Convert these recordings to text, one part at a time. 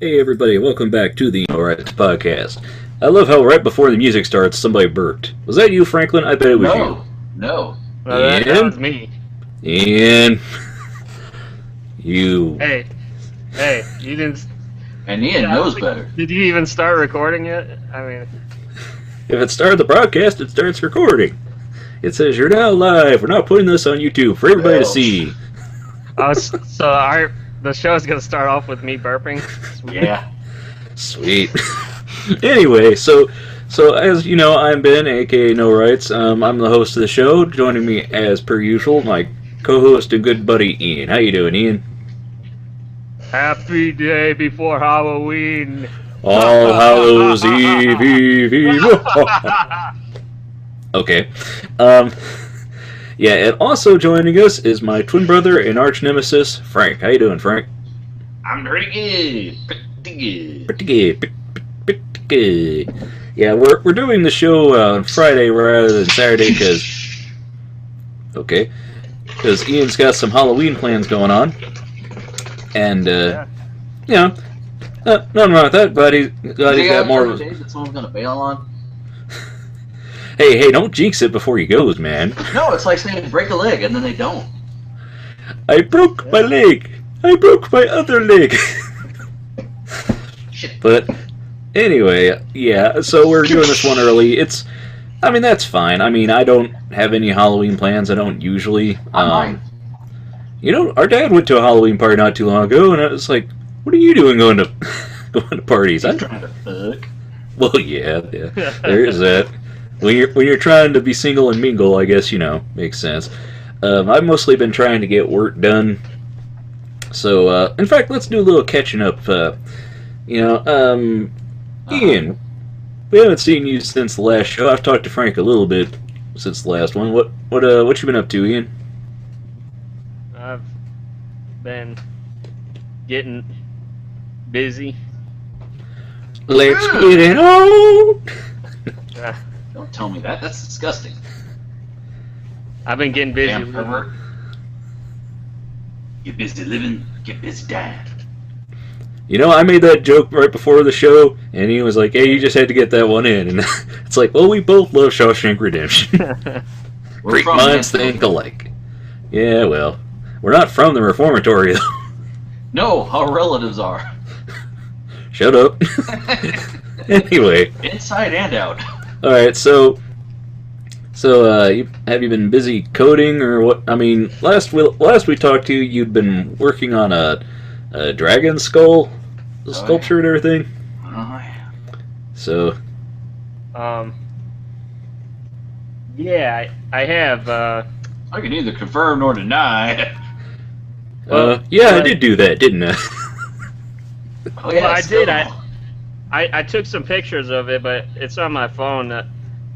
Hey everybody, welcome back to the NoRights Podcast. I love how right before the music starts, somebody burped. Was that you, Franklin? I bet it was you. No. That was me. And you. Hey, you didn't. And Ian knows better. Did you even start recording yet? I mean, If it started the broadcast, it starts recording. It says you're now live. We're not putting this on YouTube for everybody to see. The show's gonna start off with me burping. Yeah. Sweet. Anyway, so as you know, I'm Ben, aka No Rights. I'm the host of the show. Joining me as per usual, my co-host and good buddy Ian. How you doing, Ian? Happy day before Halloween. All Hallows Eve. Okay. Yeah, and also joining us is my twin brother and arch nemesis, Frank. How you doing, Frank? I'm pretty good. Pretty good. Yeah, we're doing the show on Friday rather than Saturday because Ian's got some Halloween plans going on, and nothing wrong with that. Glad he's got more. Days that someone's gonna bail on. Hey, don't jinx it before he goes, man. No, it's like saying break a leg and then they don't. I broke my leg. I broke my other leg. Shit. But anyway, yeah. So we're doing this one early. That's fine. I don't have any Halloween plans. I don't usually. I might. Our dad went to a Halloween party not too long ago, and I was like, "What are you doing going to parties?" He's trying to fuck. Well, yeah. There is that. When you're trying to be single and mingle, I guess, makes sense. I've mostly been trying to get work done. So, in fact, let's do a little catching up. Ian, we haven't seen you since the last show. I've talked to Frank a little bit since the last one. What you been up to, Ian? I've been getting busy. Let's get it on. Don't tell me that. That's disgusting. I've been getting busy. Damn pervert. Get busy living, get busy dying. I made that joke right before the show, and he was like, "Hey, you just had to get that one in." And it's like, well, we both love Shawshank Redemption. Great minds think alike. Yeah, well, we're not from the reformatory, though. No, our relatives are. Shut up. Anyway. Inside and out. All right, so have you been busy coding or what? Last we talked to you, you'd been working on a dragon skull sculpture and everything. Oh, yeah. So. Yeah, I have. I can neither confirm nor deny. I did do that, didn't I? Oh, yeah, I did. I took some pictures of it, but it's on my phone.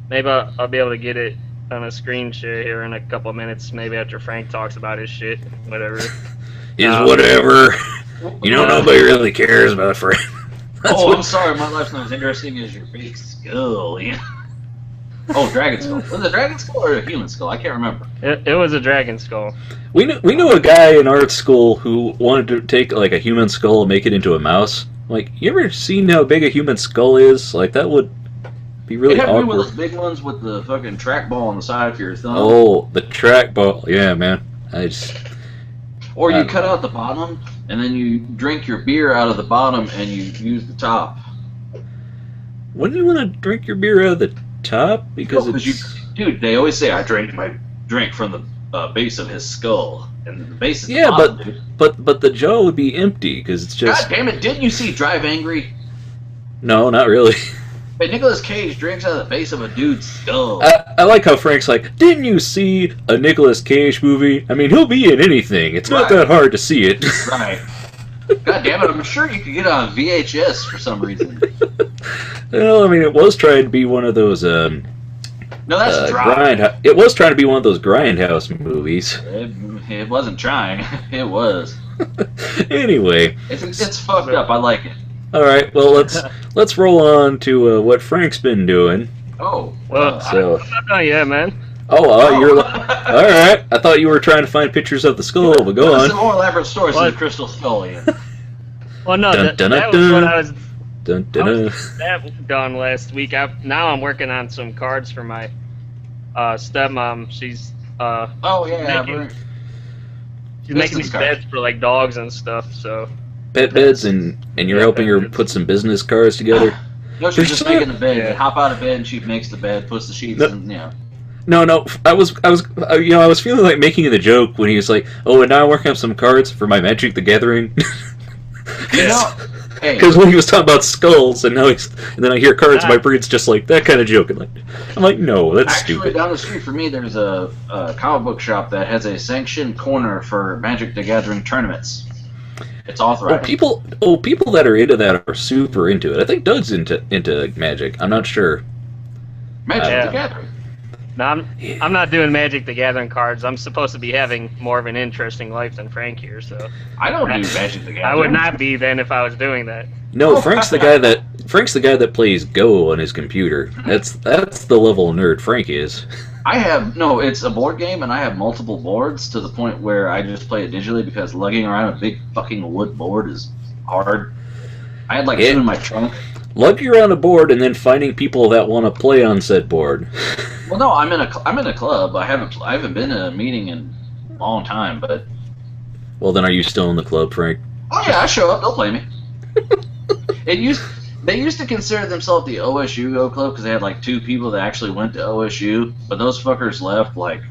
Maybe I'll be able to get it on a screen share here in a couple of minutes, maybe after Frank talks about his shit, whatever. Whatever. Nobody really cares about Frank. I'm sorry, my life's not as interesting as your big skull. Yeah. Oh, dragon skull. Was it a dragon skull or a human skull? I can't remember. It was a dragon skull. We know a guy in art school who wanted to take like a human skull and make it into a mouse. Like, you ever seen how big a human skull is? Like, that would be really awkward. It had to be one of those big ones with the fucking trackball on the side for your thumb. Oh, the trackball. Yeah, man. Or you cut out the bottom, and then you drink your beer out of the bottom, and you use the top. Wouldn't you want to drink your beer out of the top? Because dude, they always say I drank my drink from the base of his skull, and the base is the yeah, bottom, dude. but the jaw would be empty because it's just. God damn it! Didn't you see Drive Angry? No, not really. But Nicolas Cage drinks out of the base of a dude's skull. I like how Frank's like, didn't you see a Nicolas Cage movie? He'll be in anything. It's not that hard to see it. Right. God damn it! I'm sure you could get it on VHS for some reason. Well, it was trying to be one of those. No, that's dry. It was trying to be one of those grindhouse movies. It wasn't trying. It was. Anyway, it's fucked up. I like it. All right. Well, let's roll on to what Frank's been doing. Oh. Well, so. Yeah, man. You're all right. I thought you were trying to find pictures of the skull, but go on. Some more elaborate stories of the crystal skull, Ian. Well, no, Dun, dun, that dun, was what dun. I was. Dun, dun, I dun. was that done last week. Now I'm working on some cards for my stepmom. She's Oh yeah, she's making business these cards. beds for like dogs and stuff. So Pet beds, and you're Yeah, helping pet her beds. put some business cards together. No, she's just making the bed. Yeah. You hop out of bed and she makes the bed, puts the sheets No. in. Yeah. No, I was feeling like making the joke when he was like, "Oh, and now I'm working on some cards for my Magic the Gathering." You know, hey, Because when he was talking about skulls, and then I hear cards, my brain's just like that kind of joke. And I'm like, no, that's actually stupid. down the street from me, there's a comic book shop that has a sanctioned corner for Magic the Gathering tournaments. It's authorized. People that are into that are super into it. I think Doug's into Magic. I'm not sure. Magic Yeah. the Gathering. no, I'm not doing Magic the Gathering cards. I'm supposed to be having more of an interesting life than Frank here, so I don't do Magic the Gathering. I would not be then if I was doing that. No, Frank's the guy that plays Go on his computer. That's the level of nerd Frank is. It's a board game, and I have multiple boards to the point where I just play it digitally because lugging around a big fucking wood board is hard. I had like 2 in my trunk. Lugging around a board and then finding people that want to play on said board. Well, no, I'm in a club. I haven't been in a meeting in a long time, but Well, then are you still in the club, Frank? oh yeah, I show up. They'll play me. They used to consider themselves the OSU Go Club because they had like 2 people that actually went to OSU, but those fuckers left like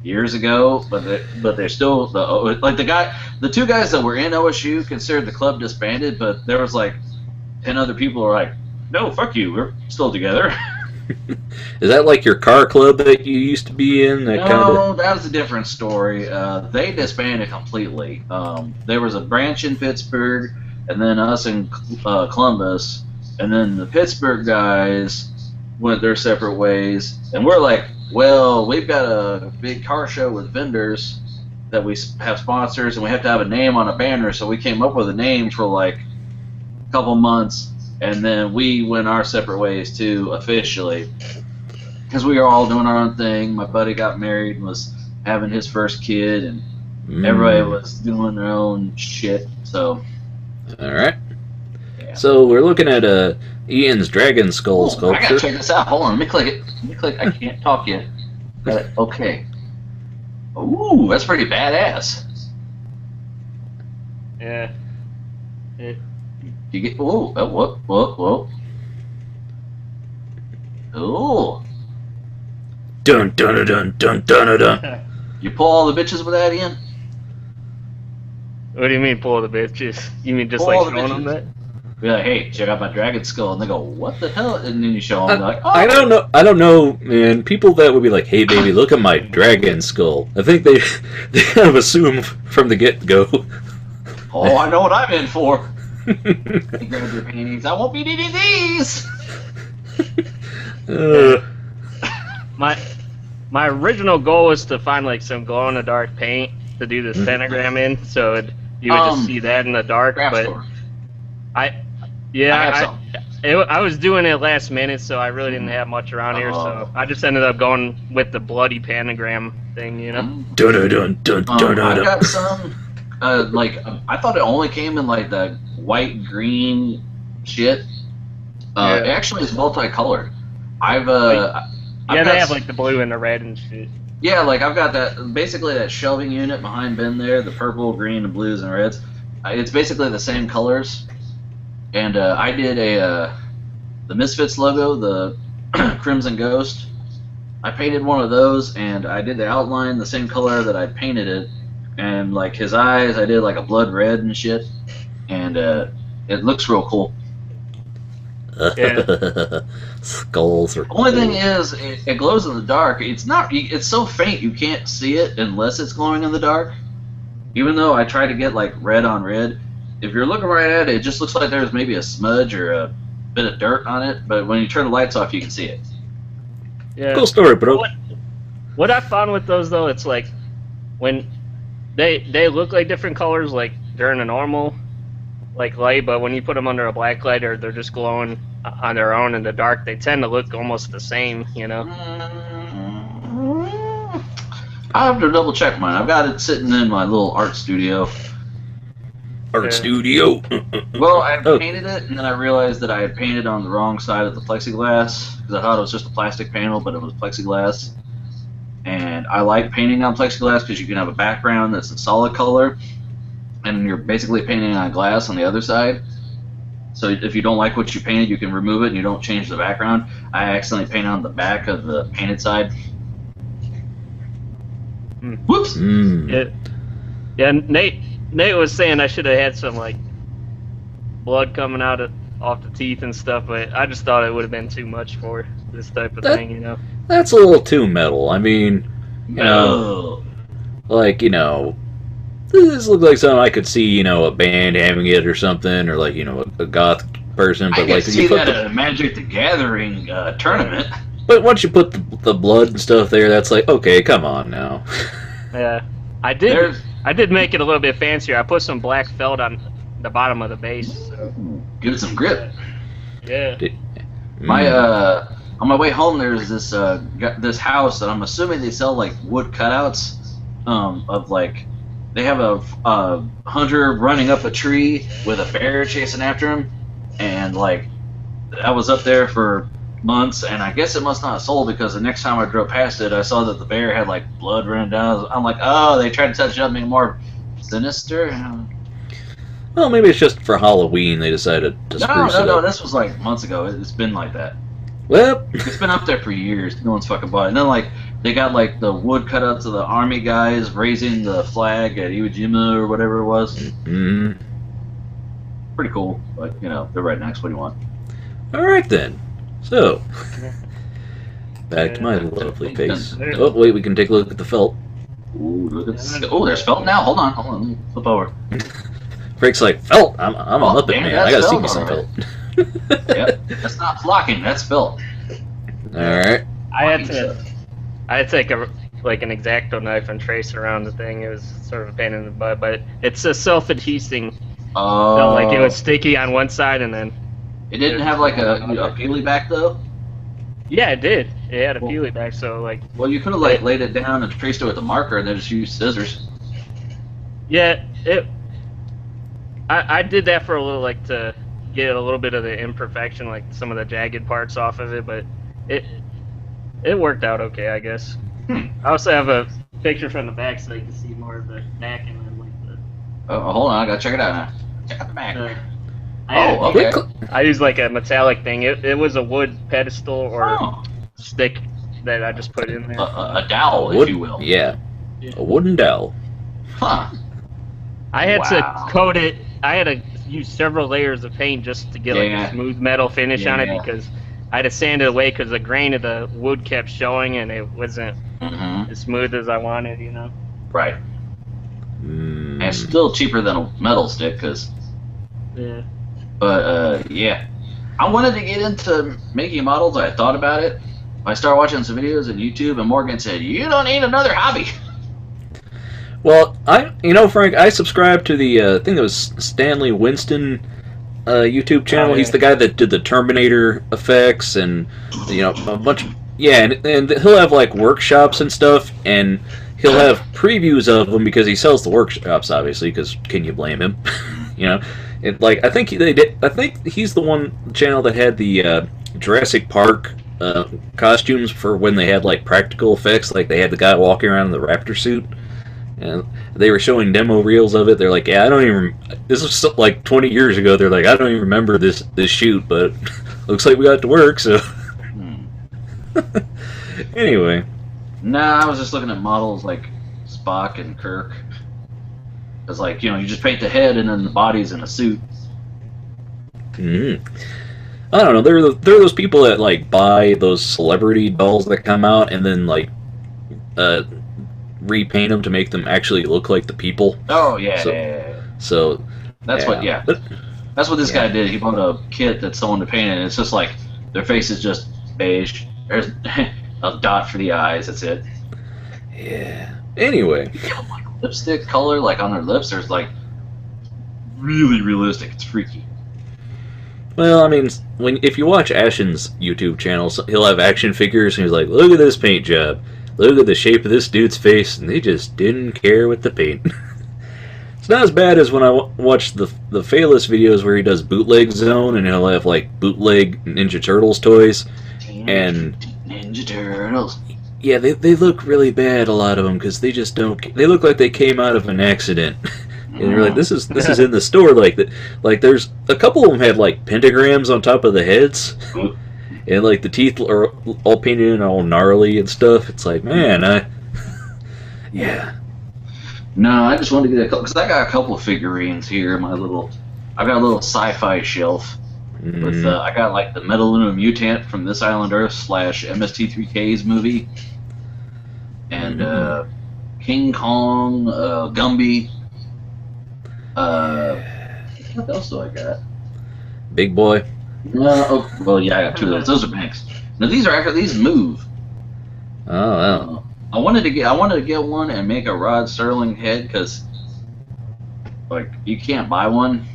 years ago. But they're still the 2 guys that were in OSU considered the club disbanded, but there was like 10 other people who were like, no, fuck you, we're still together. Is that like your car club that you used to be in? No, that was a different story. They disbanded completely. There was a branch in Pittsburgh, and then us in Columbus, and then the Pittsburgh guys went their separate ways. And we're like, well, we've got a big car show with vendors that we have sponsors, and we have to have a name on a banner. So we came up with a name for like a couple months, and then we went our separate ways too, officially. Because we were all doing our own thing. My buddy got married and was having his first kid, and everybody was doing their own shit. So, all right. yeah. So we're looking at Ian's dragon skull I sculpture. gotta check this out. Hold on, let me click it. I can't talk yet. Got it. Okay. Ooh, that's pretty badass. Yeah. You get whoa. Ooh. Dun dun dun dun dun dun. You pull all the bitches with that, Ian? What do you mean pull the bitches? You mean just Pull all like the showing them that? Be like, hey, check out my dragon skull, and they go, what the hell? And then you show them, they're like, oh. I don't know, man. People that would be like, "Hey, baby, look at my dragon skull." I think they kind of assume from the get-go. Oh, I know what I'm in for. You grab your panties. I won't be needing these. My original goal was to find like some glow in the dark paint to do this pentagram in, so you would just see that in the dark. Craft But store. I was doing it last minute, so I really didn't have much around here. So I just ended up going with the bloody pentagram thing, you know. Dun dun dun dun dun I dun. got some. I thought it only came in like the white green shit. It actually is multicolored. I've Yeah, they have like the blue and the red and shit. Yeah, like I've got that basically that shelving unit behind Ben there, the purple, green, and blues and reds. It's basically the same colors. And I did the Misfits logo, the Crimson Ghost. I painted one of those, and I did the outline the same color that I painted it. And like his eyes, I did like a blood red and shit. And it looks real cool. Yeah. Skulls are cool. Only thing is, it glows in the dark. It's so faint you can't see it unless it's glowing in the dark. Even though I try to get like red on red, if you're looking right at it, it just looks like there's maybe a smudge or a bit of dirt on it. But when you turn the lights off, you can see it. Yeah. Cool story, bro. What I found with those though, it's like when they look like different colors like during a normal like light, but when you put them under a black light or they're just glowing on their own in the dark, they tend to look almost the same, you know. I have to double check mine. I've got it sitting in my little art studio. Art studio. Well, I painted it, and then I realized that I had painted on the wrong side of the plexiglass, because I thought it was just a plastic panel, but it was plexiglass. And I like painting on plexiglass because you can have a background that's a solid color, and you're basically painting on glass on the other side. So if you don't like what you painted, you can remove it and you don't change the background. I accidentally painted on the back of the painted side. Whoops! Yeah, Nate was saying I should have had some, like, blood coming out off the teeth and stuff, but I just thought it would have been too much for this type of thing, you know? That's a little too metal. I mean, you know, like, you know, this looks like something I could see, you know, a band having it or something, or like, you know, a goth person. But I like, could see that at a Magic the Gathering tournament. But once you put the blood and stuff there, that's like, okay, come on now. Yeah, I did make it a little bit fancier. I put some black felt on the bottom of the base. So. Give it some grip. Yeah. On my way home, there's this house that I'm assuming they sell like wood cutouts of like. They have a hunter running up a tree with a bear chasing after him, and like I was up there for months, and I guess it must not have sold because the next time I drove past it, I saw that the bear had like blood running down. I'm like, oh, they tried to touch it up, make it more sinister. Well, maybe it's just for Halloween they decided to spruce it up. No, this was like months ago. It's been like that. Well, it's been up there for years. No one's fucking bought it. And then like they got like the wood cutouts of the army guys raising the flag at Iwo Jima or whatever it was. Mm-hmm. Pretty cool, but you know they're right next. What do you want? All right then. So back to my lovely face. Oh wait, we can take a look at the felt. Ooh, look at this. Oh, there's felt now. Hold on. Let me flip over. Frank's like, felt. I'm a Muppet man. I gotta see me some felt. Yep, that's not flocking. That's felt. All right. I had to take an X-Acto knife and trace around the thing. It was sort of a pain in the butt, but it's a self-adhesing. Oh. So, like it was sticky on one side and then. It didn't have like a peely back though. Yeah, it did. It had a peely back, so like. Well, you could have like laid it down and traced it with a marker, and then just used scissors. Yeah, I did that for a little, like to get a little bit of the imperfection, like some of the jagged parts off of it, but it worked out okay, I guess. I also have a picture from the back so you can see more of the back and then like the. Oh, hold on, I gotta check it out now. Check out the back. Okay. I used like a metallic thing. It was a wood pedestal or stick that I just put in there. A dowel, if you will. Yeah, a wooden dowel. Huh. I had to coat it. I had to use several layers of paint just to get like a smooth metal finish on it because I had to sand it away because the grain of the wood kept showing and it wasn't as smooth as I wanted, you know. Right. And it's still cheaper than a metal stick because. Yeah. But yeah, I wanted to get into making models. I thought about it. I started watching some videos on YouTube, and Morgan said, "You don't need another hobby." Well, Frank, I subscribe to the I think it was Stanley Winston YouTube channel. He's the guy that did the Terminator effects and a bunch of and he'll have like workshops and stuff, and he'll have previews of them because he sells the workshops, obviously. Because can you blame him? I think he's the channel that had the Jurassic Park costumes for when they had like practical effects, like they had the guy walking around in the raptor suit. And they were showing demo reels of it. They're like, yeah, I don't even. This was like 20 years ago. They're like, I don't even remember this shoot, but looks like we got to work. So anyway, I was just looking at models like Spock and Kirk. It's like you just paint the head and then the body's in a suit. I don't know. There are those people that like buy those celebrity dolls that come out and then like repaint them to make them actually look like the people. Oh yeah. So that's what this guy did. He bought a kit that's someone to paint it, and it's just like their face is just beige. There's a dot for the eyes. That's it. Yeah. Anyway. Lipstick color, like on their lips, there's like really realistic. It's freaky. Well, I mean, if you watch Ashen's YouTube channel, he'll have action figures, and he's like, "Look at this paint job. Look at the shape of this dude's face," and they just didn't care with the paint. It's not as bad as when I watch the Phaelus videos where he does bootleg zone and he'll have like bootleg Ninja Turtles toys. And Ninja Turtles. Yeah, they look really bad, a lot of them, because they just don't. They look like they came out of an accident. And you're like, this is in the store like that. Like, there's a couple of them had like pentagrams on top of the heads, and like the teeth are all painted in all gnarly and stuff. It's like, man, yeah. No, I just wanted to get a couple, because I got a couple of figurines here in my little. I've got a little sci-fi shelf. With I got like the Metaluna Mutant from This Island Earth / MST3K's movie, and King Kong, Gumby. What else do I got? Big Boy. Well, yeah, I got two of those. Those are banks. Now these move. Oh wow. I wanted to get one and make a Rod Serling head, because like you can't buy one.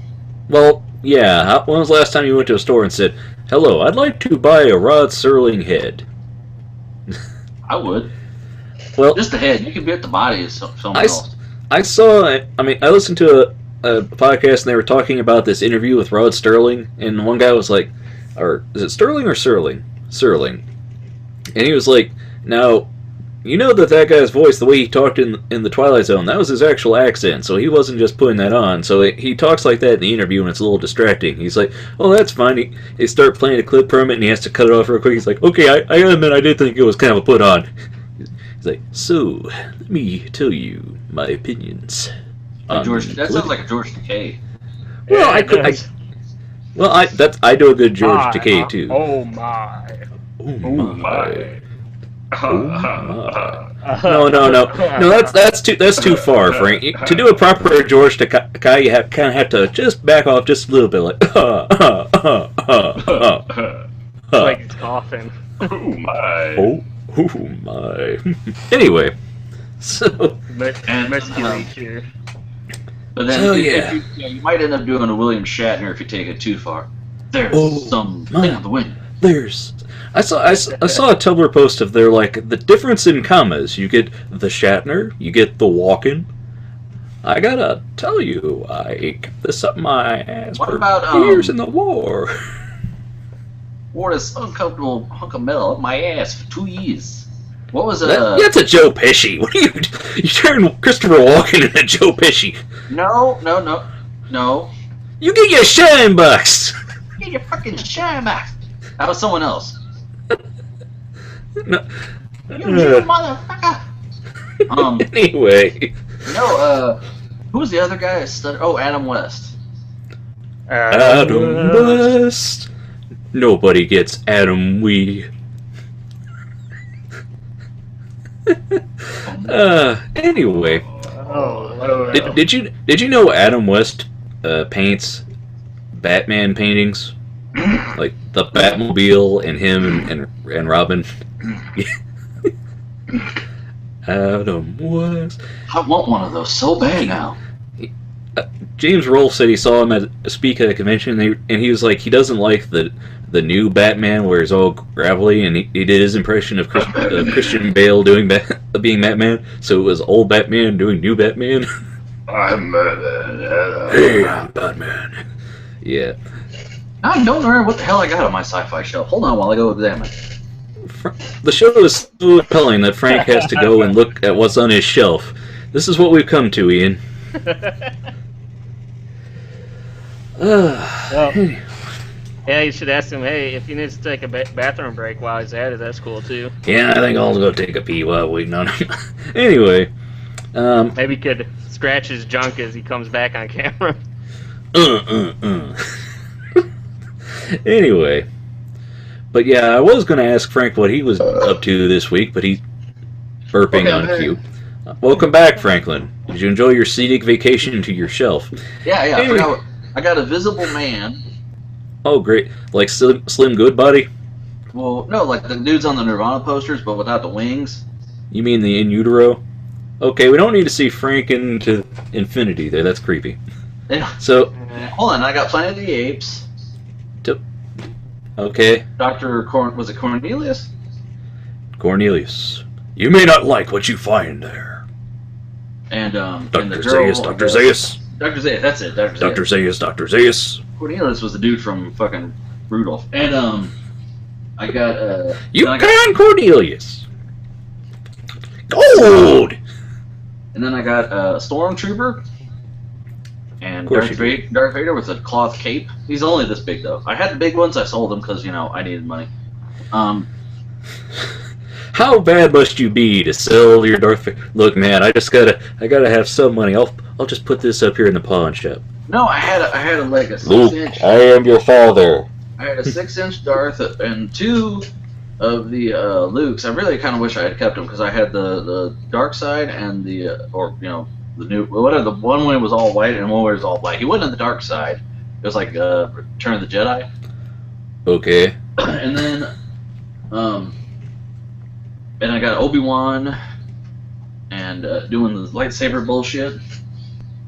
Well. Yeah, when was the last time you went to a store and said, "Hello, I'd like to buy a Rod Serling head"? I would. Well, just the head. You could get the body of someone else. I saw. I listened to a podcast and they were talking about this interview with Rod Serling, and one guy was like, "Or is it Sterling or Serling? Serling," and he was like, "Now, you know that guy's voice, the way he talked in the Twilight Zone, that was his actual accent, so he wasn't just putting that on. So he talks like that in the interview, and it's a little distracting. He's like, oh, that's fine. He start playing a clip from it, and he has to cut it off real quick. He's like, okay, I gotta admit, I did think it was kind of a put on. He's like, so, let me tell you my opinions. That sounds like a George Takei. Well, I do a good George Takei, too. Oh, my. Oh, my. No, that's too far, Frank. To do a proper George Takei, you kind of have to just back off just a little bit, like like he's coughing. Oh my! Oh my! Anyway, so musculature. But then, you might end up doing a William Shatner if you take it too far. There's something on the wind. I saw a Tumblr post of their like the difference in commas. You get the Shatner, you get the Walken. I gotta tell you, I kept this up my ass for years in the war. Wore this uncomfortable hunk of metal up my ass for 2 years. What was That's a Joe Pesci. What are you turn Christopher Walken into Joe Pesci? No. You get your shine box. Get your fucking shine box. That was someone else. No. You motherfucker. Anyway. No, who was the other guy? Adam West. Adam West. Nobody gets Adam Wee. Anyway. Did you know Adam West paints Batman paintings? Like the Batmobile and him and Robin. Adam West. I want one of those so bad now. James Rolfe said he saw him speak at a convention, and he was like, he doesn't like the new Batman where it's all gravelly, and he did his impression of Christian Bale being Batman, so it was old Batman doing new Batman. I'm Batman. Hey, I'm Batman. Yeah. I don't remember what the hell I got on my sci-fi shelf. Hold on while I go examine. The show is so compelling that Frank has to go and look at what's on his shelf. This is what we've come to, Ian. Yeah, you should ask him, hey, if he needs to take a bathroom break while he's at it, that's cool, too. Yeah, I think I'll go take a pee while waiting on him. Anyway. Maybe he could scratch his junk as he comes back on camera. Anyway. But yeah, I was going to ask Frank what he was up to this week, but he's burping on cue. Welcome back, Franklin. Did you enjoy your scenic vacation to your shelf? Yeah, anyway. I got a Visible Man. Oh, great. Like Slim Goodbody? Well, no, like the dudes on the Nirvana posters, but without the wings. You mean the in utero? Okay, we don't need to see Frank into infinity there. That's creepy. Yeah. So, hold on, I got Planet of the Apes. Okay. Was it Cornelius? Cornelius. You may not like what you find there. And Dr. Zaius, Dr. Zaius. Dr. Zayas, that's it. Dr. Zayas, Dr. Zayas. Cornelius was the dude from fucking Rudolph. And, I got, Cornelius. Gold! And then I got Stormtrooper. And Darth Vader with a cloth cape. He's only this big, though. I had the big ones. I sold them because, I needed money. How bad must you be to sell your Darth Vader? Look, man, I gotta have some money. I'll just put this up here in the pawn shop. No, I had a like a 6-inch. Luke, I am your father. I had a 6-inch Darth and 2 of the Lukes. I really kind of wish I had kept them because I had the dark side and the the new whatever, the one when it was all white and one where it was all black. He wasn't in the dark side. It was like Return of the Jedi. Okay. And then and I got Obi-Wan and doing the lightsaber bullshit.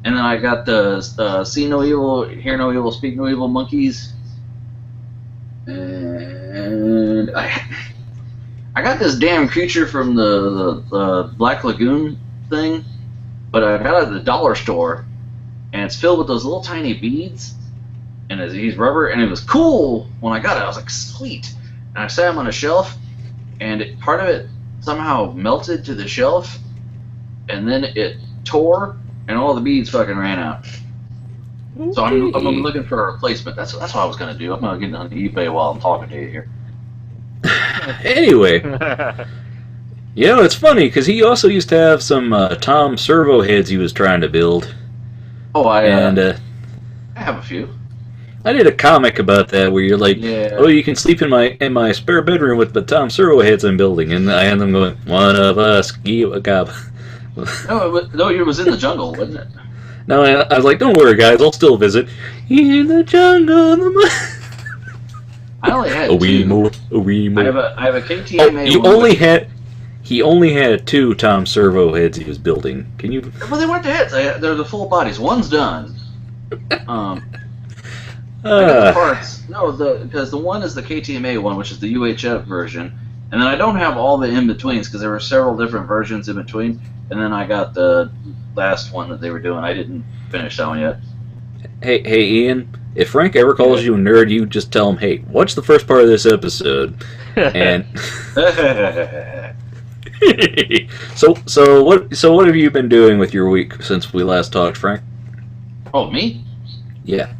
And then I got the See No Evil, Hear No Evil, Speak No Evil monkeys. And I got this damn creature from the Black Lagoon thing, but I got it at the dollar store, and it's filled with those little tiny beads, and he's rubber, and it was cool when I got it. I was like, sweet. And I sat him on a shelf, and part of it somehow melted to the shelf, and then it tore, and all the beads fucking ran out. Okay. So I'm looking for a replacement. That's what I was gonna do. I'm gonna get on eBay while I'm talking to you here. Anyway, it's funny because he also used to have some Tom Servo heads he was trying to build. Oh, I have a few. I did a comic about that where you're like, oh, you can sleep in my spare bedroom with the Tom Servo heads I'm building, and I had them going, one of us, give a gob. No, it was in the jungle, wasn't it? No, I was like, don't worry, guys, I'll still visit. In the jungle, I only had a two. A wee more. I have a KTMA. Oh, he only had 2 Tom Servo heads he was building. Can you? Well, they weren't the heads. They're the full bodies. One's done. I got the parts. No, because the one is the KTMA one, which is the UHF version, and then I don't have all the in betweens because there were several different versions in between. And then I got the last one that they were doing. I didn't finish that one yet. Hey, Ian. If Frank ever calls you a nerd, you just tell him, "Hey, watch the first part of this episode." And so what have you been doing with your week since we last talked, Frank? Oh, me? Yeah.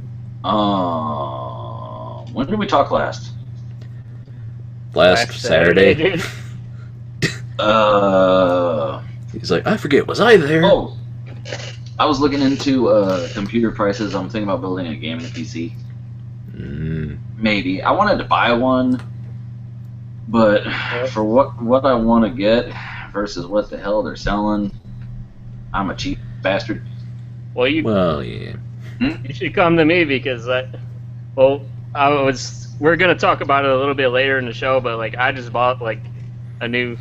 When did we talk last? Last Saturday. Dude. He's like, I forget, was I there? Oh, I was looking into computer prices. I'm thinking about building a gaming PC. Maybe. I wanted to buy one, but for what I want to get versus what the hell they're selling, I'm a cheap bastard. Well, yeah. You should come to me because we're gonna talk about it a little bit later in the show, but I just bought a new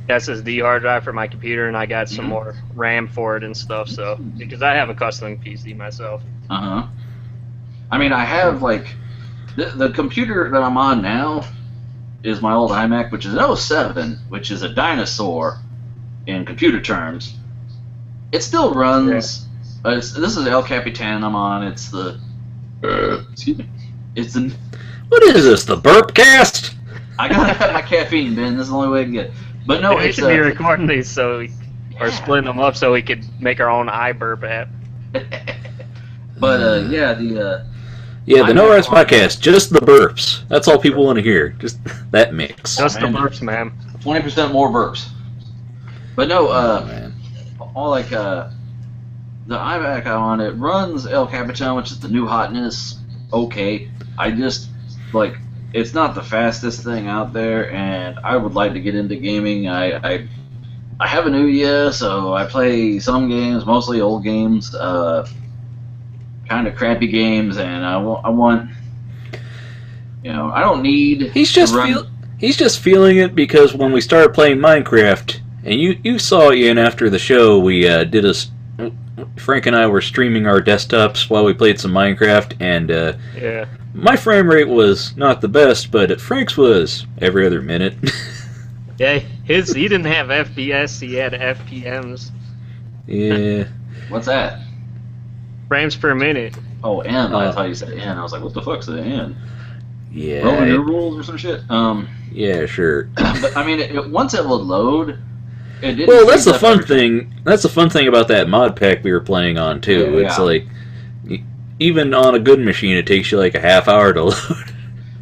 SSD hard drive for my computer, and I got some more RAM for it and stuff. So because I have a custom PC myself. I mean, I have the computer that I'm on now is my old iMac, which is an 07, which is a dinosaur in computer terms. It still runs. Yeah. This is El Capitan I'm on. It's the excuse me. It's an. What is this? The burp cast? I gotta have my caffeine, Ben. This is the only way I can get it. But no, we should be recording these or splitting them up so we could make our own iBurp app. But the NoRights Podcast, just the burps. That's all people want to hear. Just that mix. Just the burps, man. 20% more burps. But no, all the iMac I'm on, it runs El Capitan, which is the new hotness. Okay, I just it's not the fastest thing out there, and I would like to get into gaming. I have an Ouya, so I play some games, mostly old games, kind of crappy games, and I want, I don't need. He's just feeling it because when we started playing Minecraft, and you saw Ian after the show, we Frank and I were streaming our desktops while we played some Minecraft, and my frame rate was not the best, but Frank's was every other minute. Yeah, he didn't have FPS, he had FPMs. Yeah. What's that? frames per minute. Oh, N. I thought you said N. I was like, what the fuck's the N? Yeah. Roman numerals or some shit? Yeah, sure. But, I mean, once it would load, it didn't... Well, that's the fun thing. That's the fun thing about that mod pack we were playing on, too. Yeah. It's like, even on a good machine, it takes you like a half hour to load.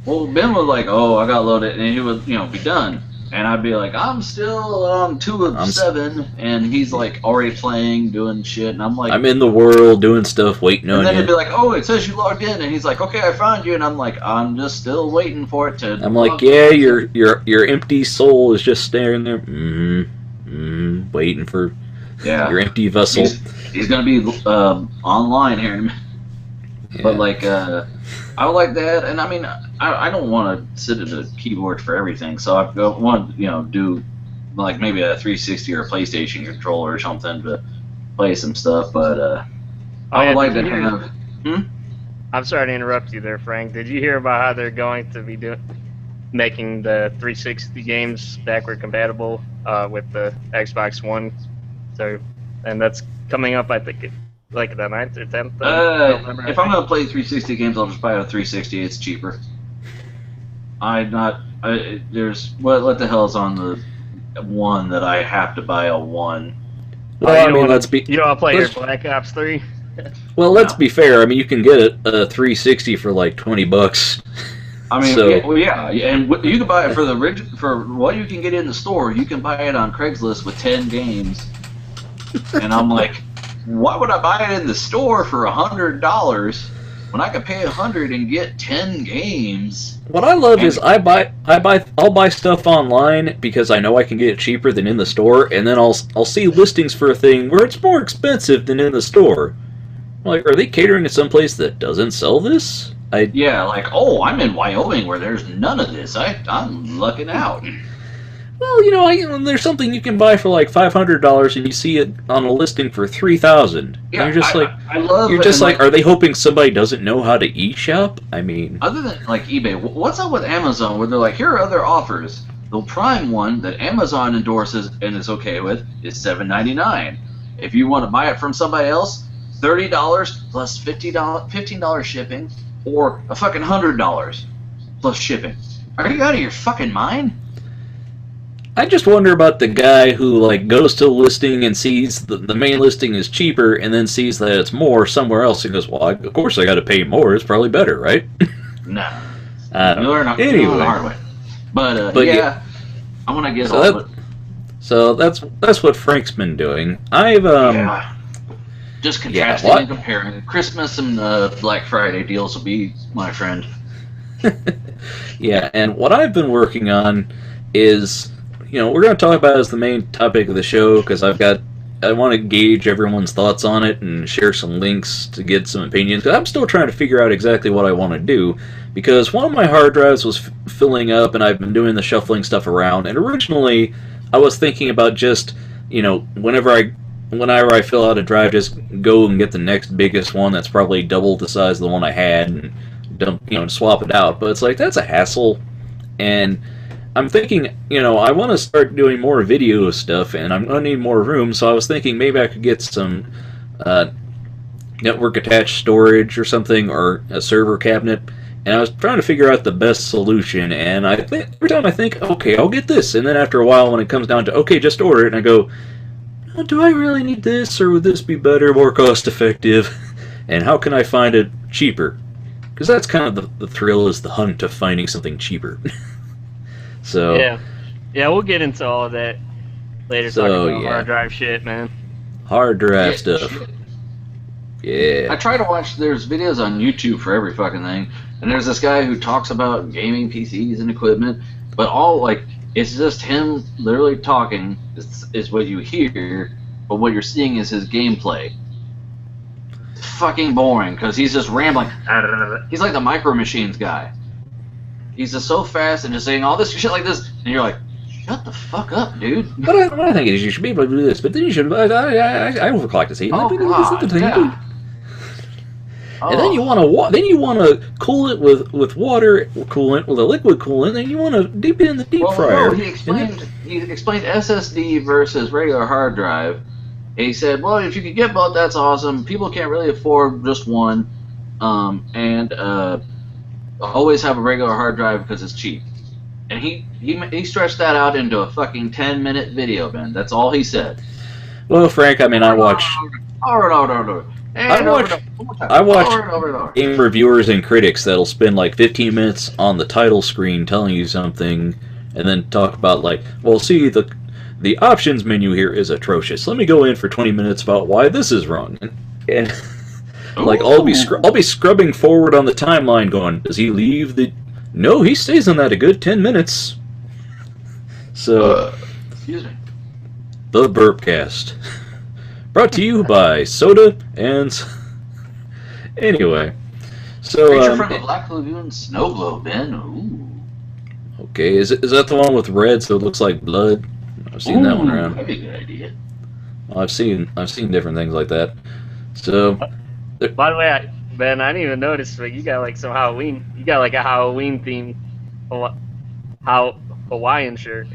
Well, Ben was like, oh, I got loaded, and he would, be done. And I'd be like, I'm still on 2 of 7, and he's like already playing, doing shit, and I'm like... I'm in the world, doing stuff, waiting on you. And then he'd be like, oh, it says you logged in, and he's like, okay, I found you, and I'm like, I'm just still waiting for it to... I'm like, yeah, your empty soul is just staring there, waiting for your empty vessel. He's gonna be online here in a minute. Yeah. But like, I would like that, and I mean, I don't want to sit at a keyboard for everything, so I want to, do like maybe a 360 or a PlayStation controller or something to play some stuff. But I would like to have. I'm sorry to interrupt you there, Frank. Did you hear about how they're going to be making the 360 games backward compatible with the Xbox One? So, and that's coming up, I think. Like the 9th or 10th of November, if I'm going to play 360 games, I'll just buy a 360. It's cheaper. What the hell is on the one that I have to buy a 1? Well, I mean, you don't want to play your Black Ops 3? Well, let's be fair. I mean, you can get a 360 for like $20. I mean, and you can buy it for what you can get in the store. You can buy it on Craigslist with 10 games, and I'm like, why would I buy it in the store for $100 when I could pay $100 and get 10 games? What I love is I'll buy stuff online because I know I can get it cheaper than in the store, and then I'll see listings for a thing where it's more expensive than in the store. Like, are they catering to some place that doesn't sell this? I'm in Wyoming where there's none of this. I'm lucking out. Well, there's something you can buy for like $500 and you see it on a listing for $3,000. Yeah, you're just I love you're just like, are they hoping somebody doesn't know how to e-shop? I mean, other than like eBay, what's up with Amazon where they're like, here are other offers. The Prime one that Amazon endorses and is okay with is $7.99. If you want to buy it from somebody else, $30 plus $15 shipping, or a fucking $100 plus shipping. Are you out of your fucking mind? I just wonder about the guy who like goes to the listing and sees the main listing is cheaper and then sees that it's more somewhere else and goes, well, of course I got to pay more. It's probably better, right? No. Anyway. The hard way. But yeah, I'm gonna get all of it. So that's what Frank's been doing. I've just contrasting and comparing. Christmas and Black Friday deals will be my friend. Yeah, and what I've been working on is, we're going to talk about it as the main topic of the show because I want to gauge everyone's thoughts on it and share some links to get some opinions. Because I'm still trying to figure out exactly what I want to do. Because one of my hard drives was filling up and I've been doing the shuffling stuff around. And originally, I was thinking about just, whenever I fill out a drive, just go and get the next biggest one that's probably double the size of the one I had and dump, swap it out. But it's like, that's a hassle. And I'm thinking, I want to start doing more video stuff, and I'm going to need more room, so I was thinking maybe I could get some network-attached storage or something, or a server cabinet, and I was trying to figure out the best solution, and every time I think, okay, I'll get this, and then after a while when it comes down to, okay, just order it, and I go, do I really need this, or would this be better, more cost-effective, and how can I find it cheaper? Because that's kind of the thrill, is the hunt of finding something cheaper. So yeah, we'll get into all of that later. Talking about hard drive shit, man. Hard drive stuff. Shit. Yeah. I try to watch. There's videos on YouTube for every fucking thing, and there's this guy who talks about gaming PCs and equipment, but it's just him literally talking is what you hear, but what you're seeing is his gameplay. It's fucking boring because he's just rambling. He's like the Micro Machines guy. He's just so fast and just saying all this shit like this, and you're like, shut the fuck up, dude. What I think is you should be able to do this, but then you should. I overclock this. Oh, God, yeah. And then you want to cool it with water coolant, with a liquid coolant, and you want to dip it in the deep fryer. No, he explained SSD versus regular hard drive, And he said, well, if you could get both, that's awesome. People can't really afford just one. And always have a regular hard drive because it's cheap. And he stretched that out into a fucking 10-minute video, man. That's all he said. Well, Frank, I mean, I watch game reviewers and critics that'll spend like 15 minutes on the title screen telling you something, and then talk about like, well, see, the options menu here is atrocious. Let me go in for 20 minutes about why this is wrong, and like I'll be scrubbing forward on the timeline, going, does he leave the? No, he stays on that a good 10 minutes. So, excuse me. The Burpcast, brought to you by soda and. Anyway, so Creature from the Black Lagoon Snow Globe, Ben. Ooh. Okay, is that the one with red, so it looks like blood? I've seen that one around. That'd be a good idea. Well, I've seen different things like that. So, by the way, Ben, I didn't even notice, but you got like some Halloween. You got like a Halloween themed Hawaiian shirt.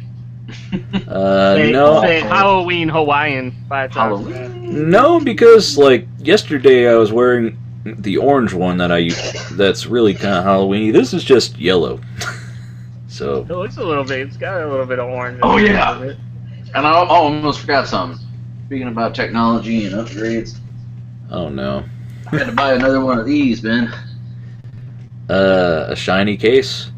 No. Say Halloween Hawaiian 5 times. No, because like yesterday I was wearing the orange one that I use. That's really kind of Halloween-y. This is just yellow. So. It looks a little bit. It's got a little bit of orange. Oh yeah. And I almost forgot something. Speaking about technology and upgrades. Oh no. I had to buy another one of these, Ben. A shiny case.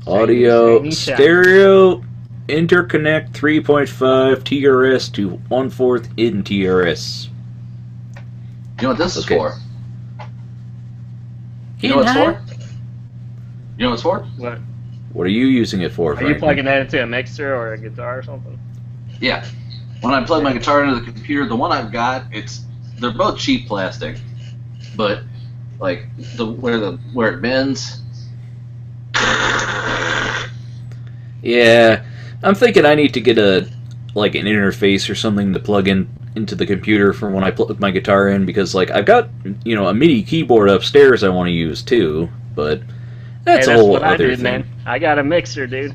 Audio stereo interconnect 3.5 TRS to 1/4 in TRS. You know what this is for? You know what it's for? You know what it's for? What? What are you using it for, Are Frank? you plugging that into a mixer or a guitar or something? Yeah. When I plug my guitar into the computer, the one I've got, they're both cheap plastic, but like where it bends. Yeah, I'm thinking I need to get an interface or something to plug into the computer for when I plug my guitar in, because like I've got a MIDI keyboard upstairs I want to use too, but that's a whole other thing. Man. I got a mixer, dude.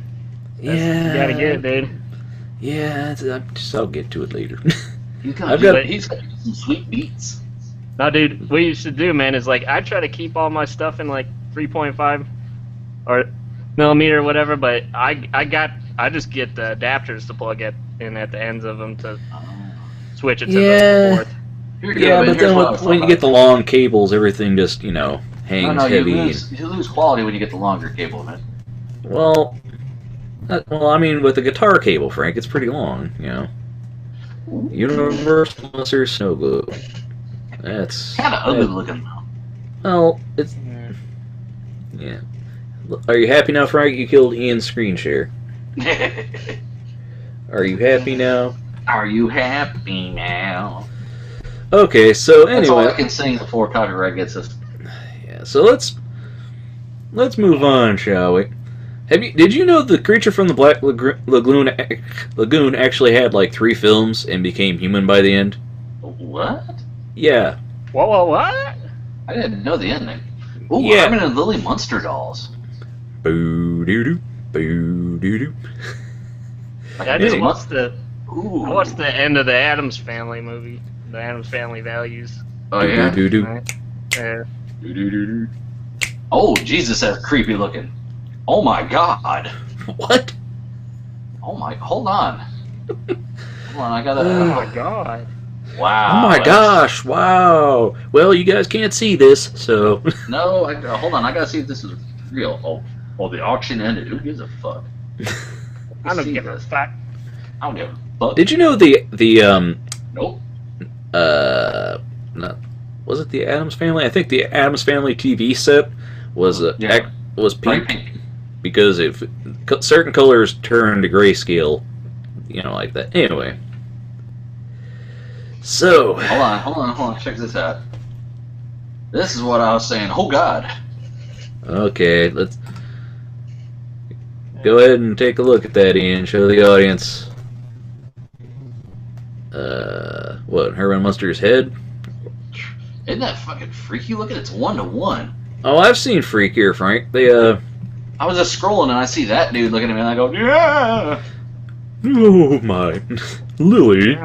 You gotta get it, dude. Yeah, I'll get to it later. He's got some sweet beats. No, dude, what you should do, man, is like I try to keep all my stuff in like 3.5 or millimeter or whatever, but I just get the adapters to plug it in at the ends of them to switch it to the fourth. But then when you get the long cables, everything just hangs heavy. You lose quality when you get the longer cable, man. Well, I mean, with the guitar cable, Frank, it's pretty long, Universal Monster Snow Globe. That's kind of ugly looking, though. Well, it's yeah. Are you happy now, Frank? You killed Ian's screen share. Are you happy now? Are you happy now? Okay, so anyway, that's all I can sing before copyright gets us. Yeah, so let's move on, shall we? Did you know the creature from the Black Lagoon actually had like 3 films and became human by the end? What? Yeah. What? I didn't know the ending. Ooh, yeah. Herman and Lily Munster dolls. Boo doo doo, boo doo doo. I watched the end of the Addams Family movie, the Addams Family Values. Oh yeah. Doo doo doo. Yeah. Doo doo doo doo. Oh Jesus, that's creepy looking. Oh my God. What? Oh my. Hold on. Hold on. I gotta. Oh my God. Wow. Oh my gosh! Wow. Well, you guys can't see this, so. No, hold on. I gotta see if this is real. Oh, the auction ended. Who gives a fuck? I don't give a fuck. I don't give a fuck. Did you know the Nope. No, was it the Addams Family? I think the Addams Family TV set was pink because if certain colors turn to grayscale, like that. Anyway. So hold on. Check this out. This is what I was saying. Oh God. Okay, let's go ahead and take a look at that, Ian. Show the audience. What? Herman Munster's head? Isn't that fucking freaky looking? It's 1-to-1. Oh, I've seen freakier, Frank. I was just scrolling and I see that dude looking at me and I go, yeah. Oh my, Lily.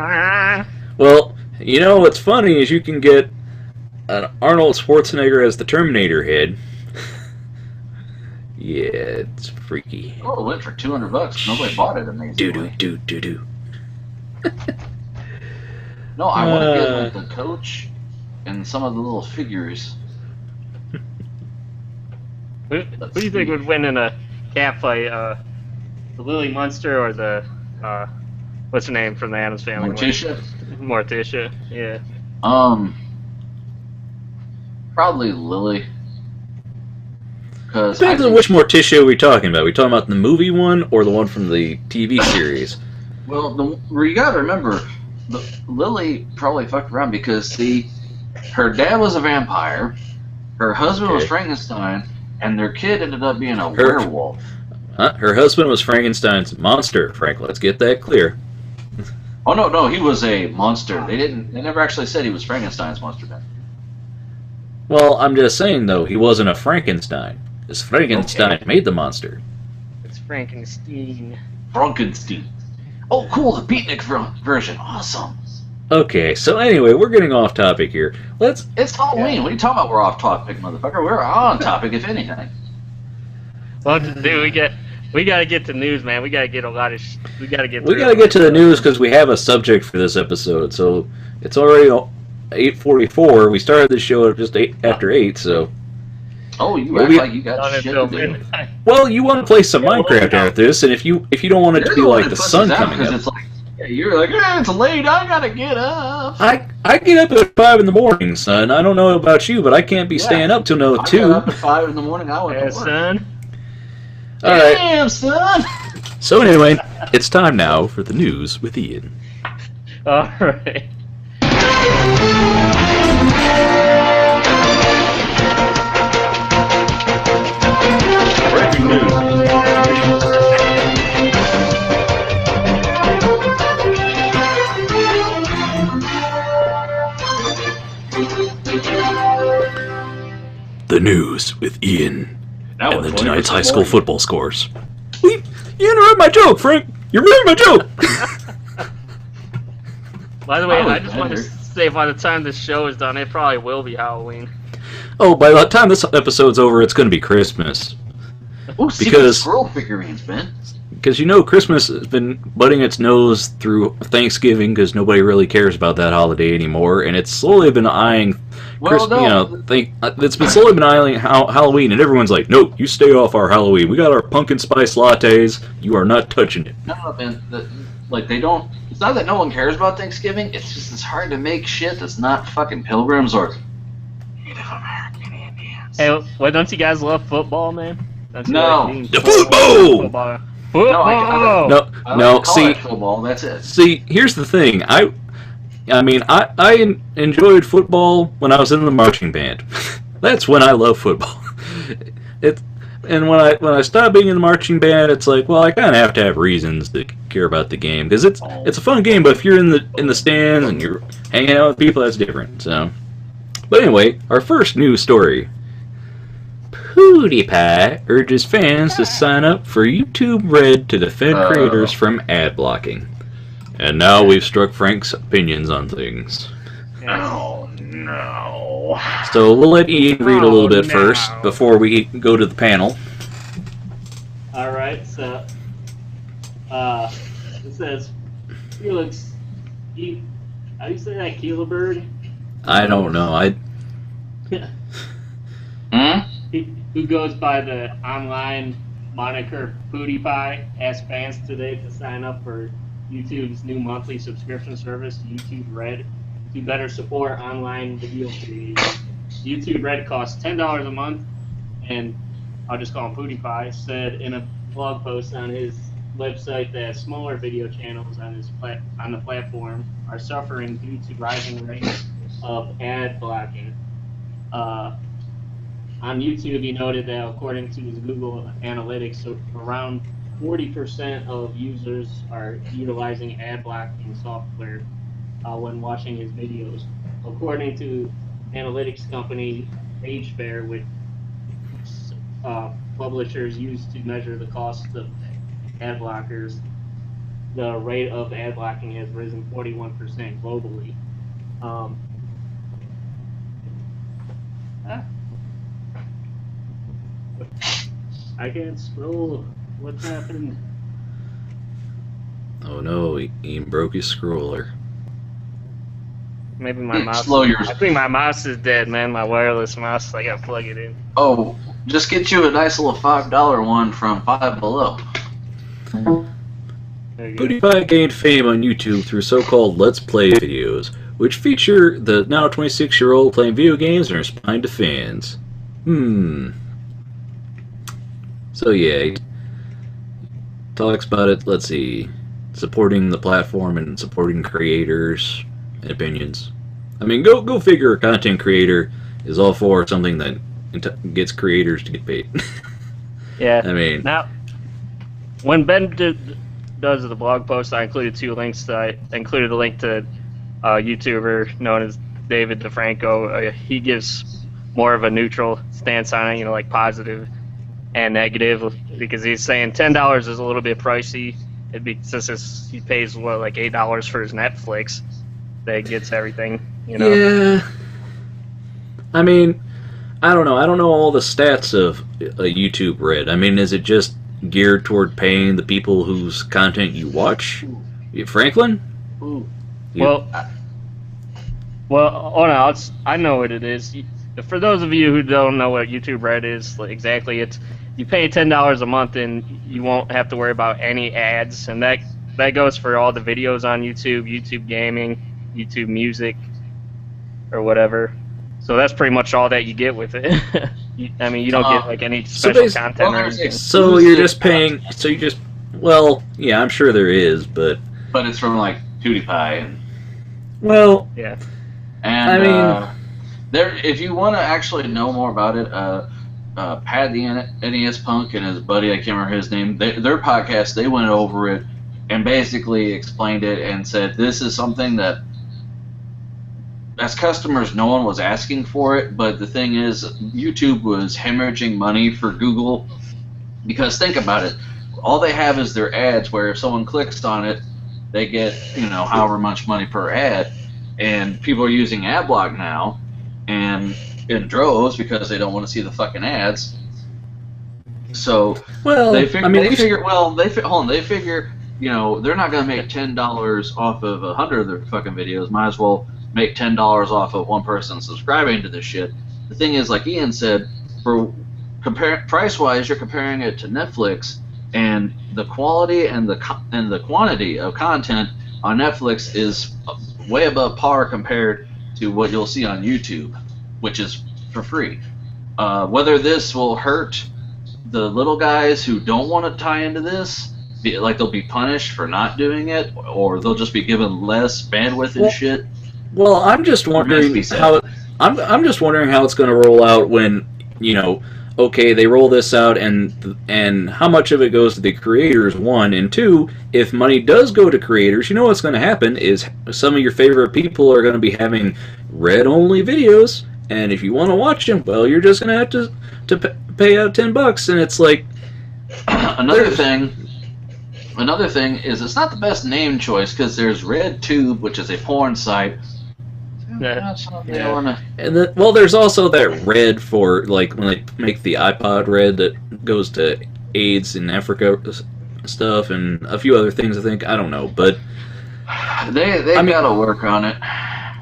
Well, you know what's funny is you can get an Arnold Schwarzenegger as the Terminator head. Yeah, it's freaky. Oh, it went for $200. Nobody bought it, amazingly. Do. No, I want to get like the coach and some of the little figures. Who do you think would win in a cat fight? The Lily Munster or the what's her name from the Addams Family? Morticia. Yeah. Probably Lily. Depends on which Morticia we're talking about. Are we talking about the movie one or the one from the TV series? Well, you gotta remember, Lily probably fucked around because, see, her dad was a vampire, her husband was Frankenstein, and their kid ended up being a werewolf. Her husband was Frankenstein's monster, Frank. Let's get that clear. Oh, no, he was a monster. They never actually said he was Frankenstein's monster then. Well, I'm just saying, though, he wasn't a Frankenstein. Because Frankenstein made the monster. It's Frankenstein. Oh, cool, the beatnik version. Awesome. Okay, so anyway, we're getting off topic here. It's Halloween. Yeah. What are you talking about? We're off topic, motherfucker. We're on topic, if anything. Well, dude, we gotta get to news, man. We gotta get a lot of. We gotta get to the news because we have a subject for this episode. So it's already 8:44. We started the show at just after 8. So. Oh, you act like you got shit to do. Well, you want to play some Minecraft after this, and if you don't want it to be like the sun coming up. It's like, you're like, it's late. I gotta get up. I get up at 5 in the morning, son. I don't know about you, but I can't be staying up till 2. I got up at 5 in the morning. I went to work. Son. All right. Damn, son. So anyway, it's time now for the news with Ian. All right. Breaking news. The news with Ian Now and tonight's high school football scores. You interrupt my joke, Frank. You ruined my joke. By the way, I just want to say, by the time this show is done, it probably will be Halloween. Oh, by the time this episode's over, it's going to be Christmas. Oh, because squirrel figurines, Ben. Because Christmas has been butting its nose through Thanksgiving because nobody really cares about that holiday anymore, and it's slowly been eyeing. It's been slowly been eyeing Halloween, and everyone's like, "No, you stay off our Halloween. We got our pumpkin spice lattes. You are not touching it." No, man. They don't. It's not that no one cares about Thanksgiving. It's just it's hard to make shit that's not fucking pilgrims or Native American Indians. Hey, why don't you guys love football, man? No. The football. Football. No. See, football. That's it. See, here's the thing. I enjoyed football when I was in the marching band. That's when I love football. And when I stopped being in the marching band, it's like, well, I kind of have to have reasons to care about the game because it's a fun game. But if you're in the stands and you're hanging out with people, that's different. So, but anyway, our first news story. PewDiePie urges fans to sign up for YouTube Red to defend creators from ad blocking. And now we've struck Frank's opinions on things. Oh, no. So we'll let Ian read a little bit first before we go to the panel. Alright, so it says Felix, how do you say that, Keelabird? I don't know. Who goes by the online moniker PewDiePie asked fans today to sign up for YouTube's new monthly subscription service, YouTube Red, to better support online video creators. YouTube Red costs $10 a month, and I'll just call him PewDiePie, said in a blog post on his website that smaller video channels on the platform are suffering due to rising rates of ad blocking. On YouTube, he noted that according to his Google Analytics, around 40% of users are utilizing ad blocking software when watching his videos. According to analytics company PageFair, which publishers use to measure the cost of ad blockers, the rate of ad blocking has risen 41% globally. I can't scroll. What's happened? Oh no, Ian broke his scroller. Maybe my mouse. Slow yours. I think my mouse is dead, man. My wireless mouse. I gotta plug it in. Oh, just get you a nice little $5 one from Five Below. PewDiePie gained fame on YouTube through so-called Let's Play videos, which feature the now 26-year-old playing video games and responding to fans. So yeah, he talks about it, let's see, supporting the platform and supporting creators and opinions. I mean, go figure, a content creator is all for something that gets creators to get paid. Yeah. I mean... Now, when Ben does the blog post, I included two links. I included a link to a YouTuber known as David DeFranco. He gives more of a neutral stance on it, like positive and negative, because he's saying $10 is a little bit pricey. Since he pays like $8 for his Netflix, that gets everything. Yeah. I mean, I don't know. I don't know all the stats of YouTube Red. I mean, is it just geared toward paying the people whose content you watch? Franklin? Ooh. Well, oh no, I know what it is. For those of you who don't know what YouTube Red is, exactly, it's you pay $10 a month and you won't have to worry about any ads, and that goes for all the videos on YouTube, YouTube Gaming, YouTube Music, or whatever. So that's pretty much all that you get with it. I mean, you don't get like any special content or anything. So you're just paying. So you just. Well, yeah, I'm sure there is, but it's from like PewDiePie and. Well. Yeah. And I mean, if you want to actually know more about it, Pat the NES Punk and his buddy, I can't remember his name. Their podcast, they went over it and basically explained it and said this is something that. As customers, no one was asking for it, but the thing is, YouTube was hemorrhaging money for Google, because think about it, all they have is their ads, where if someone clicks on it, they get, however much money per ad, and people are using AdBlock now, and in droves, because they don't want to see the fucking ads. So, they figure, they're not going to make $10 off of 100 of their fucking videos, might as well make $10 off of one person subscribing to this shit. The thing is, like Ian said, for price-wise, you're comparing it to Netflix, and the quality and the quantity of content on Netflix is way above par compared to what you'll see on YouTube, which is for free. Whether this will hurt the little guys who don't want to tie into this, like they'll be punished for not doing it, or they'll just be given less bandwidth and shit. Well, I'm just wondering how I'm just wondering how it's going to roll out when, okay, they roll this out, and how much of it goes to the creators, one, and two, if money does go to creators, what's going to happen is some of your favorite people are going to be having Red-only videos, and if you want to watch them, well, you're just going to have to pay out $10, and it's like... Another thing is it's not the best name choice, because there's RedTube, which is a porn site. Yeah. And then, there's also that Red for, like, when they make the iPod Red that goes to AIDS in Africa stuff, and a few other things, I think. I don't know, but they gotta work on it.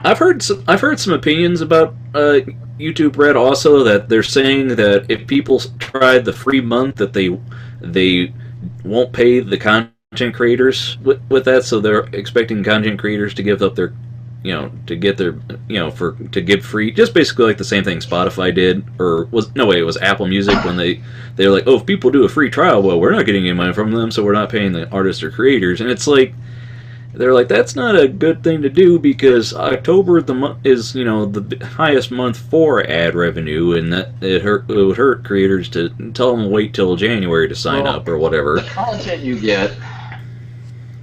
I've heard some opinions about YouTube Red also, that they're saying that if people tried the free month, that they won't pay the content creators with that, so they're expecting content creators to give up their, to get their, to give free, just basically like the same thing Spotify did, it was Apple Music, when they were like, oh, if people do a free trial, well, we're not getting any money from them, so we're not paying the artists or creators, and it's like, they're like, that's not a good thing to do, because October is the highest month for ad revenue, and that it would hurt creators to tell them to wait till January to sign up or whatever. The content you get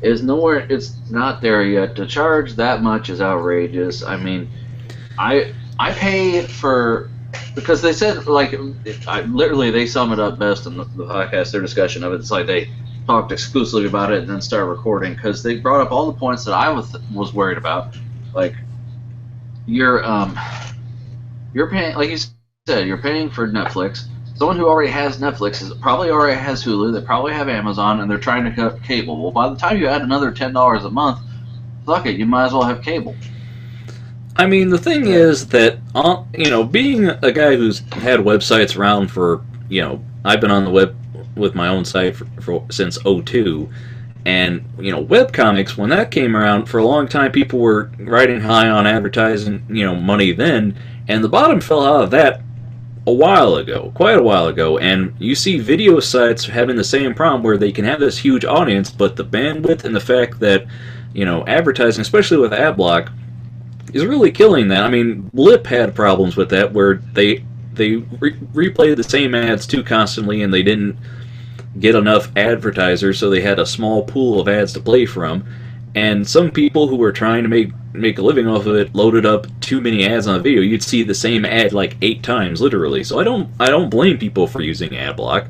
is nowhere. It's not there yet. To charge that much is outrageous. I mean, I pay for, because they said, like, literally they sum it up best in the podcast. Their discussion of it. It's like talked exclusively about it and then started recording because they brought up all the points that I was worried about. Like, you're paying, like you said, you're paying for Netflix. Someone who already has Netflix probably already has Hulu. They probably have Amazon, and they're trying to cut cable. Well, by the time you add another $10 a month, fuck it, you might as well have cable. I mean, the thing is that, being a guy who's had websites around for, I've been on the web with my own site since 2002, and, webcomics, when that came around, for a long time, people were riding high on advertising, money then, and the bottom fell out of that quite a while ago, and you see video sites having the same problem where they can have this huge audience, but the bandwidth and the fact that, advertising, especially with AdBlock, is really killing that. I mean, Blip had problems with that where they replayed the same ads too constantly, and they didn't get enough advertisers, so they had a small pool of ads to play from. And some people who were trying to make a living off of it loaded up too many ads on a video. You'd see the same ad like 8 times, literally. So I don't blame people for using AdBlock.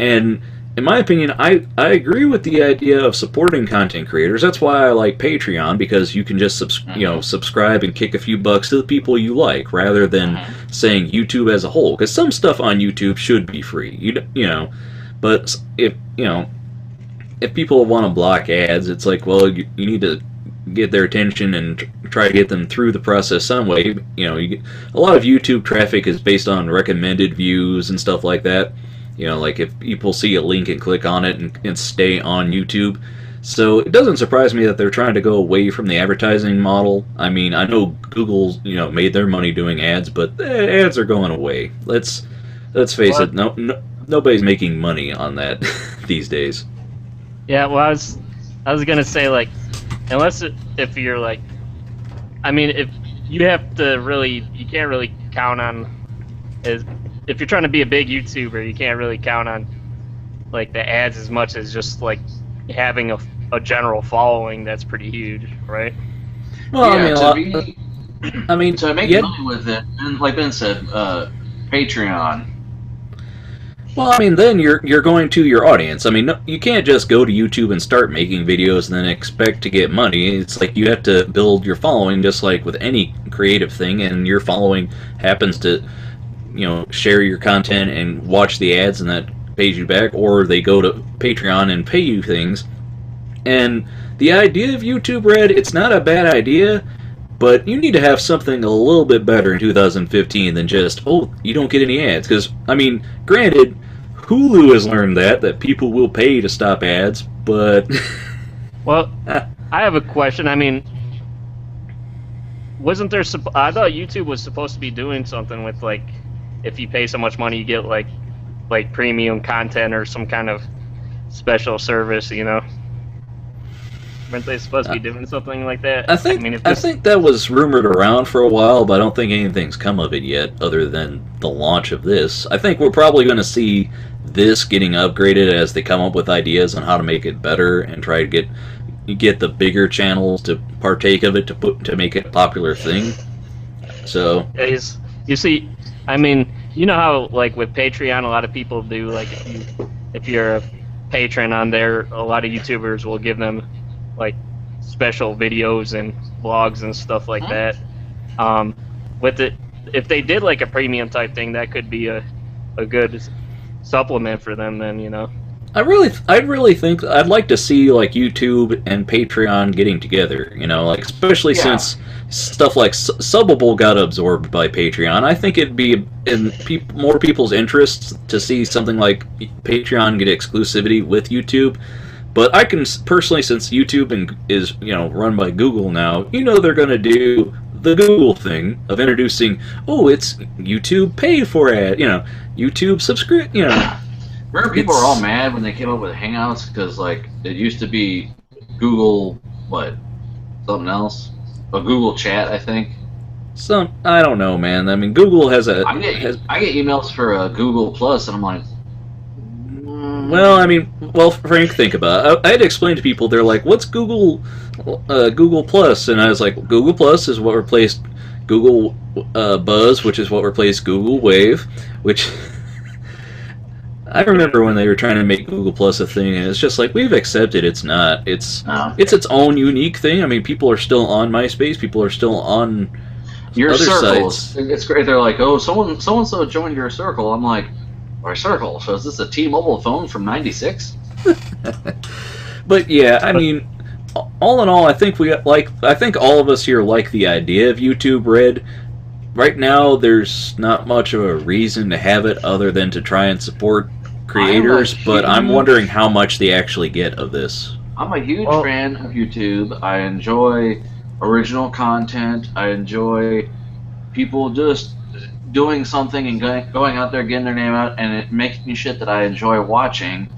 And in my opinion, I agree with the idea of supporting content creators. That's why I like Patreon, because you can just subscribe and kick a few bucks to the people you like, rather than saying YouTube as a whole. Because some stuff on YouTube should be free. But if people want to block ads, it's like, well, you need to get their attention and try to get them through the process some way. A lot of YouTube traffic is based on recommended views and stuff like that. Like if people see a link and click on it and stay on YouTube. So it doesn't surprise me that they're trying to go away from the advertising model. I mean, I know Google's, made their money doing ads, but the ads are going away. Let's face it, nobody's making money on that these days. Yeah, well, I was gonna say, like, if you're like, I mean, if you have to really, you can't really count on, if you're trying to be a big YouTuber, you can't really count on like the ads as much as just like having a general following that's pretty huge, right? Well, yeah, to make money with it, and like Ben said, Patreon. Well, I mean, then you're going to your audience. I mean, no, you can't just go to YouTube and start making videos and then expect to get money. It's like you have to build your following, just like with any creative thing, and your following happens to, share your content and watch the ads, and that pays you back, or they go to Patreon and pay you things. And the idea of YouTube Red, it's not a bad idea, but you need to have something a little bit better in 2015 than just, you don't get any ads. Because, I mean, granted, Hulu has learned that people will pay to stop ads, but... Well, I have a question. I mean, wasn't there... I thought YouTube was supposed to be doing something with, like, if you pay so much money, you get, like premium content or some kind of special service, Weren't they supposed to be doing something like that? I think that was rumored around for a while, but I don't think anything's come of it yet, other than the launch of this. I think we're probably going to see this getting upgraded as they come up with ideas on how to make it better and try to get the bigger channels to partake of it to make it a popular thing. So you see, I mean, you know how like with Patreon, a lot of people do, like, if you're a patron on there, a lot of YouTubers will give them like special videos and vlogs and stuff like that. With it, if they did like a premium type thing, that could be a good supplement for them. Then I really think I'd like to see like YouTube and Patreon getting together. Like especially since stuff like Subbable got absorbed by Patreon. I think it'd be in more people's interests to see something like Patreon get exclusivity with YouTube. But I can personally, since YouTube is run by Google now, they're going to do the Google thing of introducing, it's YouTube pay for ad, YouTube subscribe, Remember, people were all mad when they came up with Hangouts because, like, it used to be Google, something else? A Google Chat, I think. I don't know, man. I mean, Google has a... I get emails for Google Plus, and I'm like... Well, Frank, think about it. I had to explain to people, they're like, what's Google Plus? And I was like, Google Plus is what replaced Google Buzz, which is what replaced Google Wave, which... I remember when they were trying to make Google Plus a thing, and it's just like, we've accepted it's not. It's its own unique thing. I mean, people are still on MySpace. People are still on your other circles. sites. It's great. They're like, oh, so joined your circle. I'm like, our circle? So is this a T-Mobile phone from '96? But yeah, I mean, all in all, I think all of us here like the idea of YouTube Red. Right now, there's not much of a reason to have it other than to try and support creators, but I'm wondering how much they actually get of this. I'm a huge fan of YouTube. I enjoy original content. I enjoy people just doing something and going out there, getting their name out, and it making shit that I enjoy watching.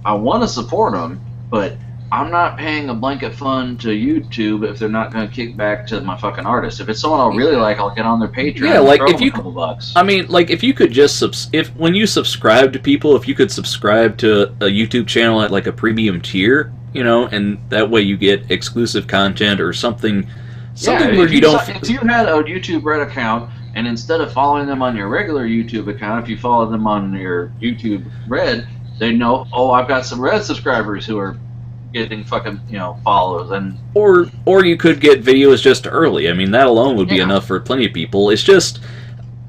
I want to support them, but I'm not paying a blanket fund to YouTube if they're not going to kick back to my fucking artist. If it's someone I really like, I'll get on their Patreon. Yeah, like and if you, a couple bucks. I mean, like if you could just when you subscribe to people, if you could subscribe to a YouTube channel at like a premium tier, you know, and that way you get exclusive content or something where you don't. If you had a YouTube Red account, and instead of following them on your regular YouTube account, if you follow them on your YouTube Red, they know, oh, I've got some Red subscribers who are getting fucking, followers. And or you could get videos just early. I mean, that alone would be enough for plenty of people. It's just,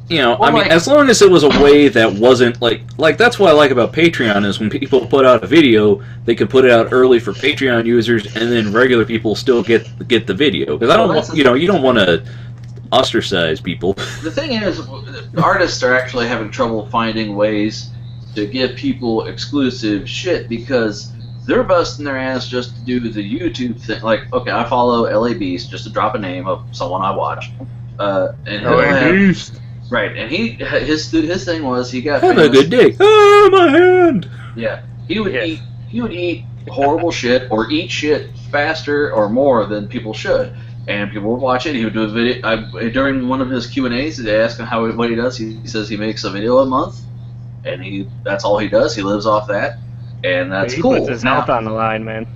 I mean, as long as it was a way that wasn't like that's what I like about Patreon is when people put out a video, they can put it out early for Patreon users, and then regular people still get the video. Because I don't, you don't want to ostracize people. The thing is, artists are actually having trouble finding ways to give people exclusive shit because they're busting their ass just to do the YouTube thing. Like, okay, I follow LA Beast just to drop a name of someone I watch. And LA Beast. Right, and his thing was he got have a good day. Oh, my hand. Yeah, he would eat horrible shit or eat shit faster or more than people should. And people would watch it. He would do a video. During one of his Q&As, they asked him what he does. He says he makes a video a month, and that's all he does. He lives off that, and that's cool. He puts his health on the line, man.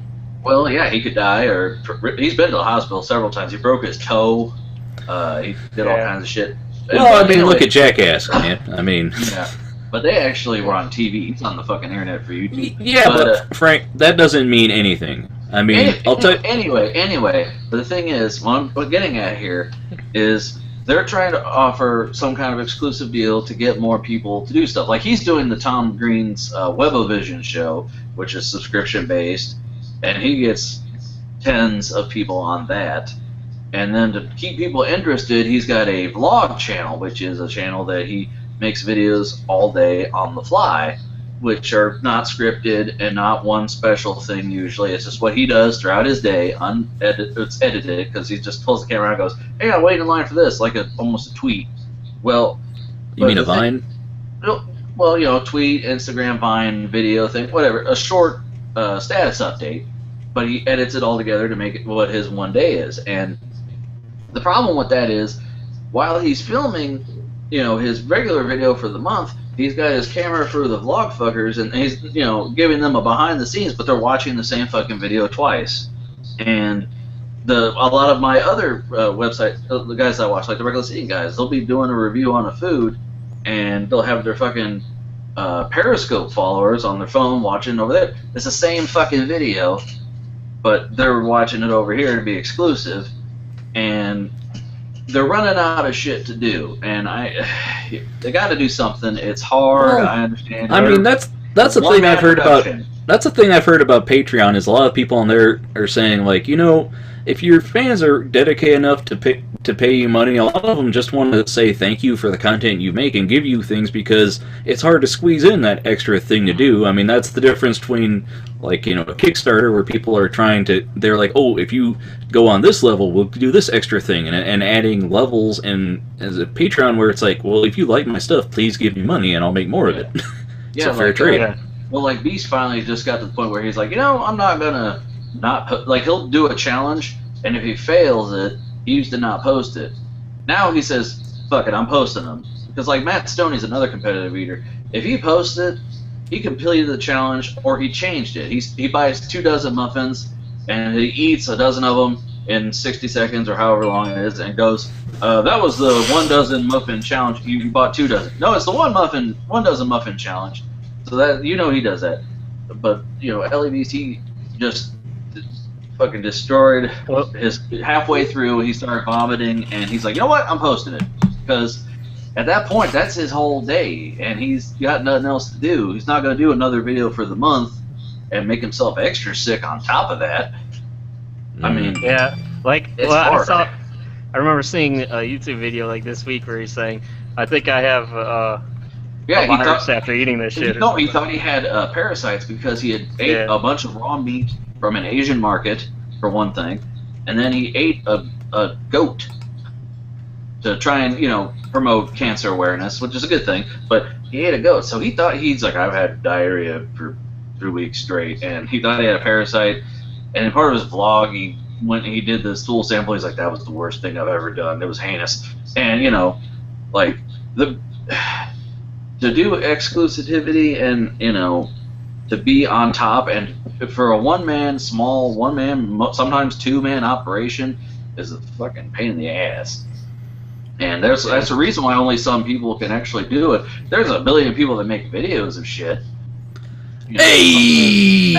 Well, yeah, he could die, or he's been to the hospital several times. He broke his toe. He did all kinds of shit. Well, I mean, look at Jackass, man. I mean... Yeah. But they actually were on TV. He's on the fucking internet for YouTube. Yeah, but Frank, that doesn't mean anything. I mean, I'll tell you... Anyway, but the thing is, what I'm getting at here is they're trying to offer some kind of exclusive deal to get more people to do stuff. Like, he's doing the Tom Green's Webovision show, which is subscription-based, and he gets tens of people on that. And then to keep people interested, he's got a vlog channel, which is a channel that he makes videos all day on the fly, which are not scripted and not one special thing usually. It's just what he does throughout his day. It's edited because he just pulls the camera out and goes, hey, I'm waiting in line for this, like almost a tweet. Well, you mean a Vine? Well, tweet, Instagram, Vine, video thing, whatever. A short status update, but he edits it all together to make it what his one day is. And the problem with that is, while he's filming, his regular video for the month, he's got his camera for the vlog fuckers, and he's, giving them a behind the scenes, but they're watching the same fucking video twice. And a lot of my other websites, the guys I watch, like the Regular Seating guys, they'll be doing a review on a food, and they'll have their fucking Periscope followers on their phone watching over there. It's the same fucking video, but they're watching it over here to be exclusive, and they're running out of shit to do, and they got to do something. It's hard. I understand. I mean, that's the thing I've heard about. That's the thing I've heard about Patreon is a lot of people on there are saying, like, if your fans are dedicated enough to pay you money, a lot of them just want to say thank you for the content you make and give you things because it's hard to squeeze in that extra thing to do. I mean, that's the difference between, like, a Kickstarter where people are they're like, oh, if you go on this level, we'll do this extra thing, and adding levels, and as a Patreon where it's like, well, if you like my stuff, please give me money and I'll make more of it. It's a fair trade. Yeah. Well, like, Beast finally just got to the point where he's like, I'm not gonna he'll do a challenge, and if he fails it, he used to not post it. Now he says, fuck it, I'm posting them. Because, like, Matt Stoney's another competitive eater. If he posts it, he completed the challenge, or he changed it. He buys 24 muffins, and he eats a dozen of them in 60 seconds or however long it is, and goes, that was the 1 dozen muffin challenge. You bought 2 dozen. No, it's the 1 dozen muffin challenge. So that he does that, but LABC just fucking destroyed his halfway through. He started vomiting, and he's like, you know what? I'm posting it because at that point that's his whole day, and he's got nothing else to do. He's not going to do another video for the month and make himself extra sick on top of that. I mean, yeah, like it's hard. I remember seeing a YouTube video like this week where he's saying, I think I have a virus after eating this shit. No, he thought he had parasites because he had ate a bunch of raw meat from an Asian market, for one thing, and then he ate a goat to try and, promote cancer awareness, which is a good thing, but he ate a goat. So he thought, he's like, I've had diarrhea for 3 weeks straight, and he thought he had a parasite, and in part of his vlog, he did the stool sample, he's like, that was the worst thing I've ever done. It was heinous. And, to do exclusivity and, to be on top, and for a one-man, sometimes two-man operation is a fucking pain in the ass. And that's the reason why only some people can actually do it. There's a billion people that make videos of shit. Hey!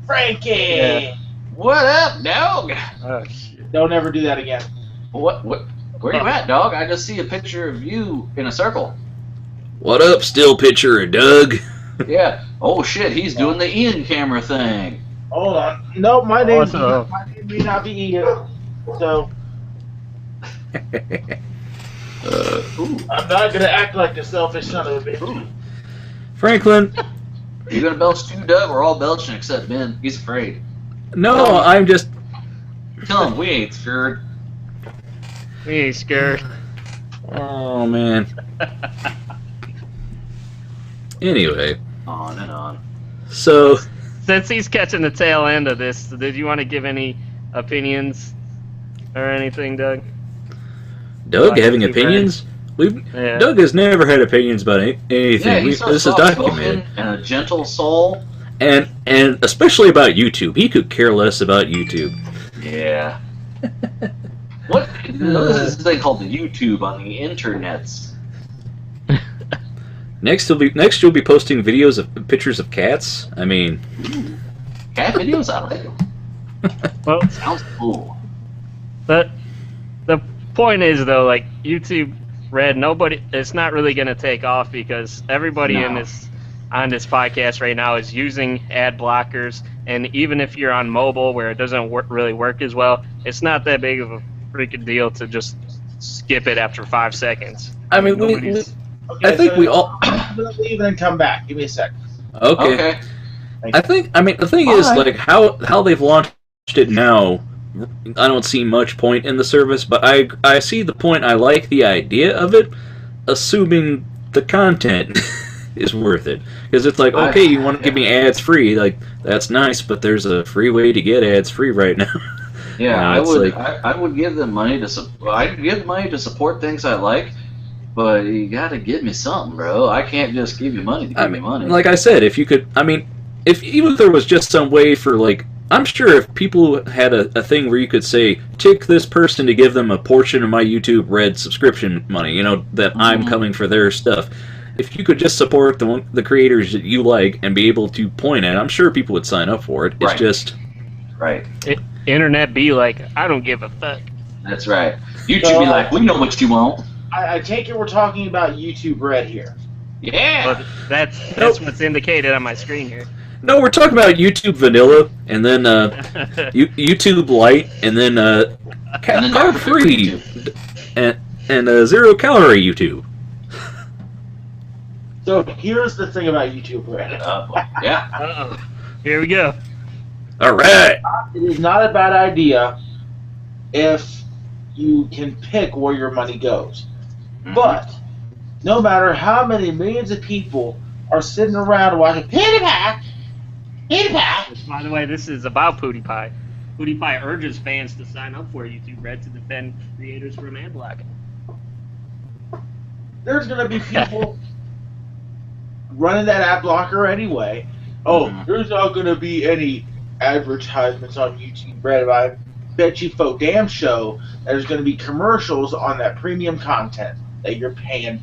Frankie! Yeah. What up, dog? Oh, shit. Don't ever do that again. What? Where you at, dog? I just see a picture of you in a circle. What up, still picture of Doug? Yeah. Oh shit, he's doing the Ian camera thing. Hold on. No, my name Also- may not be Ian. So I'm not gonna act like the selfish son of a bitch. Franklin, You gonna belch too, Doug? We're all belching except Ben. He's afraid. no, I'm just... Tell him we ain't scared. We ain't scared. Oh, man. Anyway, On and on. so... Since he's catching the tail end of this, did you want to give any opinions or anything, Doug? Doug Like having you've opinions? Yeah. Doug has never had opinions about anything. Yeah, he's so This is documented. soft-spoken and a gentle soul. And especially about YouTube. He could care less about YouTube. Yeah. What is this thing called the YouTube on the internets? Next you'll be posting videos of pictures of cats. I mean, Cat videos? I like them. Well, Sounds cool. the point is though, like YouTube Red, it's not really gonna take off because everybody on this podcast right now is using ad blockers, and even if you're on mobile where it doesn't really work as well, it's not that big of a freaking deal to just skip it after 5 seconds. I mean, I think we all. I'm gonna leave and come back. Give me a sec. Okay. I mean, the thing is, like, how they've launched it now, I don't see much point in the service, but I see the point. I like the idea of it, assuming the content is worth it. Because it's like, okay, you want to give me ads free, like, that's nice, but there's a free way to get ads free right now. Yeah, I would give them money to support things I like, but you gotta give me something, bro. I can't just give you money to give me money. Like I said, if you could, I mean, even if there was just some way for, like, I'm sure if people had a thing where you could say, tick this person to give them a portion of my YouTube Red subscription money, that I'm coming for their stuff. If you could just support the creators that you like and be able to point at, I'm sure people would sign up for it. It's just... Right. Internet be like, I don't give a fuck. That's right. YouTube be like, we know what you want. I take it we're talking about YouTube Red here. Yeah. But that's what's indicated on my screen here. No, we're talking about YouTube Vanilla, and then YouTube Lite, and then carb free, and 0 calorie YouTube. So here's the thing about YouTube Red. Yeah. Uh-oh. Here we go. All right. It is not a bad idea if you can pick where your money goes. But no matter how many millions of people are sitting around watching PewDiePie, Which, by the way, this is about PewDiePie. PewDiePie urges fans to sign up for YouTube Red to defend creators from ad blocking. there's going to be people running that ad blocker anyway. There's not going to be any advertisements on YouTube Red. I bet you for damn show there's going to be commercials on that premium content that you're paying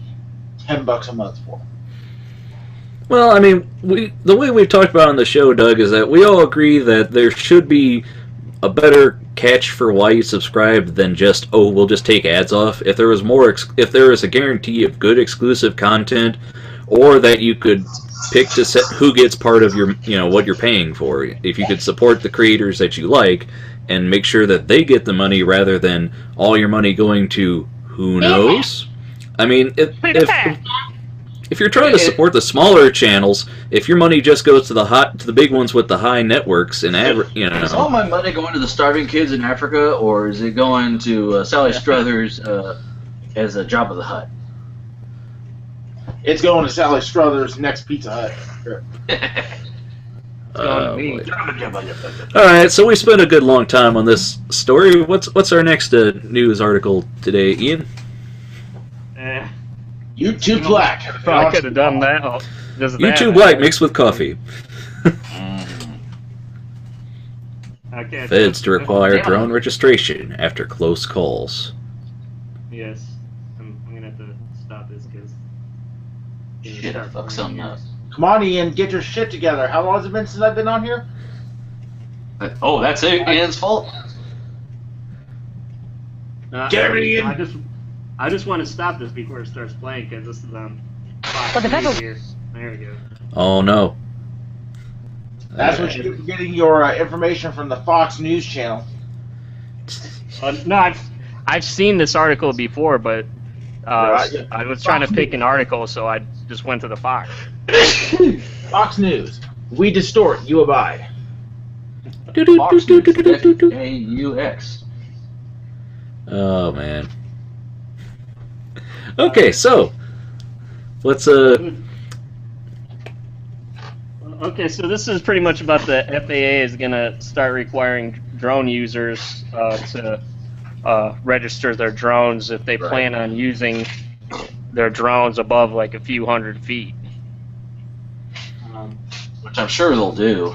$10 a month for. Well, I mean, the way we've talked about on the show, Doug, is that we all agree that there should be a better catch for why you subscribe than just, oh, we'll just take ads off. If there was more, if there was a guarantee of good exclusive content, or that you could pick to set who gets part of your, what you're paying for. If you could support the creators that you like and make sure that they get the money rather than all your money going to who knows. I mean, if you're trying to support the smaller channels, if your money just goes to the big ones with the high networks and Is all my money going to the starving kids in Africa, or is it going to Sally Struthers as a Jabba the Hutt? It's going to Sally Struthers' next Pizza Hut. Sure. Alright, so we spent a good long time on this story. What's our next news article today, Ian? YouTube Black. I could have done that. YouTube Black mixed with coffee. Feds to require drone registration after close calls. Yes. I'm going to have to stop this because... Shit, I fucked something up. Come on, Ian, get your shit together. How long has it been since I've been on here? Oh, that's it? Ian's fault? Get it, Ian! I just want to stop this before it starts playing because this is on Fox News here. There we go. Oh no. That's what you're getting your information from the Fox News channel. No, I've seen this article before, but I was trying to pick an article, so I just went to the Fox. Fox News. We distort, you abide. Fox News. F-A-U-X. Oh man. Okay, so let's Okay, so this is pretty much about the FAA is gonna start requiring drone users to register their drones if they plan on using their drones above like a few hundred feet. Which I'm sure they'll do.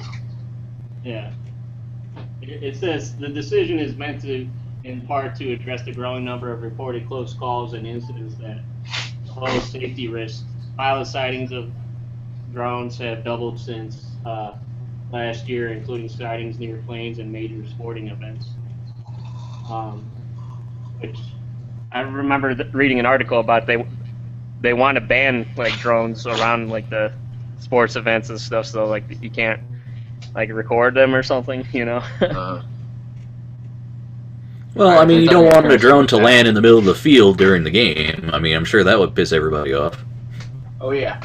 Yeah. It says the decision is meant to, in part, to address the growing number of reported close calls and incidents that pose safety risks. Pilot sightings of drones have doubled since last year, including sightings near planes and major sporting events. Which I remember reading an article about they want to ban like drones around like the sports events and stuff, so like you can't like record them or something, Well, I mean, you don't want a drone to land in the middle of the field during the game. I mean, I'm sure that would piss everybody off. Oh yeah.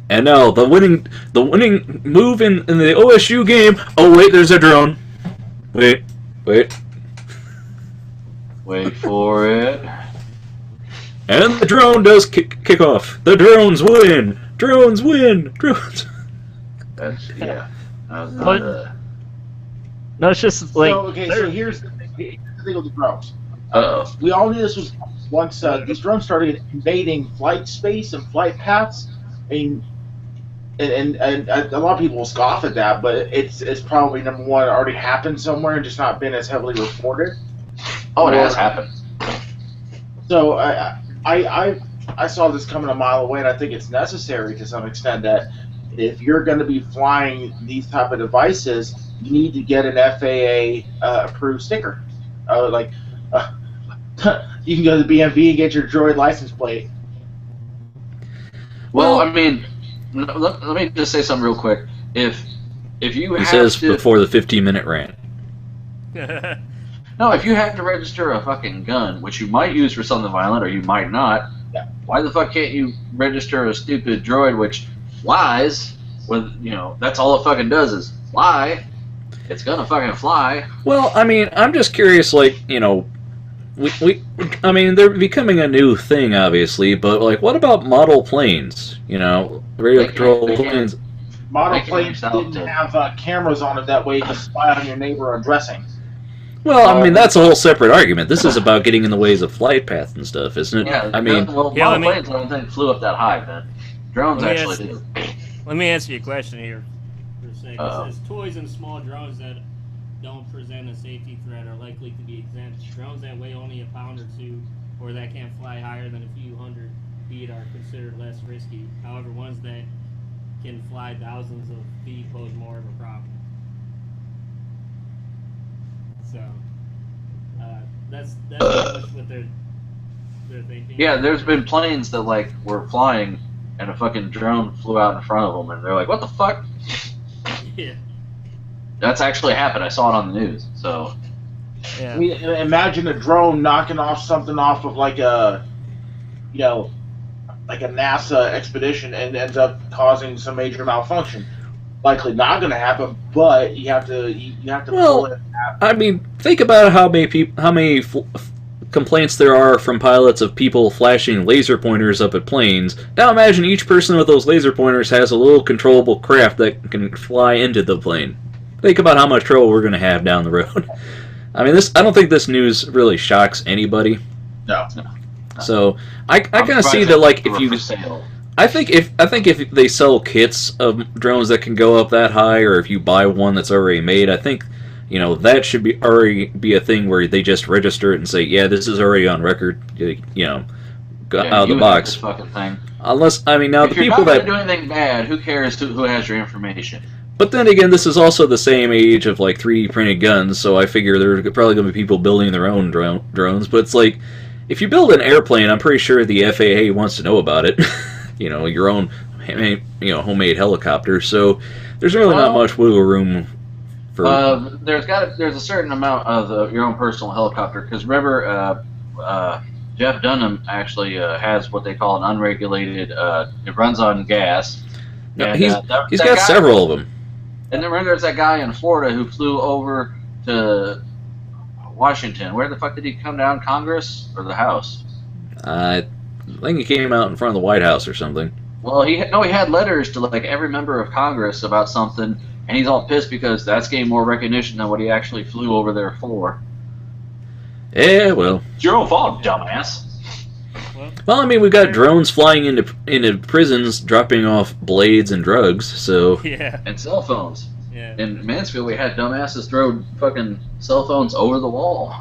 And now the winning move in the OSU game. Oh wait, there's a drone. Wait for it. And the drone does kick off. The drones win. Drones win. Drones. That's No, it's just like. So here's the thing with the drones. Uh-oh. We all knew this was once these drones started invading flight space and flight paths. I mean, and a lot of people will scoff at that, but it's probably number one, it already happened somewhere and just not been as heavily reported. Oh, it has happened. So I saw this coming a mile away, and I think it's necessary to some extent that if you're going to be flying these type of devices, you need to get an FAA approved sticker. You can go to the BMV and get your droid license plate. Well, I mean, let me just say something real quick. If you he says before the 15-minute rant. No, if you have to register a fucking gun, which you might use for something violent or you might not, why the fuck can't you register a stupid droid which flies with, that's all it fucking does is fly. It's gonna fucking fly. Well, I mean, I'm just curious, I mean, they're becoming a new thing, obviously, but, what about model planes? Radio-controlled planes. Model planes didn't have cameras on it, that way you can spy on your neighbor undressing. Well, I mean, that's a whole separate argument. This is about getting in the ways of flight paths and stuff, isn't it? Yeah, planes, I don't think flew up that high, man. Drones actually do. Let me answer your question here for a second. It says toys and small drones that don't present a safety threat are likely to be exempt. Drones that weigh only a pound or two, or that can't fly higher than a few hundred feet are considered less risky. However, ones that can fly thousands of feet pose more of a problem. So that's pretty much what they're thinking. Yeah, there's been planes that like were flying, and a fucking drone flew out in front of them, and they're like, "What the fuck?" Yeah. That's actually happened. I saw it on the news. So. Yeah. I mean, imagine a drone knocking something off of like a, like a NASA expedition and ends up causing some major malfunction. Likely not going to happen, but you have to pull it. I mean, think about how many complaints there are from pilots of people flashing laser pointers up at planes. Now imagine each person with those laser pointers has a little controllable craft that can fly into the plane. Think about how much trouble we're going to have down the road. I mean, I don't think this news really shocks anybody. No. So I kind of see that, like, if you, I think if they sell kits of drones that can go up that high, or if you buy one that's already made, I think, that should already be a thing where they just register it and say, yeah, this is already on record, out of the box. Fucking thing. Unless, I mean, now if the people you're not that do anything bad, who cares who has your information? But then again, this is also the same age of like 3D printed guns, so I figure there are probably going to be people building their own drones. But it's like, if you build an airplane, I'm pretty sure the FAA wants to know about it. Your own, homemade helicopter. So there's really not much wiggle room for. There's a certain amount of your own personal helicopter, because remember, Jeff Dunham actually has what they call an unregulated. It runs on gas. No, And, he's got several of them. And then remember, there's that guy in Florida who flew over to Washington. Where the fuck did he come down? Congress or the House? I think he came out in front of the White House or something. Well, he had letters to like every member of Congress about something, and he's all pissed because that's getting more recognition than what he actually flew over there for. Yeah, well. It's your own fault, dumbass. Well, I mean, we've got drones flying into prisons, dropping off blades and drugs, so... Yeah. And cell phones. Yeah. In Mansfield, we had dumbasses throw fucking cell phones over the wall.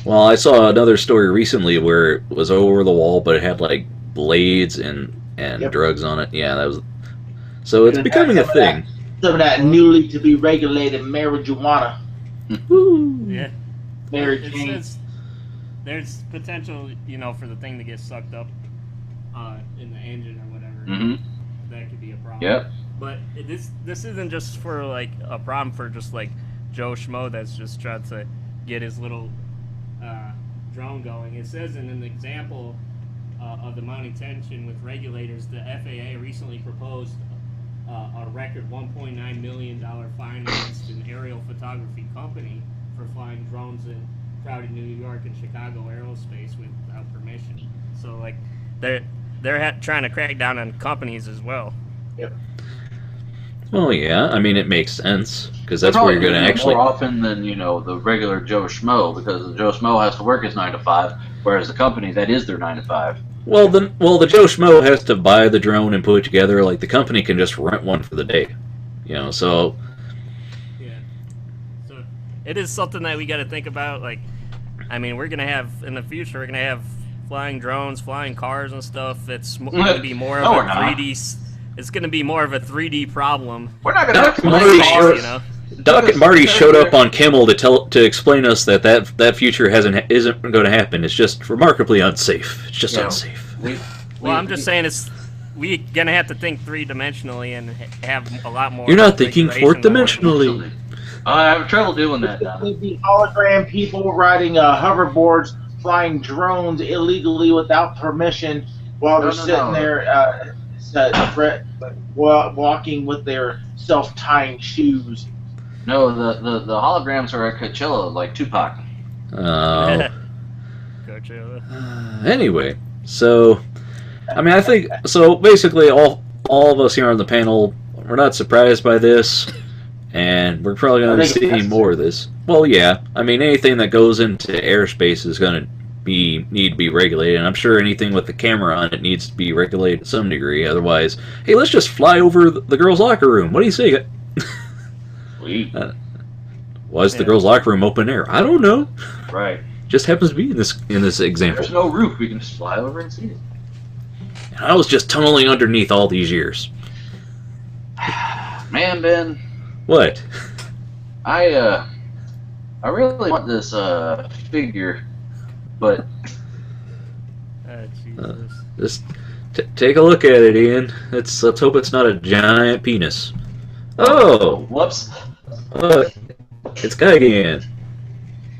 Well, I saw another story recently where it was over the wall, but it had, like, blades and drugs on it. Yeah, that was... So it's becoming a thing. Some of that newly to be regulated marijuana. Woo! Yeah. Mary It Jane. says there's potential, for the thing to get sucked up in the engine or whatever. Mm-hmm. That could be a problem. Yep. But this isn't just for like a problem for just like Joe Schmo that's just trying to get his little drone going. It says in an example of the mounting tension with regulators, the FAA recently proposed a record $1.9 million fine against an aerial photography company for flying drones in crowded New York and Chicago aerospace without permission. So like they're trying to crack down on companies as well. Yep. Well, yeah, I mean, it makes sense, because that's where you're going to actually... More often than, the regular Joe Schmo, because the Joe Schmo has to work his 9 to 5, whereas the company, that is their 9 to 5. Well, the Joe Schmo has to buy the drone and put it together. Like, the company can just rent one for the day, so... Yeah. So it is something that we got to think about. Like, I mean, we're going to have, in the future, we're going to have flying drones, flying cars and stuff. It's going to be more of a 3D... It's going to be more of a 3D problem. We're not going to have to Doc and Marty showed up on Kimmel to explain us that future isn't going to happen. It's just remarkably unsafe. It's just unsafe. I'm just saying we're going to have to think 3-dimensionally and have a lot more. You're not thinking 4th-dimensionally. I have trouble doing that now. There'd be hologram people riding hoverboards, flying drones illegally without permission while they're sitting there walking with their self-tying shoes. No, the holograms are at Coachella, like Tupac. Coachella. Anyway, so I mean, I think so. Basically, all of us here on the panel, we're not surprised by this, and we're probably going to see more of this. Well, yeah, I mean, anything that goes into airspace is going to need to be regulated, and I'm sure anything with the camera on it needs to be regulated to some degree. Otherwise, hey, let's just fly over the girls' locker room. What do you say? Was the girls' locker room open air? I don't know. Right. Just happens to be in this example. There's no roof. We can just fly over and see it. And I was just tunneling underneath all these years. Man, Ben. What? I really want this figure, but Jesus. Just take a look at it, Ian. Let's hope it's not a giant penis. Oh! Whoops. It's Gigan.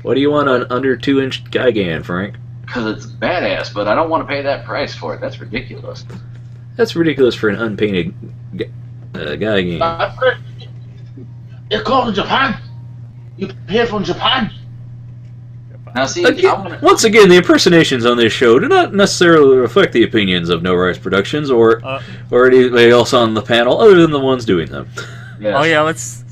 What do you want an under 2-inch Gigan, Frank? Because it's badass, but I don't want to pay that price for it. That's ridiculous. That's ridiculous for an unpainted Gigan. You're called in Japan. You pay from Japan. Now, see, Once again, the impersonations on this show do not necessarily reflect the opinions of NoRights Productions or anybody else on the panel, other than the ones doing them. Yes. Oh yeah, let's.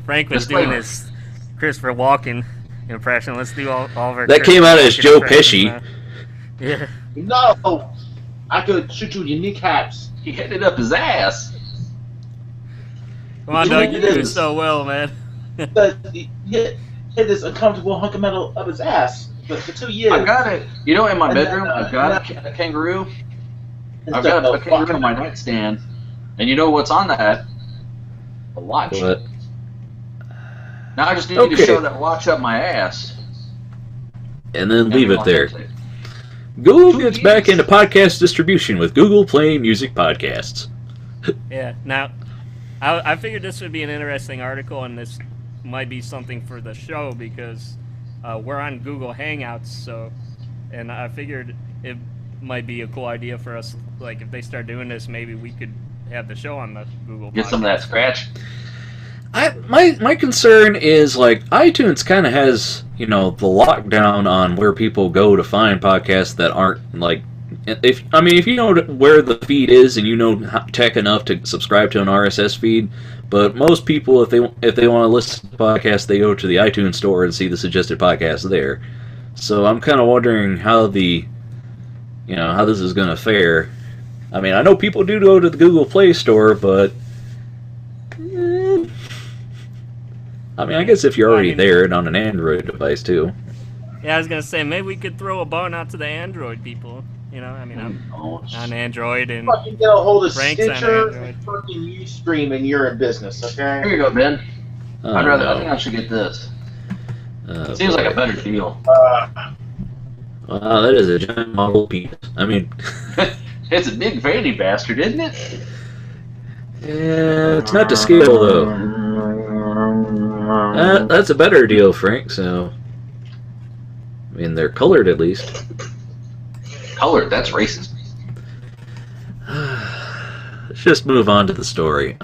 Frank was doing his Christopher Walken impression. Let's do all of our. That came out as Joe Pesci. Yeah. No, I could shoot you in your kneecaps. He hit it up his ass. Come on, Doug, you do so well, man. He hit this uncomfortable hunk of metal up his ass for 2 years. I got it. You know, in my bedroom, I've got a kangaroo. I've got a kangaroo on my nightstand. And you know what's on that? A watch. What? Now I just need to show that watch up my ass. And then leave it there. Google gets back into podcast distribution with Google Play Music Podcasts. Yeah. Now, I figured this would be an interesting article, and this might be something for the show because we're on Google Hangouts. So, and I figured it might be a cool idea for us. Like, if they start doing this, maybe we could have the show on the Google. Get some of that scratch. My concern is, like, iTunes kind of has, the lockdown on where people go to find podcasts that aren't, like, if you know where the feed is and you know tech enough to subscribe to an RSS feed, but most people, if they want to listen to podcasts, they go to the iTunes store and see the suggested podcasts there. So I'm kind of wondering how how this is going to fare. I mean, I know people do go to the Google Play Store, but I guess if you're already there and on an Android device too. Yeah, I was gonna say maybe we could throw a bone out to the Android people. I'm on Android and fucking get a hold of Frank's on Stitcher Android. and fucking Ustream and you're in business, okay? Here you go, Ben. Oh, I no. think I should get this. Seems like a better deal. Wow, that is a giant model penis. I mean, It's a big veiny bastard, isn't it? yeah, it's not to scale though. That's a better deal, Frank. So, I mean, they're colored at least. Colored? That's racist. Let's just move on to the story.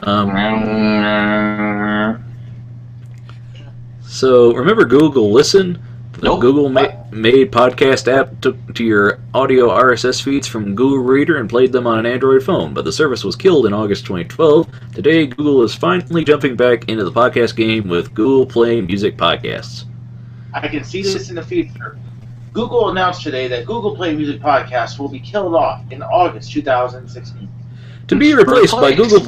So, remember Google Listen? The Nope. Google made podcast app took to your audio RSS feeds from Google Reader and played them on an Android phone, but the service was killed in August 2012. Today, Google is finally jumping back into the podcast game with Google Play Music Podcasts. I can see this in the future. Google announced today that Google Play Music Podcasts will be killed off in August 2016. To be replaced by Google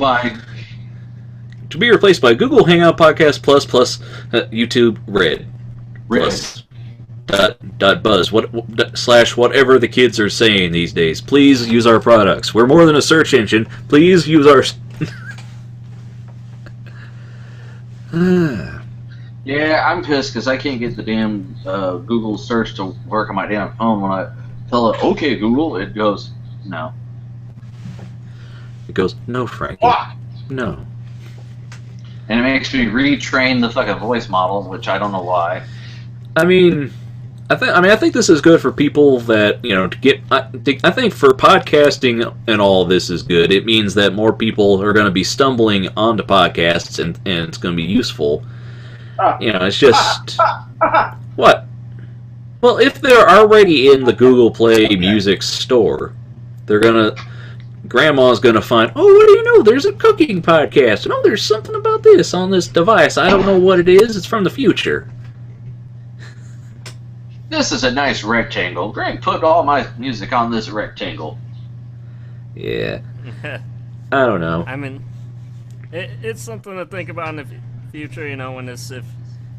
Hangout Podcast Plus YouTube Red. Plus .buzz / whatever the kids are saying these days. Please use our products. We're more than a search engine. Please use our. Yeah, I'm pissed because I can't get the damn Google search to work on my damn phone. When I tell it, okay, Google, it goes, no. It goes, no, Frankie. Fuck! No. And it makes me retrain the fucking voice model, which I don't know why. I think this is good for people that, to get. I think for podcasting and all this is good. It means that more people are going to be stumbling onto podcasts and it's going to be useful. It's just what? Well, if they're already in the Google Play Music store, Grandma's gonna find. Oh, what do you know? There's a cooking podcast. And, oh, there's something about this on this device. I don't know what it is. It's from the future. This is a nice rectangle. Greg put all my music on this rectangle. Yeah. I don't know. I mean, it's something to think about in the future. When if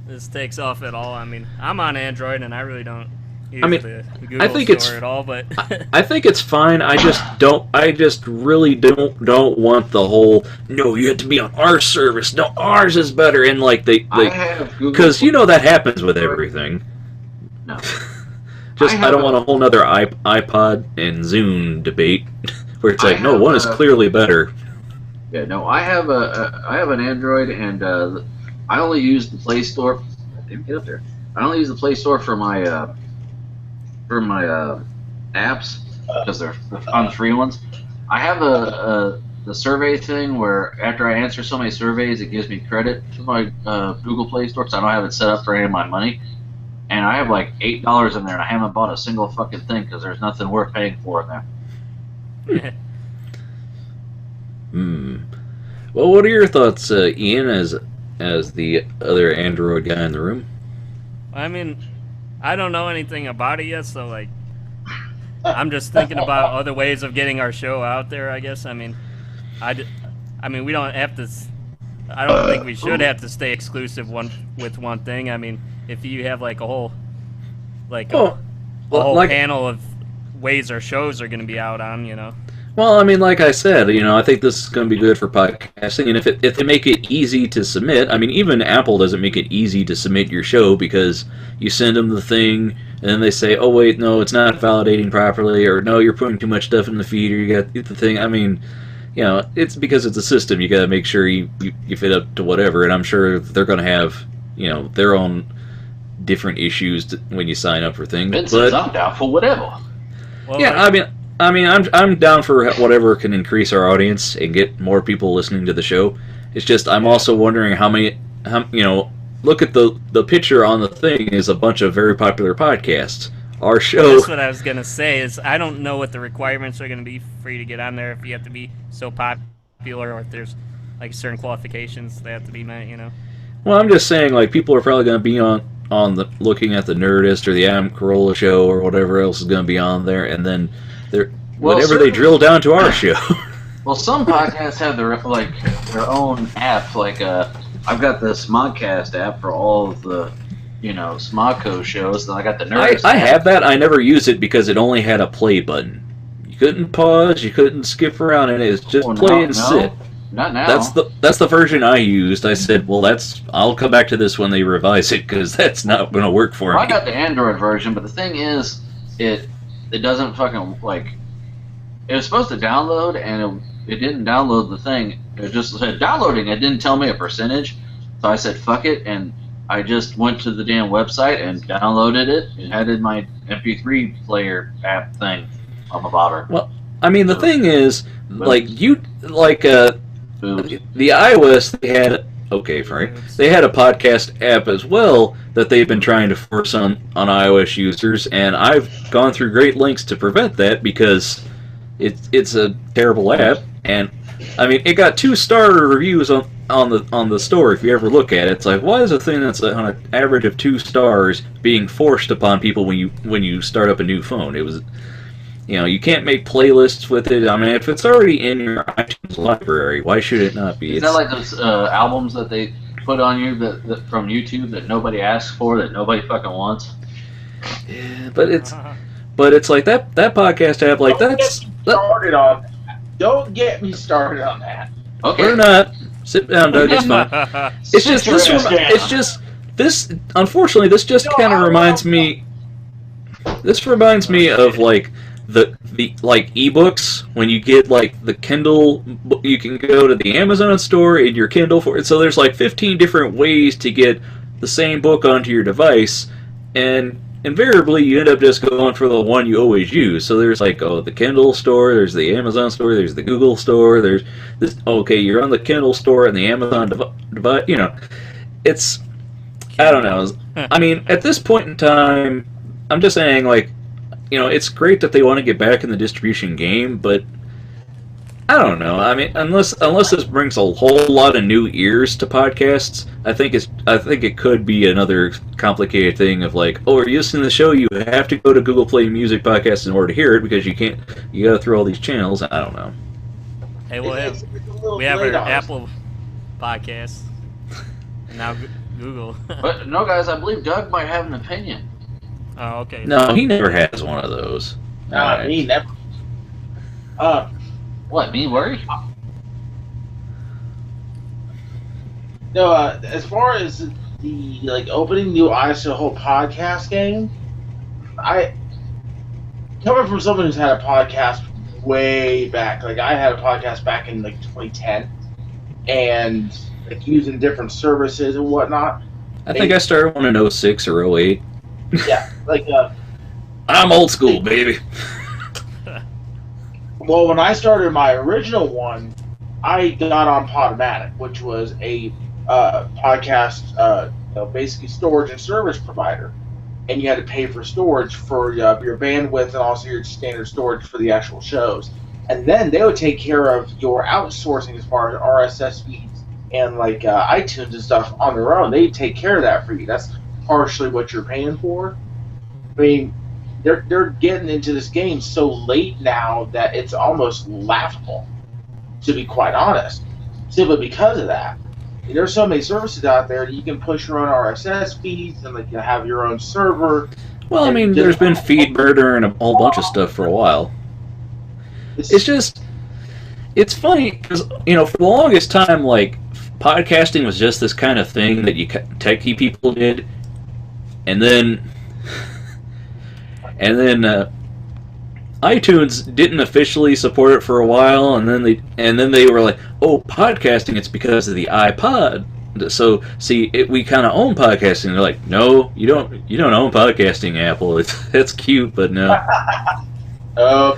this takes off at all. I mean, I'm on Android and I really don't I mean, the Google I think store it's at all, but I think it's fine. I just really don't want the whole no. You have to be on our service. No, ours is better. And like I have Google because you know that happens with everything. No. I don't want a whole nother iPod and Zune debate where it's like, no, one is clearly better. Yeah, no, I have an Android, and I only use the Play Store. Damn, get up there. I only use the Play Store for my apps because they're on the free ones. I have the survey thing where after I answer so many surveys, it gives me credit to my Google Play Store because I don't have it set up for any of my money. And I have like $8 in there, and I haven't bought a single fucking thing because there's nothing worth paying for in there. Well, what are your thoughts, Ian, as the other Android guy in the room? I mean, I don't know anything about it yet, so like, I'm just thinking about other ways of getting our show out there. I guess. I mean, we don't have to. I don't think we should have to stay exclusive with one thing. I mean, if you have like a whole, panel of ways our shows are going to be out on, you know. Well, I mean, like I said, you know, I think this is going to be good for podcasting, and if they make it easy to submit, I mean, even Apple doesn't make it easy to submit your show because you send them the thing, and then they say, oh, wait, no, it's not validating properly, or no, you're putting too much stuff in the feed, or you got the thing. I mean, you know, it's because it's a system. You got to make sure you fit up to whatever, and I'm sure they're going to have, you know, their own different issues when you sign up for things. But I'm down for whatever. Well, yeah, I mean, I'm down for whatever can increase our audience and get more people listening to the show. It's just I'm also wondering how you know, look at the picture on the thing is a bunch of very popular podcasts. Our show. Well, that's what I was gonna say. Is I don't know what the requirements are gonna be for you to get on there. If you have to be so popular, or if there's like certain qualifications that have to be met, you know. Well, I'm just saying, like, people are probably gonna be on the looking at the Nerdist or the Adam Carolla show or whatever else is gonna be on there, and then whenever they drill down to our show. Well, some podcasts have their own app. Like I've got the Smodcast app for all of the, you know, Smodco shows. Then I got the Nerdist. I have that. I never use it because it only had a play button. You couldn't pause. You couldn't skip around, and it's just play and sit. Not now. That's the version I used. I said, well, I'll come back to this when they revise it because that's not going to work for me. I got the Android version, but the thing is, it doesn't fucking like. It was supposed to download, and it didn't download the thing. It just said downloading. It didn't tell me a percentage, so I said fuck it, and I just went to the damn website and downloaded it and had it in my MP3 player app thing on my bobber. Well, I mean, the thing is, like the iOS, they had they had a podcast app as well that they've been trying to force on iOS users, and I've gone through great lengths to prevent that because it's a terrible app, and I mean it got 2-star reviews on the store. If you ever look at it, it's like, why is a thing that's on an average of 2 stars being forced upon people when you start up a new phone? It was, you know, you can't make playlists with it. I mean, if it's already in your iTunes library, why should it not be? Is that like those albums that they put on you that from YouTube that nobody asks for, that nobody fucking wants? Yeah, but it's like that podcast app, like Don't get me started on that. Okay. We're not. Sit down, Doug. It's fine. It's just this. It's just this. Unfortunately, this just kind of reminds me. This reminds me of like the like ebooks when you get like the Kindle. You can go to the Amazon store in your Kindle for it. So there's like 15 different ways to get the same book onto your device, and invariably you end up just going for the one you always use. So there's like, the Kindle store, there's the Amazon store, there's the Google store, there's this. Okay, you're on the Kindle store and the Amazon device. You know, it's, I don't know. I mean, at this point in time, I'm just saying, like, you know, it's great that they want to get back in the distribution game, but I don't know. I mean, unless this brings a whole lot of new ears to podcasts, I think it could be another complicated thing of like, oh, are you listening to the show? You have to go to Google Play Music Podcast in order to hear it because you got to through all these channels. I don't know. Hey, we have our Apple podcast, and now Google. But no, guys, I believe Doug might have an opinion. Oh, okay. No, he never has one of those. Me never. What, me worry? No, as far as the opening new eyes to the whole podcast game, I coming from someone who's had a podcast way back. Like I had a podcast back in 2010, and using different services and whatnot. I think I started one in 06 or 08. Yeah, I'm old school, baby. Well, when I started my original one, I got on Podomatic, which was a podcast, basically storage and service provider, and you had to pay for storage for your bandwidth and also your standard storage for the actual shows. And then they would take care of your outsourcing as far as RSS feeds and iTunes and stuff on their own. They take care of that for you. That's partially what you're paying for. I mean, they're getting into this game so late now that it's almost laughable, to be quite honest, simply because of that. There's so many services out there that you can push your own RSS feeds and you have your own server. Well, I mean, there's been FeedBurner and a whole bunch of stuff for a while. It's funny because for the longest time, podcasting was just this kind of thing that techie people did, and then iTunes didn't officially support it for a while, and then they were like, "Oh, podcasting, it's because of the iPod." So, see, we kind of own podcasting. They're like, "No, you don't own podcasting, Apple. It's cute, but no." No.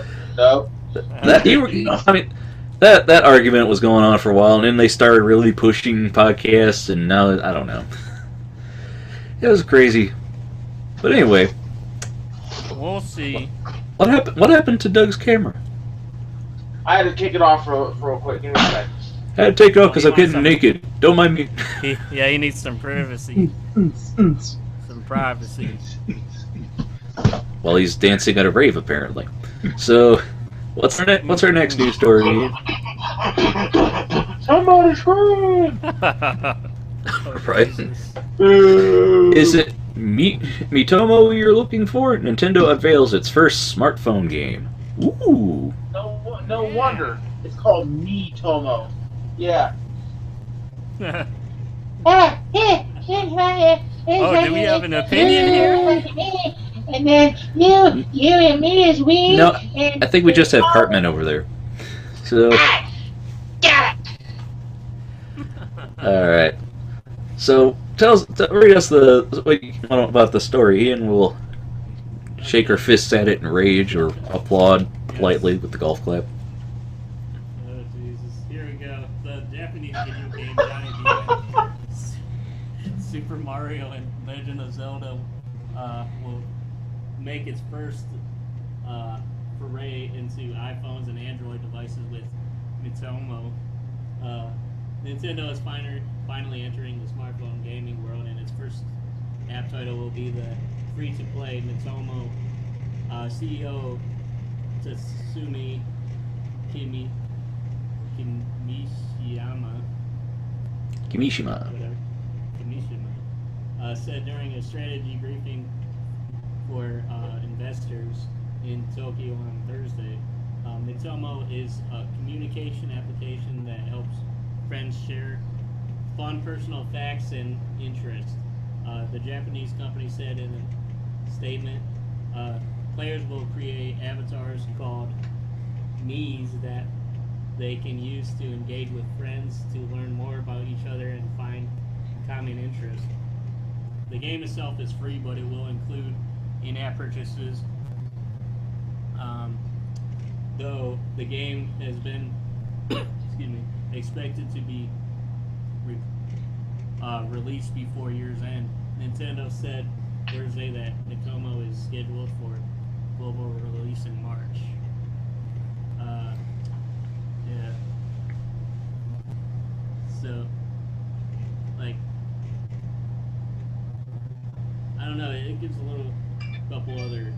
That argument was going on for a while, and then they started really pushing podcasts, and now I don't know. It was crazy, but anyway. We'll see. What happened to Doug's camera? I had to kick it off real quick. Give me a second. I had to take it off because I'm getting naked. Don't mind me. He needs some privacy. Some privacy. Well, he's dancing at a rave, apparently. So, what's our next news story? Somebody scream! Right? Is it Miitomo you're looking for? Nintendo unveils its first smartphone game. Ooh. No wonder. It's called Miitomo. Yeah. Oh, do we have an opinion here? And then you and me is we. No, I think we just have Cartman over there. So. Got it. All right. So read us what you know about the story, Ian. We'll shake our fists at it in rage or applaud politely with the golf clap. Oh, Jesus. Here we go. The Japanese video game giant Super Mario and Legend of Zelda will make its first foray into iPhones and Android devices with Miitomo. Nintendo is finally entering the smartphone gaming world, and its first app title will be the free-to-play Miitomo. CEO Tatsumi Kimishima. Said during a strategy briefing for investors in Tokyo on Thursday, Miitomo is a communication application that helps friends share fun personal facts and interests. The Japanese company said in a statement, players will create avatars called Miis that they can use to engage with friends, to learn more about each other and find common interests. The game itself is free, but it will include in-app purchases. Though the game has been expected to be released before year's end. Nintendo said Thursday that Miitomo is scheduled for global release in March. Yeah. So, I don't know. It gives a couple other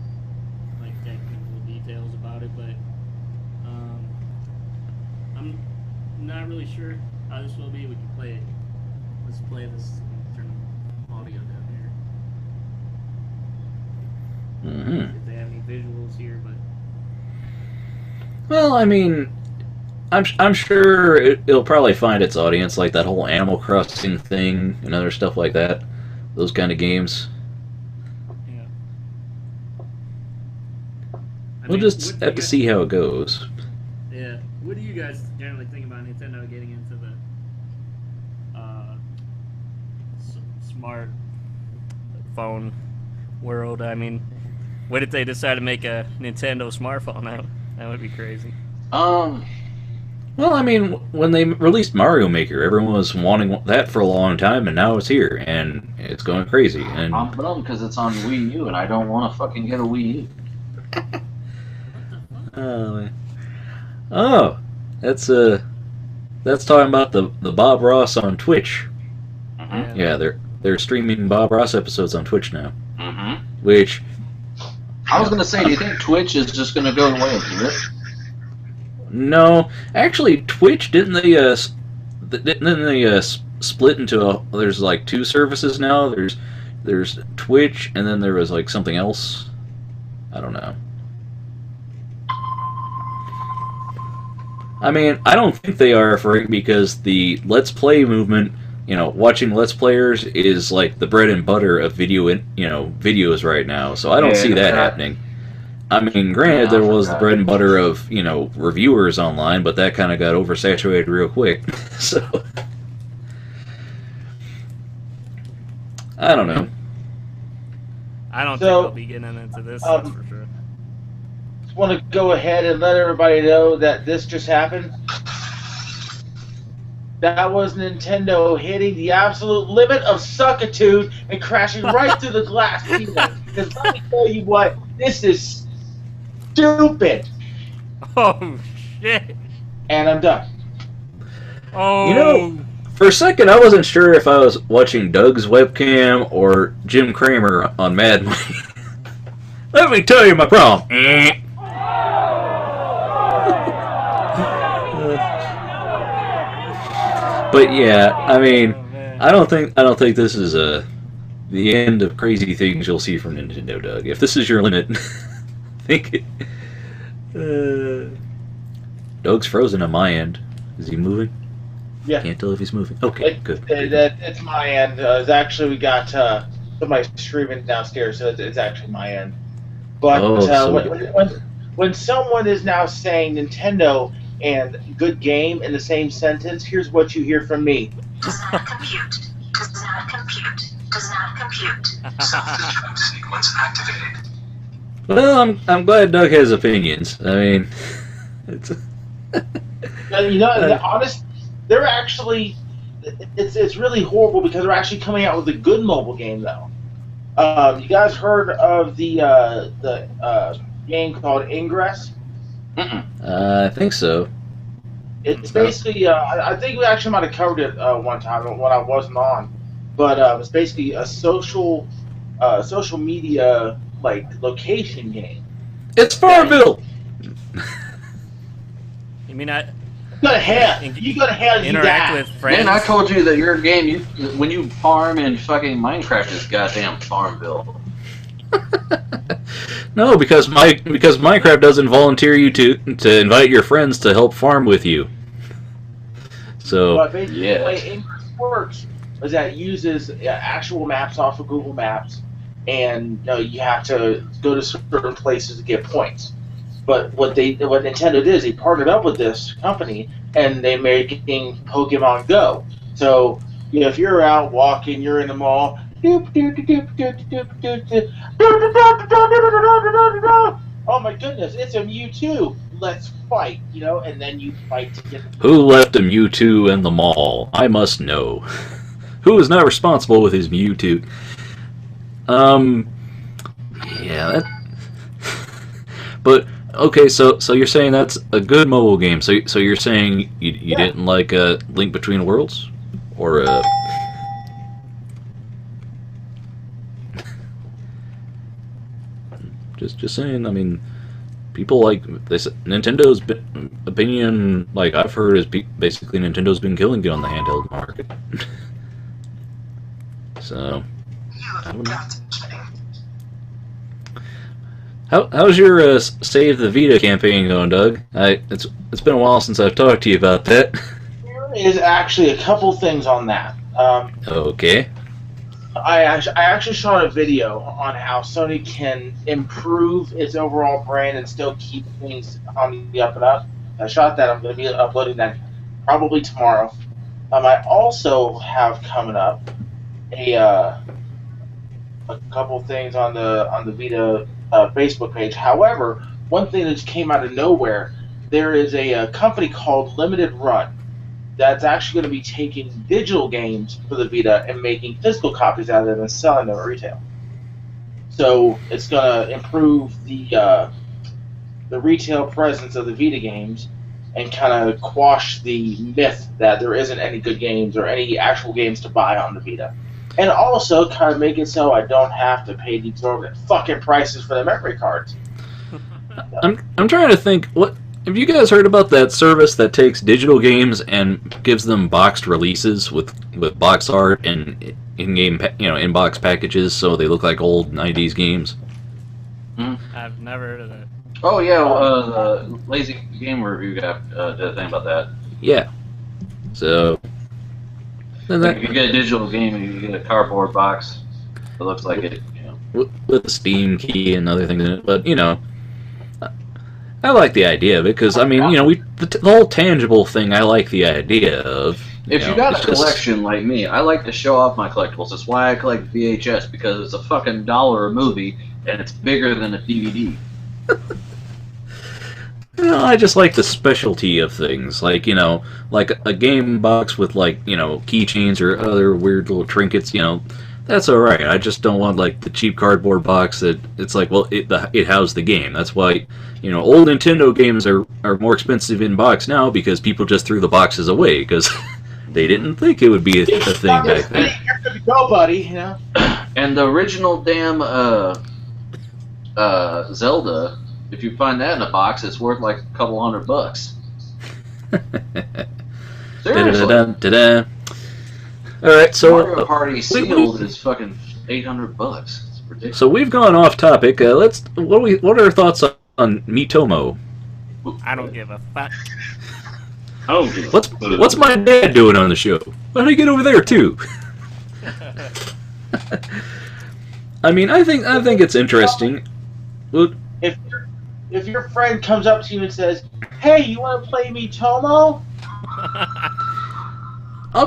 technical details about it, but I'm not really sure how this will be. We can play it. Let's play this. Turn the audio down Mm-hmm. If they have any visuals here, but Well, I mean, I'm sure it'll probably find its audience, like that whole Animal Crossing thing and other stuff like that. Those kind of games. yeah. We'll just have to see how it goes. Yeah. What do you guys generally think about Nintendo getting into the smart phone world? I mean, what if they decide to make a Nintendo smartphone out? That would be crazy. Well, I mean, when they released Mario Maker, everyone was wanting that for a long time, and now it's here, and it's going crazy. And I'm bummed because it's on Wii U, and I don't want to fucking get a Wii U. Oh, that's talking about the Bob Ross on Twitch. Mm-hmm. Yeah, they're streaming Bob Ross episodes on Twitch now. Mm-hmm. Which I was gonna say, do you think Twitch is just gonna go the way of it? no, actually, Twitch didn't they split into there's like two services now. There's Twitch, and then there was like something else. I don't know. I mean, I don't think they are for it because the Let's Play movement, watching Let's Players is like the bread and butter of videos right now. So I don't see that happening. I mean, granted, there was the bread and butter of, reviewers online, but that kind of got oversaturated real quick. So, I don't know. I don't think they'll be getting into this, that's for sure. Just want to go ahead and let everybody know that this just happened. That was Nintendo hitting the absolute limit of suckitude and crashing right through the glass ceiling. Because let me tell you what, this is stupid. Oh, shit. And I'm done. Oh. For a second, I wasn't sure if I was watching Doug's webcam or Jim Cramer on Mad Money. Let me tell you my problem. But yeah, I mean, I don't think this is the end of crazy things you'll see from Nintendo, Doug. If this is your limit, think it. Doug's frozen on my end. Is he moving? Yeah. Can't tell if he's moving. Okay, good. It's my end. It's actually, we got somebody streaming downstairs, so it's actually my end. But when someone is now saying Nintendo and good game in the same sentence, here's what you hear from me. Does not compute. Does not compute. Does not compute. Self-destruct sequence activated. Well, I'm glad Doug has opinions. I mean, it's. Honest, they're actually. It's really horrible because they're actually coming out with a good mobile game though. You guys heard of the game called Ingress? I think so. It's basically, I think we actually might have covered it one time when I wasn't on, but it's basically a social media location game. It's Farmville. You mean I? You gotta have interact with friends. Man, I told you that your game, when you farm in fucking Minecraft, is goddamn Farmville. No, because Minecraft doesn't volunteer you to invite your friends to help farm with you. So but basically, the way Ingress works is that it uses actual maps off of Google Maps, and you have to go to certain places to get points. But what Nintendo did is they partnered up with this company, and they making Pokemon Go. So if you're out walking, you're in the mall. Oh my goodness, it's a Mewtwo. Let's fight, and then you fight to get. Who left a Mewtwo in the mall? I must know. Who is not responsible with his Mewtwo? Yeah, that. But okay, so you're saying that's a good mobile game. So you're saying you didn't like a Link Between Worlds, or a. Just saying. I mean, people Nintendo's opinion. Like I've heard is basically Nintendo's been killing it on the handheld market. So. I don't know. How's your Save the Vita campaign going, Doug? It's been a while since I've talked to you about that. There is actually a couple things on that. Okay. I actually shot a video on how Sony can improve its overall brand and still keep things on the up and up. I shot that. I'm going to be uploading that probably tomorrow. I also have coming up a couple things on the Vita Facebook page. However, one thing that came out of nowhere, there is a company called Limited Run that's actually going to be taking digital games for the Vita and making physical copies out of them and selling them at retail. So it's going to improve the retail presence of the Vita games and kind of quash the myth that there isn't any good games or any actual games to buy on the Vita. And also kind of make it so I don't have to pay the exorbitant fucking prices for the memory cards. I'm trying to think, what have you guys heard about that service that takes digital games and gives them boxed releases with box art and in-game in-box packages so they look like old 90s games? I've never heard of that. Oh yeah, the Lazy Game Review guy did a thing about that. Yeah. So Like if you get a digital game and you get a cardboard box that looks like it, with a Steam key and other things in it, but I like the idea of it because the whole tangible thing I like the idea of. If you got a collection like me, I like to show off my collectibles. That's why I collect VHS, because it's a fucking $1 a movie and it's bigger than a DVD. I just like the specialty of things, like a game box with keychains or other weird little trinkets. That's all right. I just don't want the cheap cardboard box that it's it housed the game. That's why old Nintendo games are more expensive in box now because people just threw the boxes away because they didn't think it would be a thing back then. You're good to go, buddy. And the original damn Zelda, if you find that in a box, it's worth like a couple $100. Seriously. All right, so Mario Party sealed is fucking $800. It's ridiculous. So we've gone off topic. What are our thoughts on Miitomo? I don't give a fuck. What's my dad doing on the show? Why don't I get over there too? I think it's interesting. If your friend comes up to you and says, "Hey, you want to play Miitomo?" I'll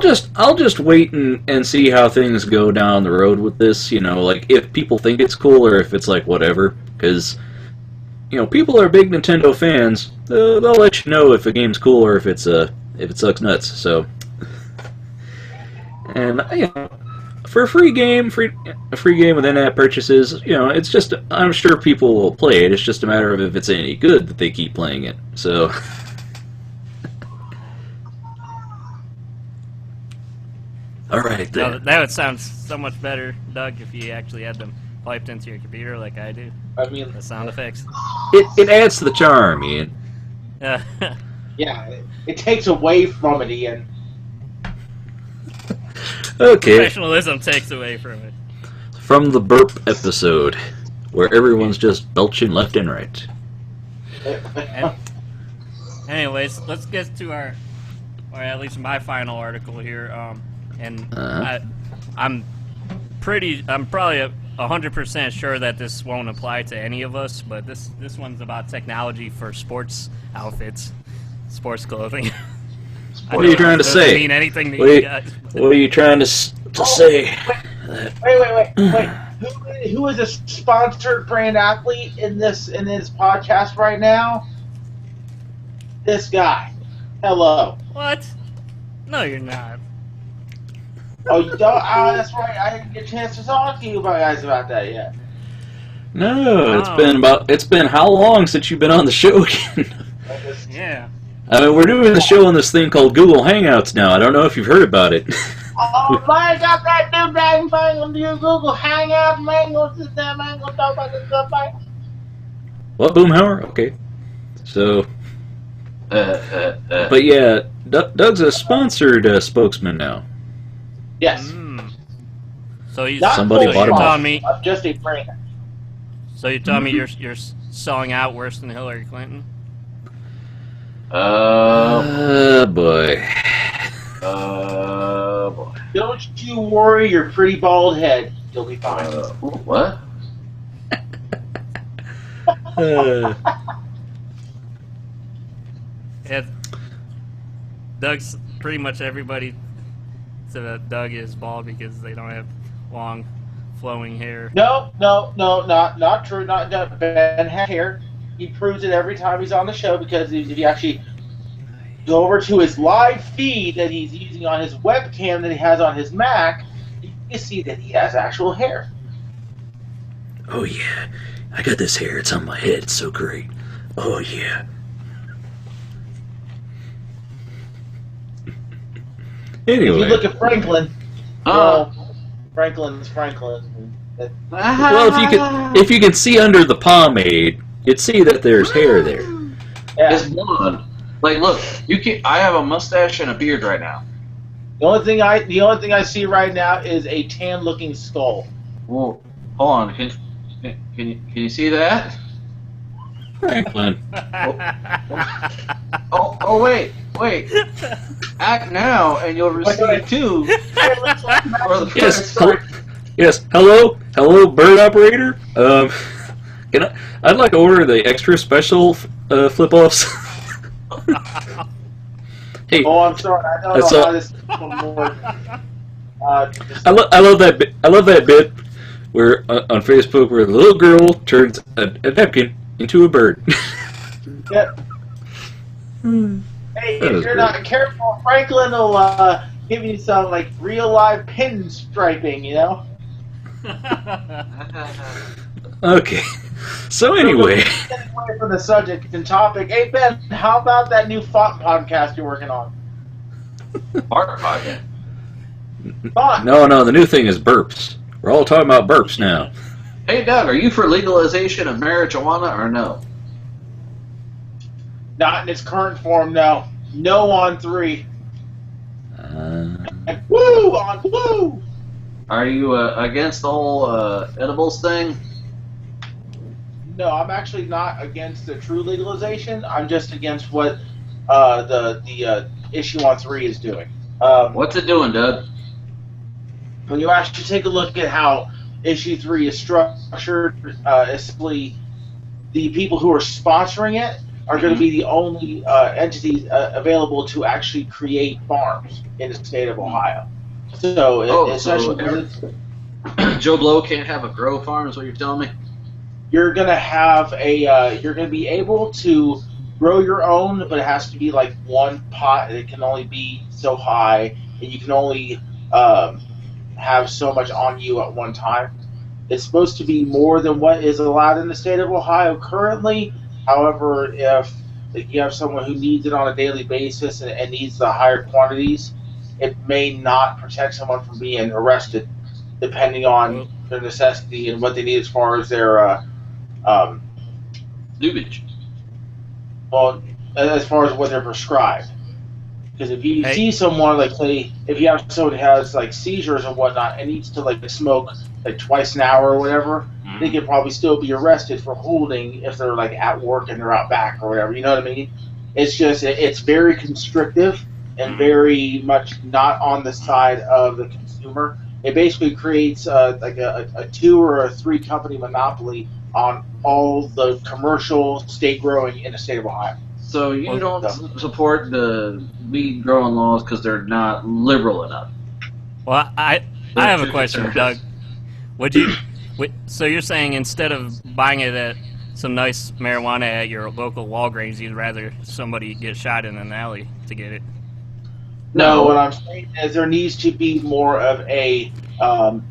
just wait and see how things go down the road with this. If people think it's cool or if it's whatever. Because people are big Nintendo fans. They'll let you know if a game's cool or if it sucks nuts. So, and for a free game with in-app purchases, it's just, I'm sure people will play it. It's just a matter of if it's any good that they keep playing it. So. All right, then. That would sound so much better, Doug, if you actually had them piped into your computer like I do. The sound effects. It adds to the charm, Ian. Yeah, it takes away from it, Ian. Okay. Professionalism takes away from it. From the burp episode, where everyone's just belching left and right. Anyways, let's get to or at least my final article here. I'm probably 100% sure that this won't apply to any of us, but this one's about technology for sports outfits, sports clothing. What are you trying to say? Mean anything to you guys. What are you trying to say? Wait. Who is a sponsored brand athlete in this podcast right now? This guy. Hello. What? No, you're not. Oh, you don't? Oh, that's right. I didn't get a chance to talk to you guys about that yet. No, it's been how long since you've been on the show again? Yeah. We're doing the show on this thing called Google Hangouts now. I don't know if you've heard about it. Oh, man, got that new dragon thing on your Google Hangouts, man. Go sit there, man. Go talk about this stuff, man. What, Boomhauer? Okay. So. But yeah, Doug's a sponsored spokesman now. Yes. So he's Somebody bought him off. I'm just a brand. So you tell me you're selling out worse than Hillary Clinton? Boy. Boy. Don't you worry your pretty bald head. You'll be fine. What? Yeah, Doug's pretty much everybody said that Doug is bald because they don't have long, flowing hair. No, not true. Not Ben has hair. He proves it every time he's on the show because if you actually go over to his live feed that he's using on his webcam that he has on his Mac, you see that he has actual hair. Oh yeah, I got this hair. It's on my head. It's so great. Oh yeah. Anyway. If you look at Franklin, Franklin's Franklin. Well, if you could see under the pomade, you'd see that there's hair there. Yeah. It's blonde. Like, look, I have a mustache and a beard right now. The only thing I see right now is a tan-looking skull. Whoa, hold on. Can you see that? Franklin. Oh, wait. Act now, and you'll receive 2. Yes. Hello, bird operator. I'd like to order the extra special flip-offs. Hey. Oh, I'm sorry. I don't know how this one works. I love that bit. I love that bit where on Facebook where the little girl turns a napkin into a bird. Yep. Hey, if you're not careful, Franklin will give you some like real live pinstriping, you know. Okay. So anyway, getting away from the subject and topic. Hey Ben, how about that new font podcast you're working on? Art podcast. Font. No, the new thing is burps. We're all talking about burps now. Hey Doug, are you for legalization of marijuana or no? Not in its current form, no. No on 3. And woo on woo. Are you against the whole edibles thing? No, I'm actually not against the true legalization. I'm just against what the issue on 3 is doing. What's it doing, Doug? When you actually take a look at how issue 3 is structured, essentially the people who are sponsoring it are going to be the only entities available to actually create farms in the state of Ohio. So, essentially, Joe Blow can't have a grow farm, is what you're telling me? you're going to have you're going to be able to grow your own, but it has to be like one pot. It can only be so high, and you can only have so much on you at one time. It's supposed to be more than what is allowed in the state of Ohio currently. However, if you have someone who needs it on a daily basis and needs the higher quantities, it may not protect someone from being arrested, depending on their necessity and what they need as far as their Dubage. well, as far as what they're prescribed. Because if you see someone, like, say, if you have someone who has, like, seizures or whatnot and needs to, like, smoke, like, twice an hour or whatever, they could probably still be arrested for holding if they're, like, at work and they're out back or whatever. You know what I mean? It's just, it's very constrictive and very much not on the side of the consumer. It basically creates, like, a 2 or a 3 company monopoly on all the commercial state growing in the state of Ohio. So you don't support the weed growing laws because they're not liberal enough? Well, I have a question, Doug. So you're saying instead of buying it at some nice marijuana at your local Walgreens, you'd rather somebody get shot in an alley to get it? No, what I'm saying is there needs to be more of a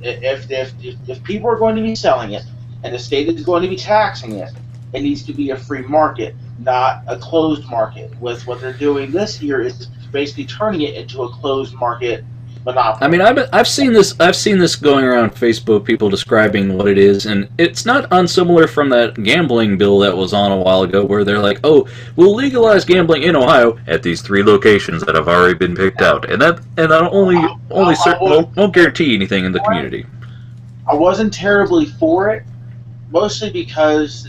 if people are going to be selling it and the state is going to be taxing it, it needs to be a free market, not a closed market. With what they're doing this year is basically turning it into a closed market monopoly. I mean, I've seen this. I've seen this going around Facebook. People describing what it is, and it's not unsimilar from that gambling bill that was on a while ago, where they're like, "Oh, we'll legalize gambling in Ohio at these 3 locations that have already been picked out," and that won't guarantee anything in the community. I wasn't terribly for it mostly because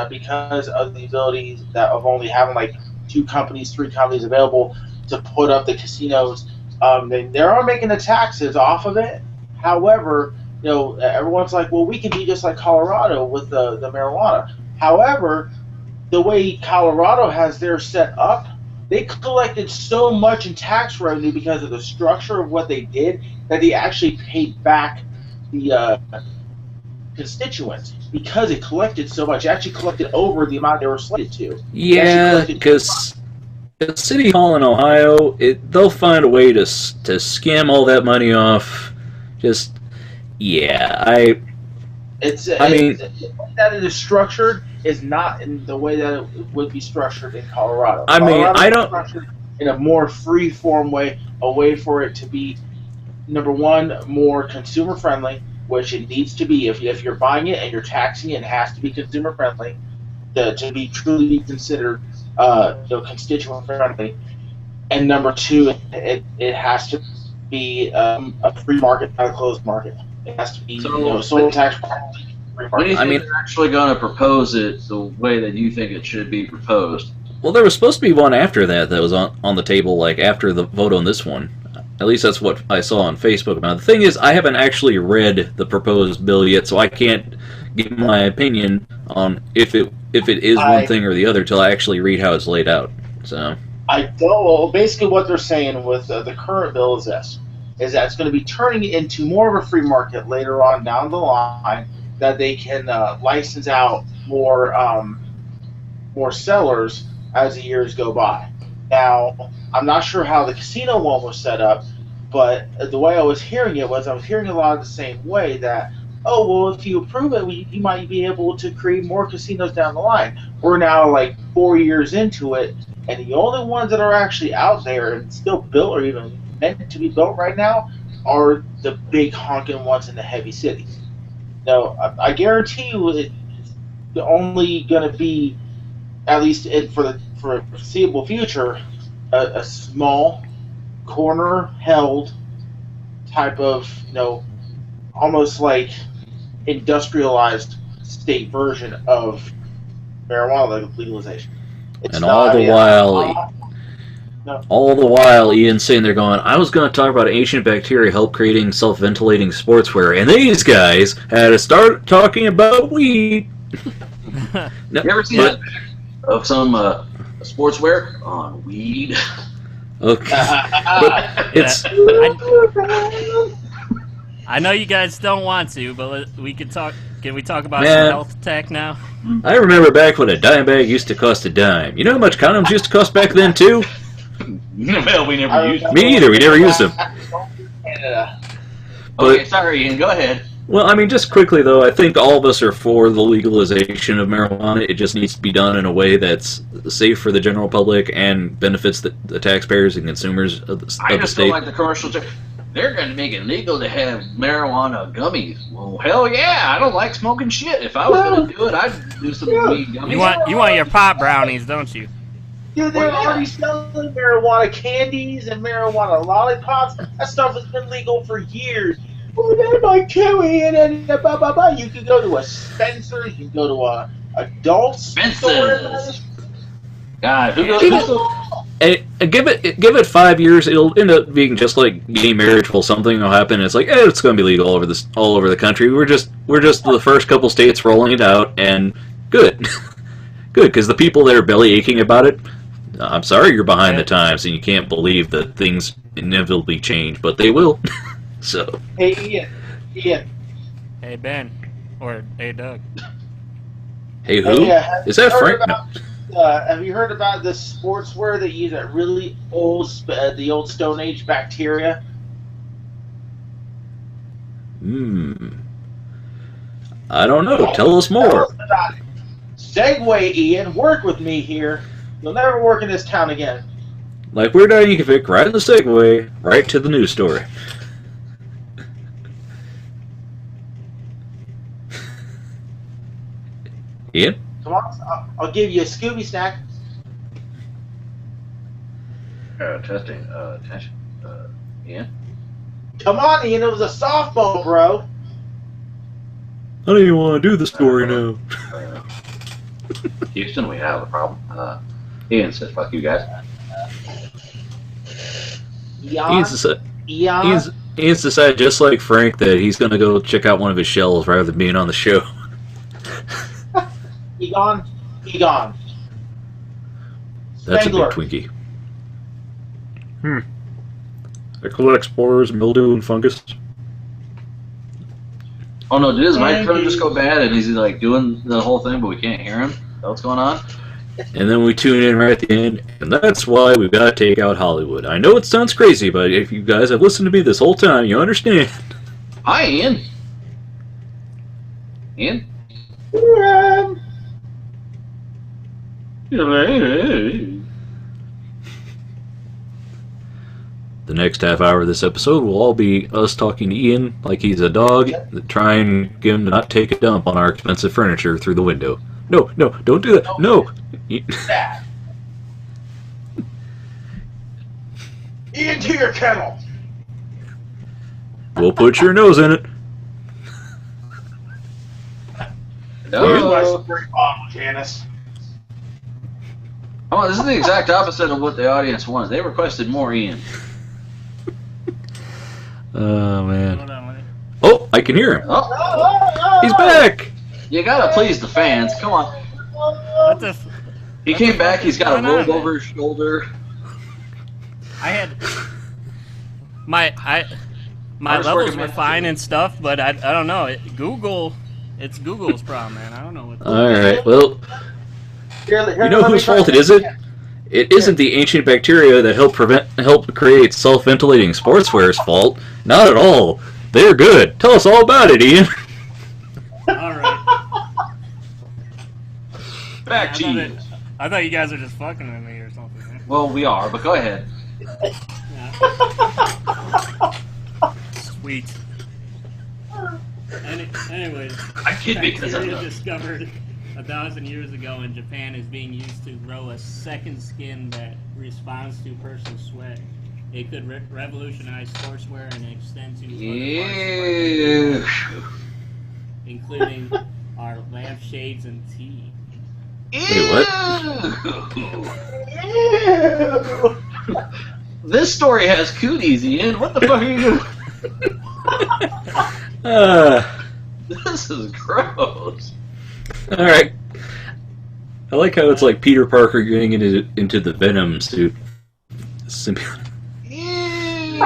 because of the abilities that of only having like 3 companies available to put up the casinos. They are making the taxes off of it. However, everyone's like, well, we can be just like Colorado with the marijuana. However, the way Colorado has theirs set up, they collected so much in tax revenue because of the structure of what they did that they actually paid back the constituents because it collected so much. It actually collected over the amount they were slated to. Yeah, because City Hall in Ohio, they'll find a way to skim all that money off. Just, yeah, I mean, the way that it is structured is not in the way that it would be structured in Colorado. I mean, I don't. Structured in a more free-form way, a way for it to be, number one, more consumer-friendly, which it needs to be. If you're buying it and you're taxing it, it has to be consumer-friendly to be truly considered constituent-friendly. And number two, it has to be a free market, not a closed market. It has to be sole tax. When do you think they're actually going to propose it the way that you think it should be proposed? Well, there was supposed to be one after that was on the table, like after the vote on this one. At least that's what I saw on Facebook about it. The thing is, I haven't actually read the proposed bill yet, so I can't give my opinion on if it is one thing or the other till I actually read how it's laid out. So I don't. Well, basically, what they're saying with the current bill is this: is that it's going to be turning it into more of a free market later on down the line. That they can license out more sellers as the years go by. Now, I'm not sure how the casino one was set up, but the way I was hearing it was I was hearing a lot of the same way that, oh, well, if you approve it, you might be able to create more casinos down the line. We're now like 4 years into it, and the only ones that are actually out there and still built or even meant to be built right now are the big honking ones in the heavy cities. Now, I guarantee you it's only going to be, at least for a foreseeable future, a small, corner-held type of, almost like industrialized state version of marijuana legalization. And all the while, Ian's sitting there going, I was going to talk about ancient bacteria help creating self-ventilating sportswear, and these guys had to start talking about weed. You ever seen that of some sportswear on weed? Okay. But it's... I know you guys don't want to, but we could talk. Can we talk about Man, some health tech now? I remember back when a dime bag used to cost a dime. You know how much condoms used to cost back then, too? Well, we never used them. Me either. We never used them. Okay, sorry, Ian. Go ahead. Well, I mean, just quickly, though, I think all of us are for the legalization of marijuana. It just needs to be done in a way that's safe for the general public and benefits the taxpayers and consumers of the state. I just feel like the commercial... They're going to make it legal to have marijuana gummies. Well, hell yeah! I don't like smoking shit. If I was going to do it, I'd do some weed gummies. You want your pot brownies, don't you? Dude, they're already selling marijuana candies and marijuana lollipops. That stuff has been legal for years. Oh, that's my kiwi, and then blah, blah, blah. You can go to a Spencer's, you can go to a adult Spencer's. God, who goes? Give it 5 years, it'll end up being just like gay marriage. Will something will happen? And it's like, it's going to be legal all over the country. We're just the first couple states rolling it out, and good, good, because the people that are belly aching about it. I'm sorry, you're behind the times, and you can't believe that things inevitably change, but they will. So. Hey, Ian. Hey, Ben. Or hey, Doug. Hey, who? Is that Frank? Have you heard about the sportswear that use that really old, the old Stone Age bacteria? I don't know. Tell us more. Segway, Ian. Work with me here. You'll never work in this town again. Like we're Yankovic, right in the Segway, right to the news story. Ian? Come on, I'll give you a Scooby snack. Testing. Attention. Ian? Come on, Ian. It was a softball, bro. I don't even want to do the story now. Houston, we have a problem. Ian said, "Fuck you guys." Ian's decided, just like Frank, that he's going to go check out one of his shells rather than being on the show. Egon. That's Spangler. a big Twinkie. I collect spores, mildew, and fungus. Oh no, did his microphone just go bad and he's like doing the whole thing but we can't hear him? Is that what's going on? And then we tune in right at the end, and that's why we've got to take out Hollywood. I know it sounds crazy, but if you guys have listened to me this whole time, you understand. Hi, Ian. Ian? The next half hour of this episode will all be us talking to Ian like he's a dog, trying to get him to not take a dump on our expensive furniture through the window. No, don't do that. No. Ian, to your kennel. We'll put your nose in it. Here's my No. spray bottle, Janice. Oh, this is the exact opposite of what the audience wanted. They requested more Ian. Oh, Hold man. on, wait. Oh, I can hear him. Oh, He's back. you gotta please the fans. Come on. What the? He came back. He's got a going on, robe man? over his shoulder. I had my Hardest levels working were man. fine and stuff, but I don't know. It's Google's problem, man. I don't know what. All right. Well, Here, you know whose fault it is? It isn't the ancient bacteria that help create self-ventilating sportswear's fault. Not at all. They're good. Tell us all about it, Ian. All right. Back I to thought you. I thought you guys were just fucking with me or something. Man. Well, we are, but go ahead. Sweet. Anyways, I kid because I'm bacteria not. discovered 1,000 years ago in Japan is being used to grow a second skin that responds to personal sweat. It could revolutionize sportswear and extend to other parts of our Ew. daily life, including our lampshades and tea. Wait, what? This story has cooties, Ian. What the fuck are you doing? This is gross. All right. I like how it's like Peter Parker getting into the Venom suit. Symbiote. Ew.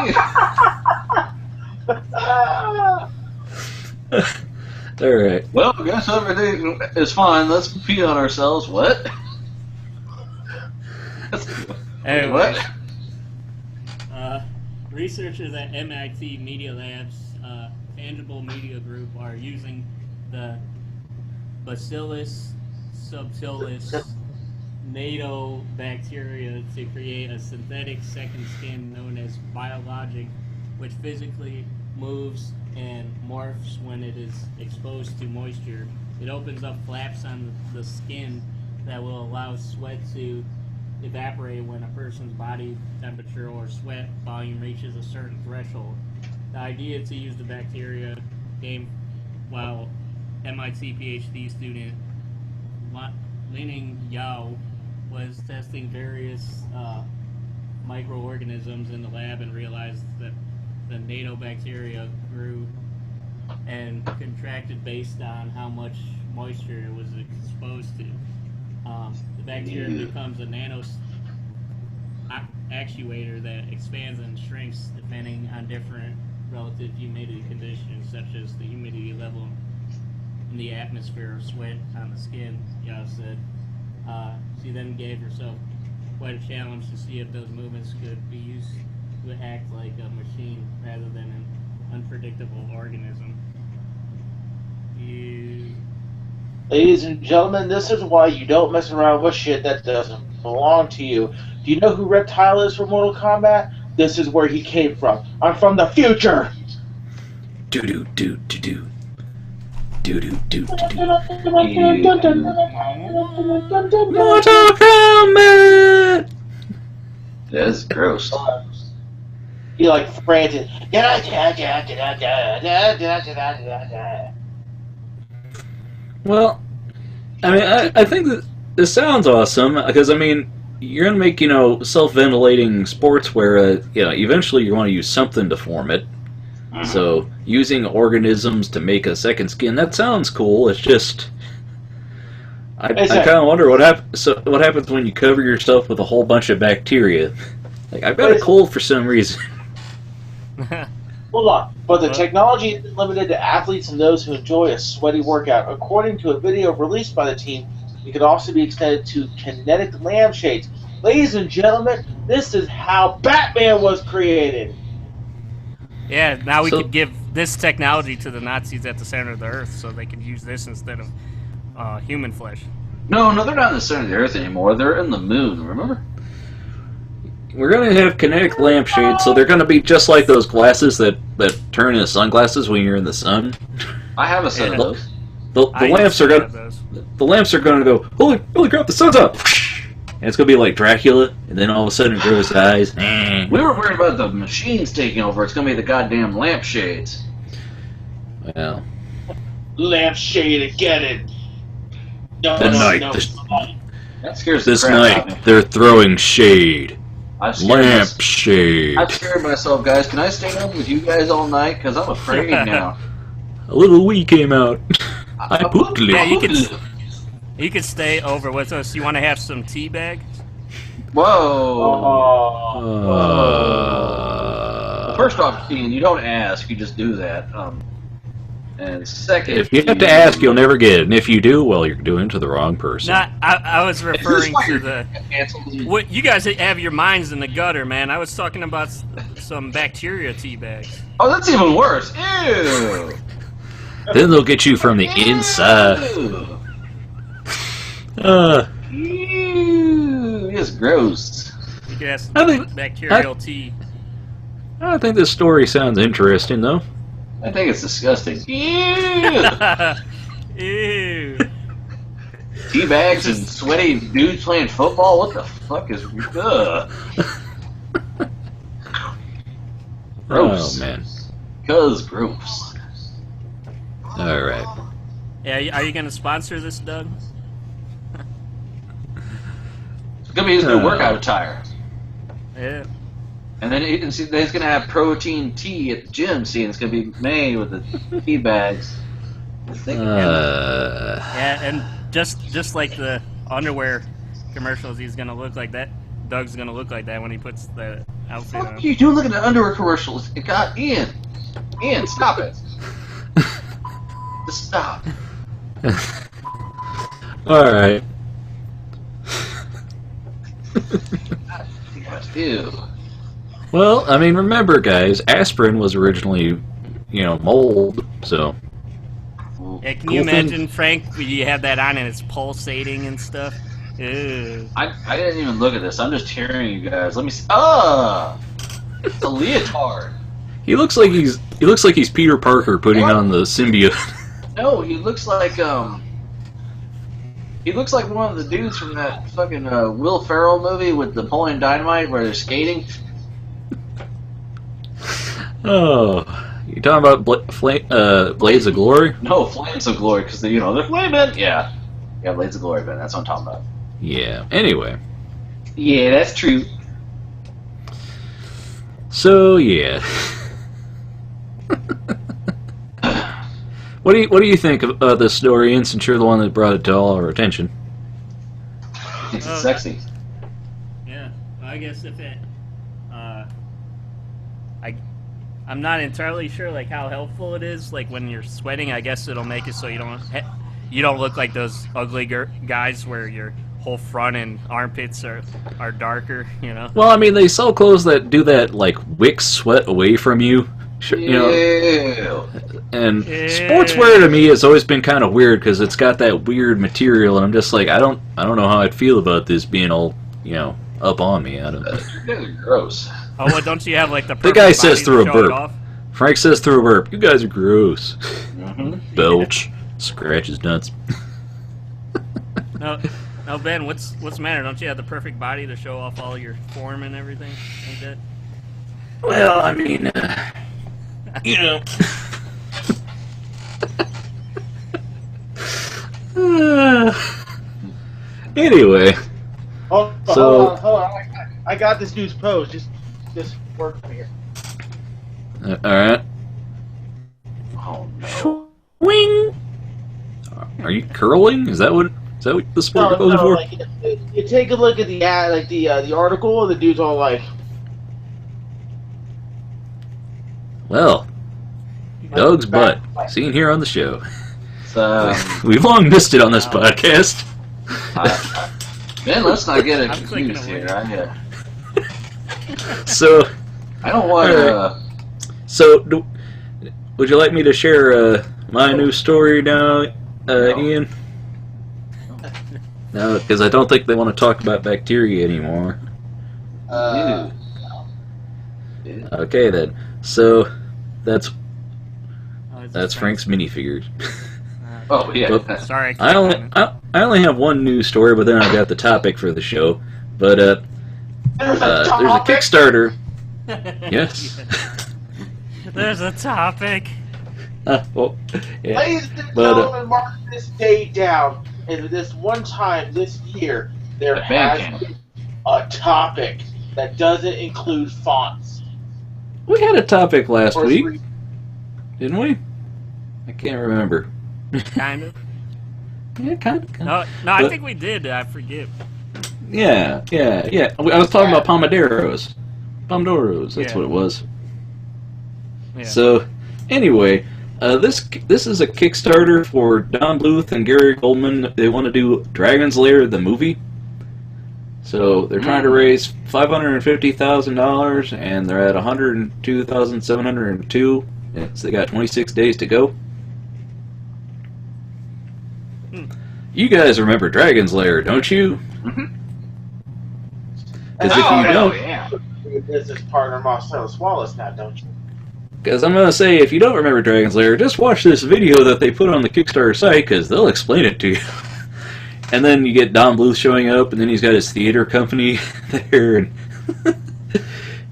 All right. Well, I guess everything is fine. Let's pee on ourselves. What? Anyway, What? Researchers at MIT Media Labs, Tangible Media Group, are using the Bacillus subtilis NATO bacteria to create a synthetic second skin known as biologic, which physically moves and morphs when it is exposed to moisture. It opens up flaps on the skin that will allow sweat to evaporate when a person's body temperature or sweat volume reaches a certain threshold. The idea to use the bacteria came while MIT PhD student Lining Yao was testing various microorganisms in the lab and realized that the NATO bacteria grew and contracted based on how much moisture it was exposed to. The bacteria becomes a nano actuator that expands and shrinks depending on different relative humidity conditions, such as the humidity level in the atmosphere or sweat on the skin, Yao said. She then gave herself quite a challenge to see if those movements could be used to act like a machine rather than an unpredictable organism. Ladies and gentlemen, this is why you don't mess around with shit that doesn't belong to you. Do you know who Reptile is from Mortal Kombat? This is where he came from. I'm from the future! Do do do do do. Do do do do do. Mortal Kombat! That's gross. He like frantic. Well, I mean, I think that this sounds awesome because I mean, you're gonna make self-ventilating sportswear. Eventually you want to use something to form it. So using organisms to make a second skin, that sounds cool. It's just I kind of wonder what happens when you cover yourself with a whole bunch of bacteria. Like I've got a cold for some reason. Hold on, but the technology isn't limited to athletes and those who enjoy a sweaty workout. According to a video released by the team, it could also be extended to kinetic lampshades. Ladies and gentlemen, this is how Batman was created. Yeah, now we could give this technology to the Nazis at the center of the Earth, so they could use this instead of human flesh. No, they're not in the center of the Earth anymore. They're in the moon. Remember? We're going to have kinetic lampshades, so they're going to be just like those glasses that turn into sunglasses when you're in the sun. I have a set of those. The lamps are going to go, holy crap, the sun's up! And it's going to be like Dracula, and then all of a sudden it grows eyes. We were worried about the machines taking over. It's going to be the goddamn lampshades. Well. Lampshade again. No. That scares this the crap night, out of me. they're throwing shade. Lampshade. I've scared myself, guys. Can I stay up with you guys all night? Because I'm afraid now. A little wee came out. I pooped. Yeah, you can stay over with us. You want to have some tea bags? Whoa. Well, first off, Ian, you don't ask. You just do that. And second, if you have to ask, you'll never get it. And if you do, well, you're doing it to the wrong person. I was referring to the... What, you guys have your minds in the gutter, man. I was talking about some bacteria tea bags. Oh, that's even worse. Ew. Then they'll get you from the inside. Ew. It's gross. You can have some bacterial tea. I think this story sounds interesting, though. I think it's disgusting. Ew. Ew. Tea bags and sweaty dudes playing football? What the fuck is... Gross. Oh, man. Because gross. Alright. Yeah, are you going to sponsor this, Doug? It's going to be his new workout attire. Yeah. And then he's going to have protein tea at the gym. See, and it's going to be made with the tea bags. Yeah, and just like the underwear commercials, he's going to look like that. Doug's going to look like that when he puts the outfit on. What are you doing looking at underwear commercials? It got Ian, stop it. Just stop. Alright. Ew. Well, I mean, remember, guys, aspirin was originally, mold, so... Yeah, can you imagine, Frank, when you have that on and it's pulsating and stuff? Ew. I didn't even look at this. I'm just hearing you guys. Let me see. It's a leotard. He looks like he's Peter Parker putting on the symbiote. No, he looks like one of the dudes from that fucking Will Ferrell movie with Napoleon Dynamite where they're skating. Oh, you talking about Blades of Glory? No, Flames of Glory, because they're flaming. Yeah, Blades of Glory, man. That's what I'm talking about. Yeah. Anyway. Yeah, that's true. So yeah. What do you think of this story, and since you're the one that brought it to all our attention? It's sexy. Yeah, I guess if it, I'm not entirely sure like how helpful it is. Like when you're sweating, I guess it'll make it so you don't look like those ugly guys where your whole front and armpits are darker. Well, I mean, they sell clothes that do that, like wick sweat away from you. And sportswear to me has always been kind of weird because it's got that weird material, and I'm just like, I don't know how I'd feel about this being all up on me. I don't know. You guys are gross. Oh, well, don't you have like the guy says through a burp. Frank says through a burp. You guys are gross. Mm-hmm. Belch. Scratch his nuts. No, Ben, what's the matter? Don't you have the perfect body to show off all your form and everything like that? Well, I mean, Anyway, Hold So- on. I got this dude's pose. Just work on here. alright. Oh no. Wing! Are you curling? Is that what the sport you're posing for? Like, you take a look at the ad, like the article, and the dude's all like, Well, Doug's butt, seen here on the show. So, We've long missed it on this podcast. Ben, let's not get it I'm clicking confused away. here. So, I don't want to. would you like me to share my new story now, Ian? No, because I don't think they want to talk about bacteria anymore. Okay then. So, that's Oh, it's that's just Frank's minifigures. Oh yeah. But- Sorry, I only have one news story, but then I got the topic for the show. But there's there's a topic. Kickstarter. Yes. There's a topic. Well, yeah. Ladies and But, gentlemen, mark this date down. And this one time this year, there The has Bandcamp. been a topic that doesn't include fonts. We had a topic last Or week, three- didn't we? I can't remember. Kind of. Yeah, kind of. No, I But- think we did. I forget. Yeah. I was talking about Pomodoros. Pomodoros, that's Yeah. what it was. Yeah. So, anyway, this is a Kickstarter for Don Bluth and Gary Goldman. They want to do Dragon's Lair, the movie. So they're trying to raise $550,000, and they're at 102,702. So they got 26 days to go. You guys remember Dragon's Lair, don't you? Because if you don't, yeah. Your business partner Marcellus Wallace now, don't you? because I'm gonna say, if you don't remember Dragon's Lair, just watch this video that they put on the Kickstarter site, because they'll explain it to you. And then you get Don Bluth showing up, and then he's got his theater company there, and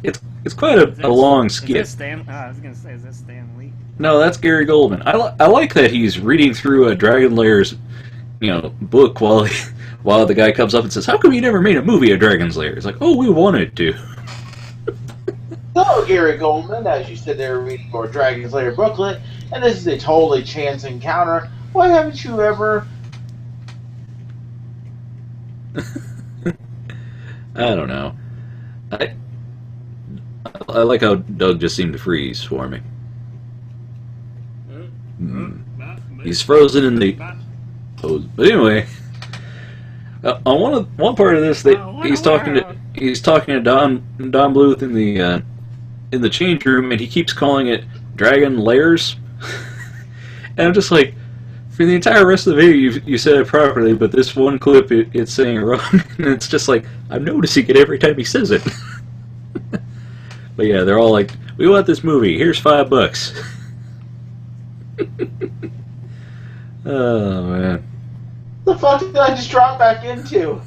it's quite a long Is skit. this Stan? I was gonna say, is this Stan Lee? No, that's Gary Goldman. I like that he's reading through a Dragon Lair's, book while the guy comes up and says, "How come you never made a movie of Dragon's Lair?" It's like, "Oh, we wanted to." Hello, Gary Goldman. As you said, they were reading your Dragon's Lair booklet, and this is a totally chance encounter. Why haven't you ever? I don't know. I like how Doug just seemed to freeze for me. He's frozen in the pose. But anyway, on one part of this, he's talking to Don Bluth in the change room, and he keeps calling it Dragon Lairs. And I'm just like, for the entire rest of the video, you said it properly, but this one clip, it's saying it wrong. And it's just like, I'm noticing it every time he says it. But yeah, they're all like, "We want this movie. Here's $5." Oh man. The fuck did I just drop back into?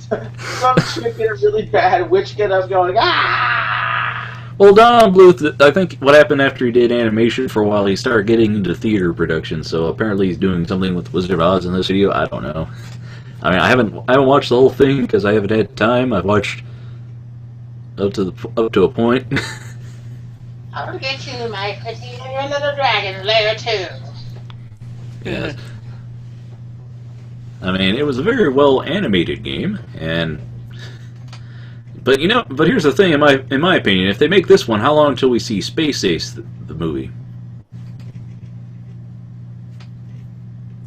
Some chick in a really bad witch get up going, ah! Well, Don Bluth, I think what happened after he did animation for a while, he started getting into theater production. So apparently he's doing something with Wizard of Oz in this video. I don't know. I mean, I haven't watched the whole thing because I haven't had time. I've watched up to a point. I'm gonna get you, Mike, because you're a little dragon lair too. Yes. I mean, it was a very well animated game, but here's the thing. In my opinion, if they make this one, how long until we see Space Ace, the movie?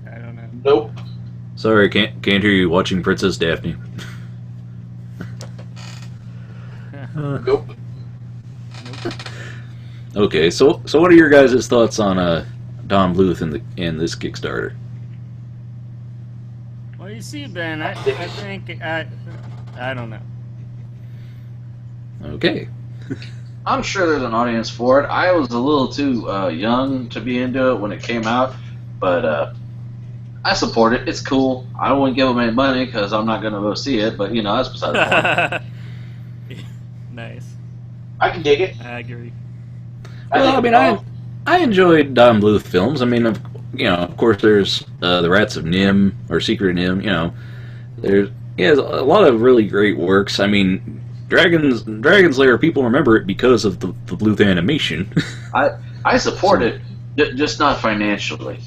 I don't know. Nope. Sorry, can't hear you watching Princess Daphne. Nope. Okay, so what are your guys' thoughts on Don Bluth in this Kickstarter? Well, you see, Ben, I think I don't know. Okay. I'm sure there's an audience for it. I was a little too young to be into it when it came out, but I support it. It's cool. I wouldn't give them any money because I'm not going to go see it, but that's beside the point. Nice. I can dig it. I agree. Well, I mean, I enjoyed Don Bluth films. I mean, of course, there's the Rats of Nim or Secret of Nim. there's a lot of really great works. I mean, Dragon's Lair, people remember it because of the Bluth animation. I support it, just not financially.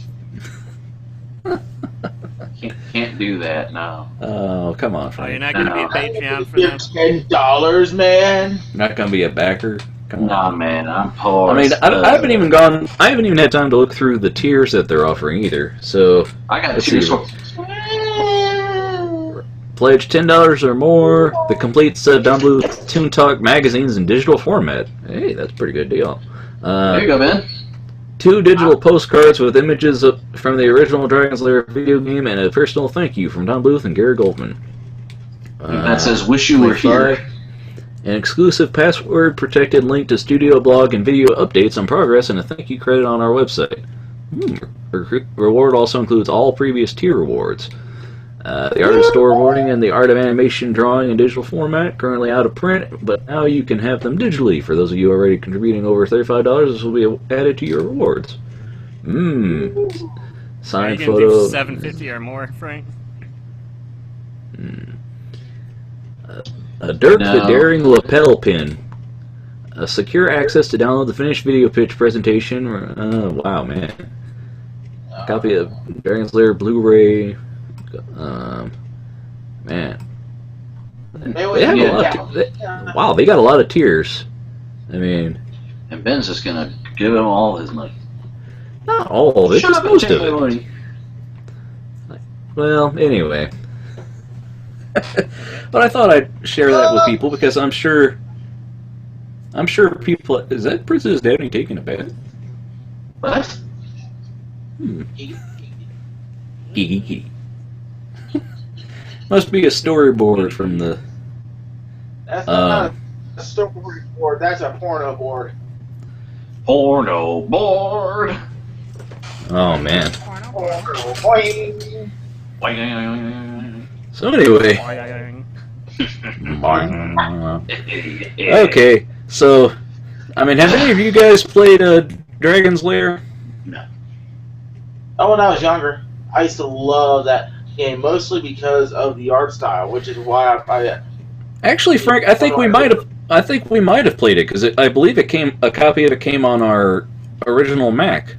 Can't do that, no. Oh, come on, Oh, Frank. you're not going to be a Patreon for them? $10, man. Not gonna be a backer. Come Nah, on. man, I'm poor. I mean, I haven't even had time to look through the tiers that they're offering either. So I got let's tiers see. for. Pledge $10 or more. The complete Don Bluth Toon Talk magazines in digital format. Hey, that's a pretty good deal. There you go, man. 2 digital postcards with images from the original Dragon's Lair video game and a personal thank you from Don Bluth and Gary Goldman. That says, "Wish you were here." An exclusive password-protected link to studio blog and video updates on progress, and a thank you credit on our website. Reward also includes all previous tier rewards. The Art of Store rewarding and the Art of Animation drawing in digital format, currently out of print, but now you can have them digitally. For those of you already contributing over $35, this will be added to your rewards. Signed Are you photo. do $7.50 or more, Frank? A Dirk the Daring lapel pin. A secure access to download the finished video pitch presentation. Wow, man. Copy of Dragon's Lair Blu-ray. Man. They have a lot wow, they got a lot of tiers. I mean... And Ben's just gonna give him all his money. Not all of it, Shut just up and most take of my it. money. Well, anyway. But I thought I'd share that with people because I'm sure people... Is that Princess Daphne taking a bath? What? Geeky. Must be a storyboard from the... That's not a storyboard. That's a porno board. Porno board. Oh, man. Porno boing. So anyway... Okay, so... I mean, have any of you guys played Dragon's Lair? No. Oh, when I was younger, I used to love that game, mostly because of the art style, which is why I Actually, Frank, I think we might have played it because I believe a copy of it came on our original Mac.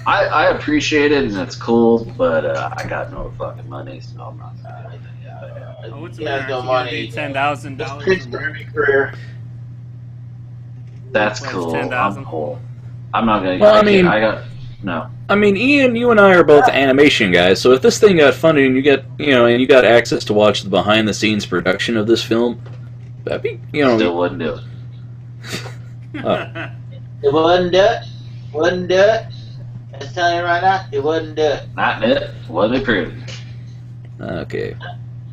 I appreciate it and it's cool, but I got no fucking money, so I'm not. Oh, what's the Yeah, matter? no You money. $10,000 career. That's Pledge cool. 10,000. I'm cool. I'm not gonna. Well, I got no. I mean, Ian, you and I are both animation guys, so if this thing got funded and you got access to watch the behind-the-scenes production of this film, that'd be, Still wouldn't do it. It wouldn't do it. Wouldn't do it. I'm telling you right now, it wouldn't do it. Not it. Wasn't approved. Okay.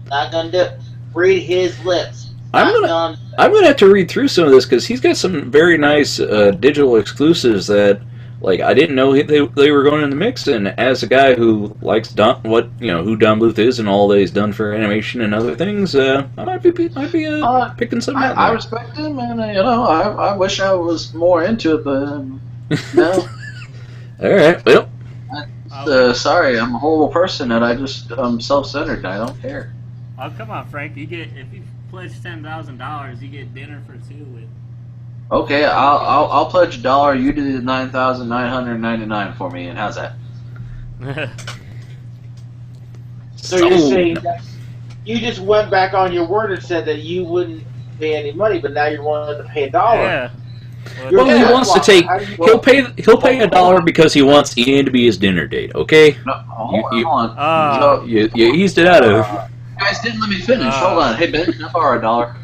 Not gonna do it. Read his lips. I'm gonna have to read through some of this because he's got some very nice digital exclusives that, like, I didn't know they were going in the mix. And as a guy who likes who Don Bluth is and all that he's done for animation and other things, I might be picking something out. I respect him, and I wish I was more into it, but no. All right. Well. Sorry, I'm a horrible person, and I'm self-centered. And I don't care. Oh, come on, Frank. If you pledge $10,000, you get dinner for 2 with. Okay, I'll pledge $1. You do the 9,999 for me, and how's that? So you're saying that you just went back on your word and said that you wouldn't pay any money, but now you're willing to pay $1. Yeah. Well, he wants to take. He'll pay $1 because he wants Ian to be his dinner date. Okay. No, hold on. So, You eased it out of. you guys didn't let me finish. Hold on. Hey Ben, can I borrow $1?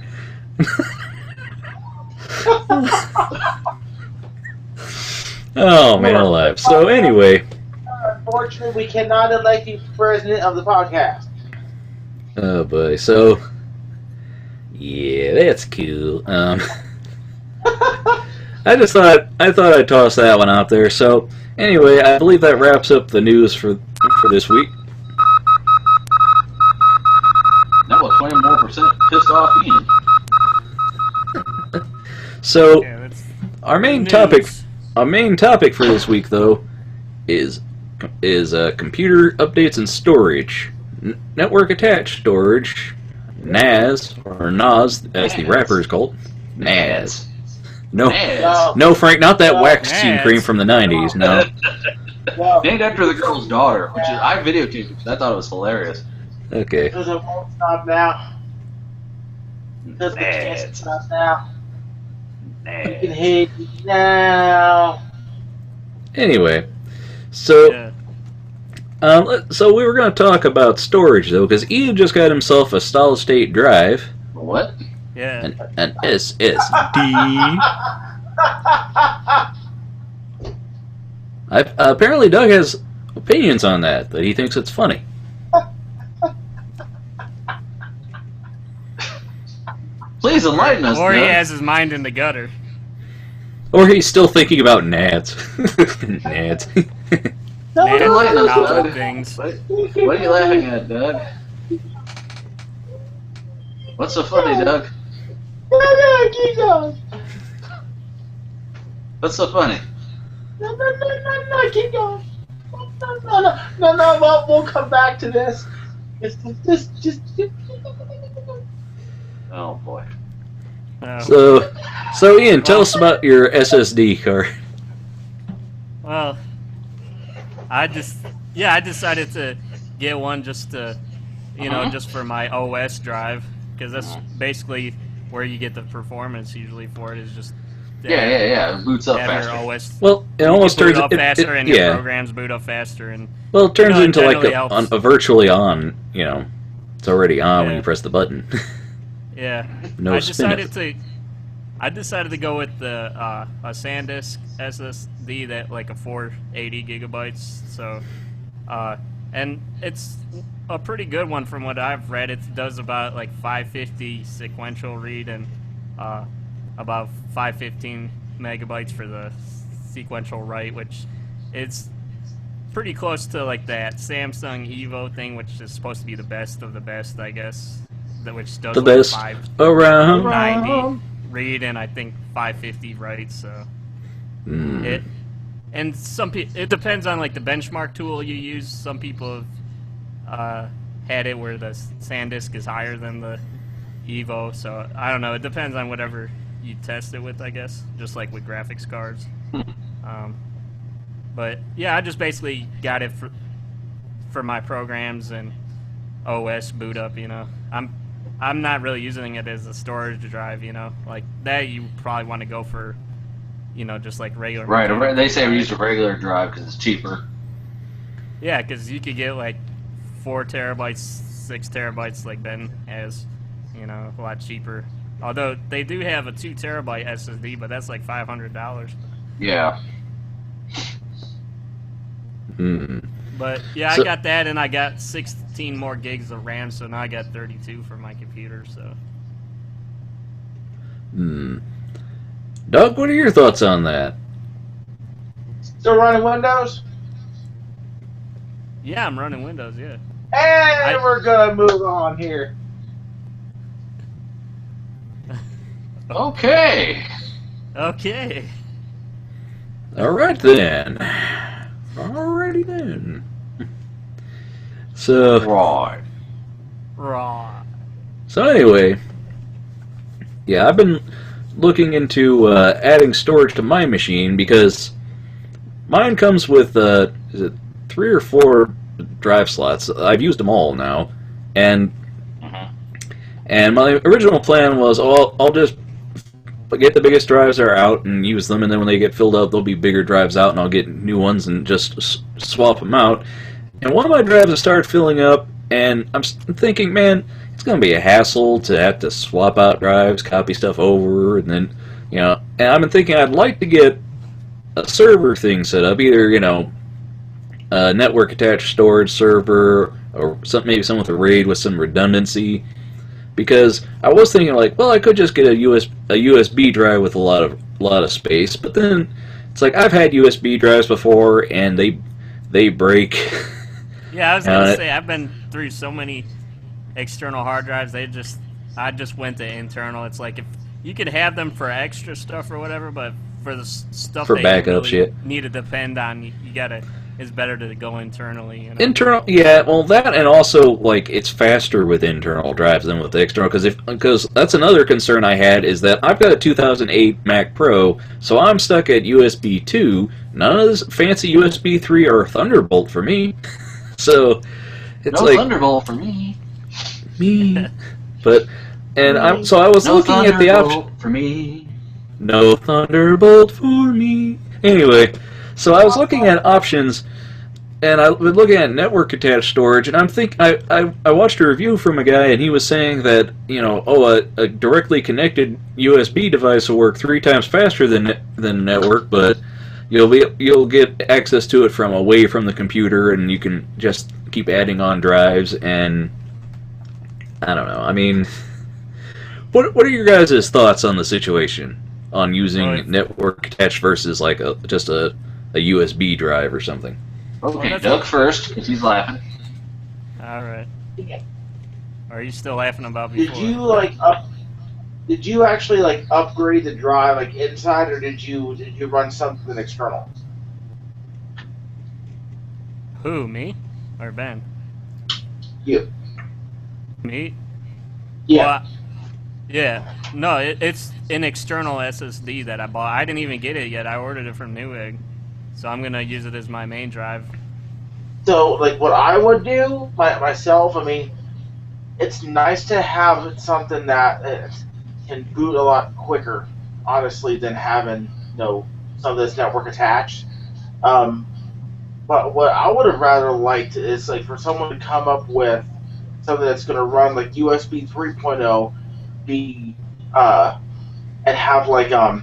Oh man alive. So anyway. Unfortunately, we cannot elect you president of the podcast. Oh boy. So. Yeah, that's cool. I thought I'd toss that one out there. So anyway, I believe that wraps up the news for this week. Now what? 20 more % pissed off Ian. So Yeah, that's our main news. topic our main topic for this week, though, is computer updates and storage. Network attached storage, NAS, or NAS, as the rappers call it. NAS. No, Frank, not that waxing cream from the 90s, no. Named after the girl's daughter, which is, I videotaped it because I thought it was hilarious. Okay. Because it won't stop now. Because we can't stop now. We can hit now. Anyway, so so we were going to talk about storage, though, because Ian just got himself a solid-state drive. What? Yeah. An SSD. Apparently Doug has opinions on that he thinks it's funny. Please enlighten us, Or he Doug. has his mind in the gutter. Or he's still thinking about NADs. NADs. Enlighten us, Novel Doug. things. What are you laughing at, Doug? What's so funny, Doug? Keep going. What's so funny? No, keep going. No, we'll come back to this. Just. Oh boy. Oh. So Ian, tell us about your SSD card. Well, I decided to get one just to, just for my OS drive, because that's basically where you get the performance usually for it, is just Yeah. It boots up have faster. your OS. Well, it almost boot turns up faster, and your yeah. programs boot up faster, and Well, it turns it into like generally helps. a virtually on. It's already on when you press the button. yeah. No I spin decided to go with the a SanDisk SSD that like a 480 gigabytes. So, and it's a pretty good one from what I've read. It does about like 550 sequential read and about 515 megabytes for the sequential write, which is pretty close to like that Samsung Evo thing, which is supposed to be the best of the best, I guess. Which does The like best 590 read and I think 550 write. So it depends on like the benchmark tool you use. Some people have had it where the SanDisk is higher than the Evo. So I don't know. It depends on whatever you test it with, I guess. Just like with graphics cards. But yeah, I just basically got it for my programs and OS boot up. I'm not really using it as a storage drive. Like that you probably want to go for, just like regular. Right. They say we use a regular drive because it's cheaper. Yeah, because you could get like 4 terabytes, 6 terabytes, like Ben has. A lot cheaper. Although they do have a 2 terabyte SSD, but that's like $500. Yeah. But yeah, I got that, and I got 16 more gigs of RAM, so now I got 32 for my computer. So. Doug, what are your thoughts on that? Still running Windows? Yeah, I'm running Windows. Yeah. And we're gonna move on here. Okay. Okay. All right then. Alrighty then. So. Right. So anyway, yeah, I've been looking into adding storage to my machine because mine comes with is it 3 or 4 drive slots. I've used them all now, and my original plan was I'll just get the biggest drives that are out and use them, and then when they get filled up, there'll be bigger drives out, and I'll get new ones and just swap them out. And one of my drives has started filling up, and I'm thinking, man, it's going to be a hassle to have to swap out drives, copy stuff over, and then, and I've been thinking I'd like to get a server thing set up, either, a network attached storage server, or maybe some with a RAID with some redundancy. Because I was thinking, like, well, I could just get a USB drive with a lot of space, but then it's like I've had USB drives before, and they break. Yeah, I was gonna say I've been through so many external hard drives. I just went to internal. It's like if you could have them for extra stuff or whatever, but for the stuff for that backup you shit. really need to depend on, you gotta. It's better to go internally. You know? Internal, yeah. Well, that and also like it's faster with internal drives than with external because that's another concern I had is that I've got a 2008 Mac Pro, so I'm stuck at USB 2. None of this fancy USB 3 or Thunderbolt for me. So it's no like Thunderbolt for me. But I was No looking at the option. Thunderbolt for me. No Thunderbolt for me. Anyway, so I was looking at options, and I was looking at network attached storage, and I watched a review from a guy, and he was saying that a directly connected USB device will work 3 times faster than network, but you'll get access to it from away from the computer, and you can just keep adding on drives. And I don't know. I mean, what are your guys' thoughts on the situation on using network attached versus like just a USB drive or something? Okay, Doug first, because he's laughing. All right. Are you still laughing about before? Did you actually like upgrade the drive like inside, or did you run something external? Who, me or Ben? You. Me? Yeah. Well, yeah. No, it's an external SSD that I bought. I didn't even get it yet. I ordered it from Newegg. So I'm going to use it as my main drive. So, like, what I would do myself, I mean, it's nice to have something that can boot a lot quicker, honestly, than having, some of this network attached. But what I would have rather liked is, like, for someone to come up with something that's going to run, like, USB 3.0, and have, well,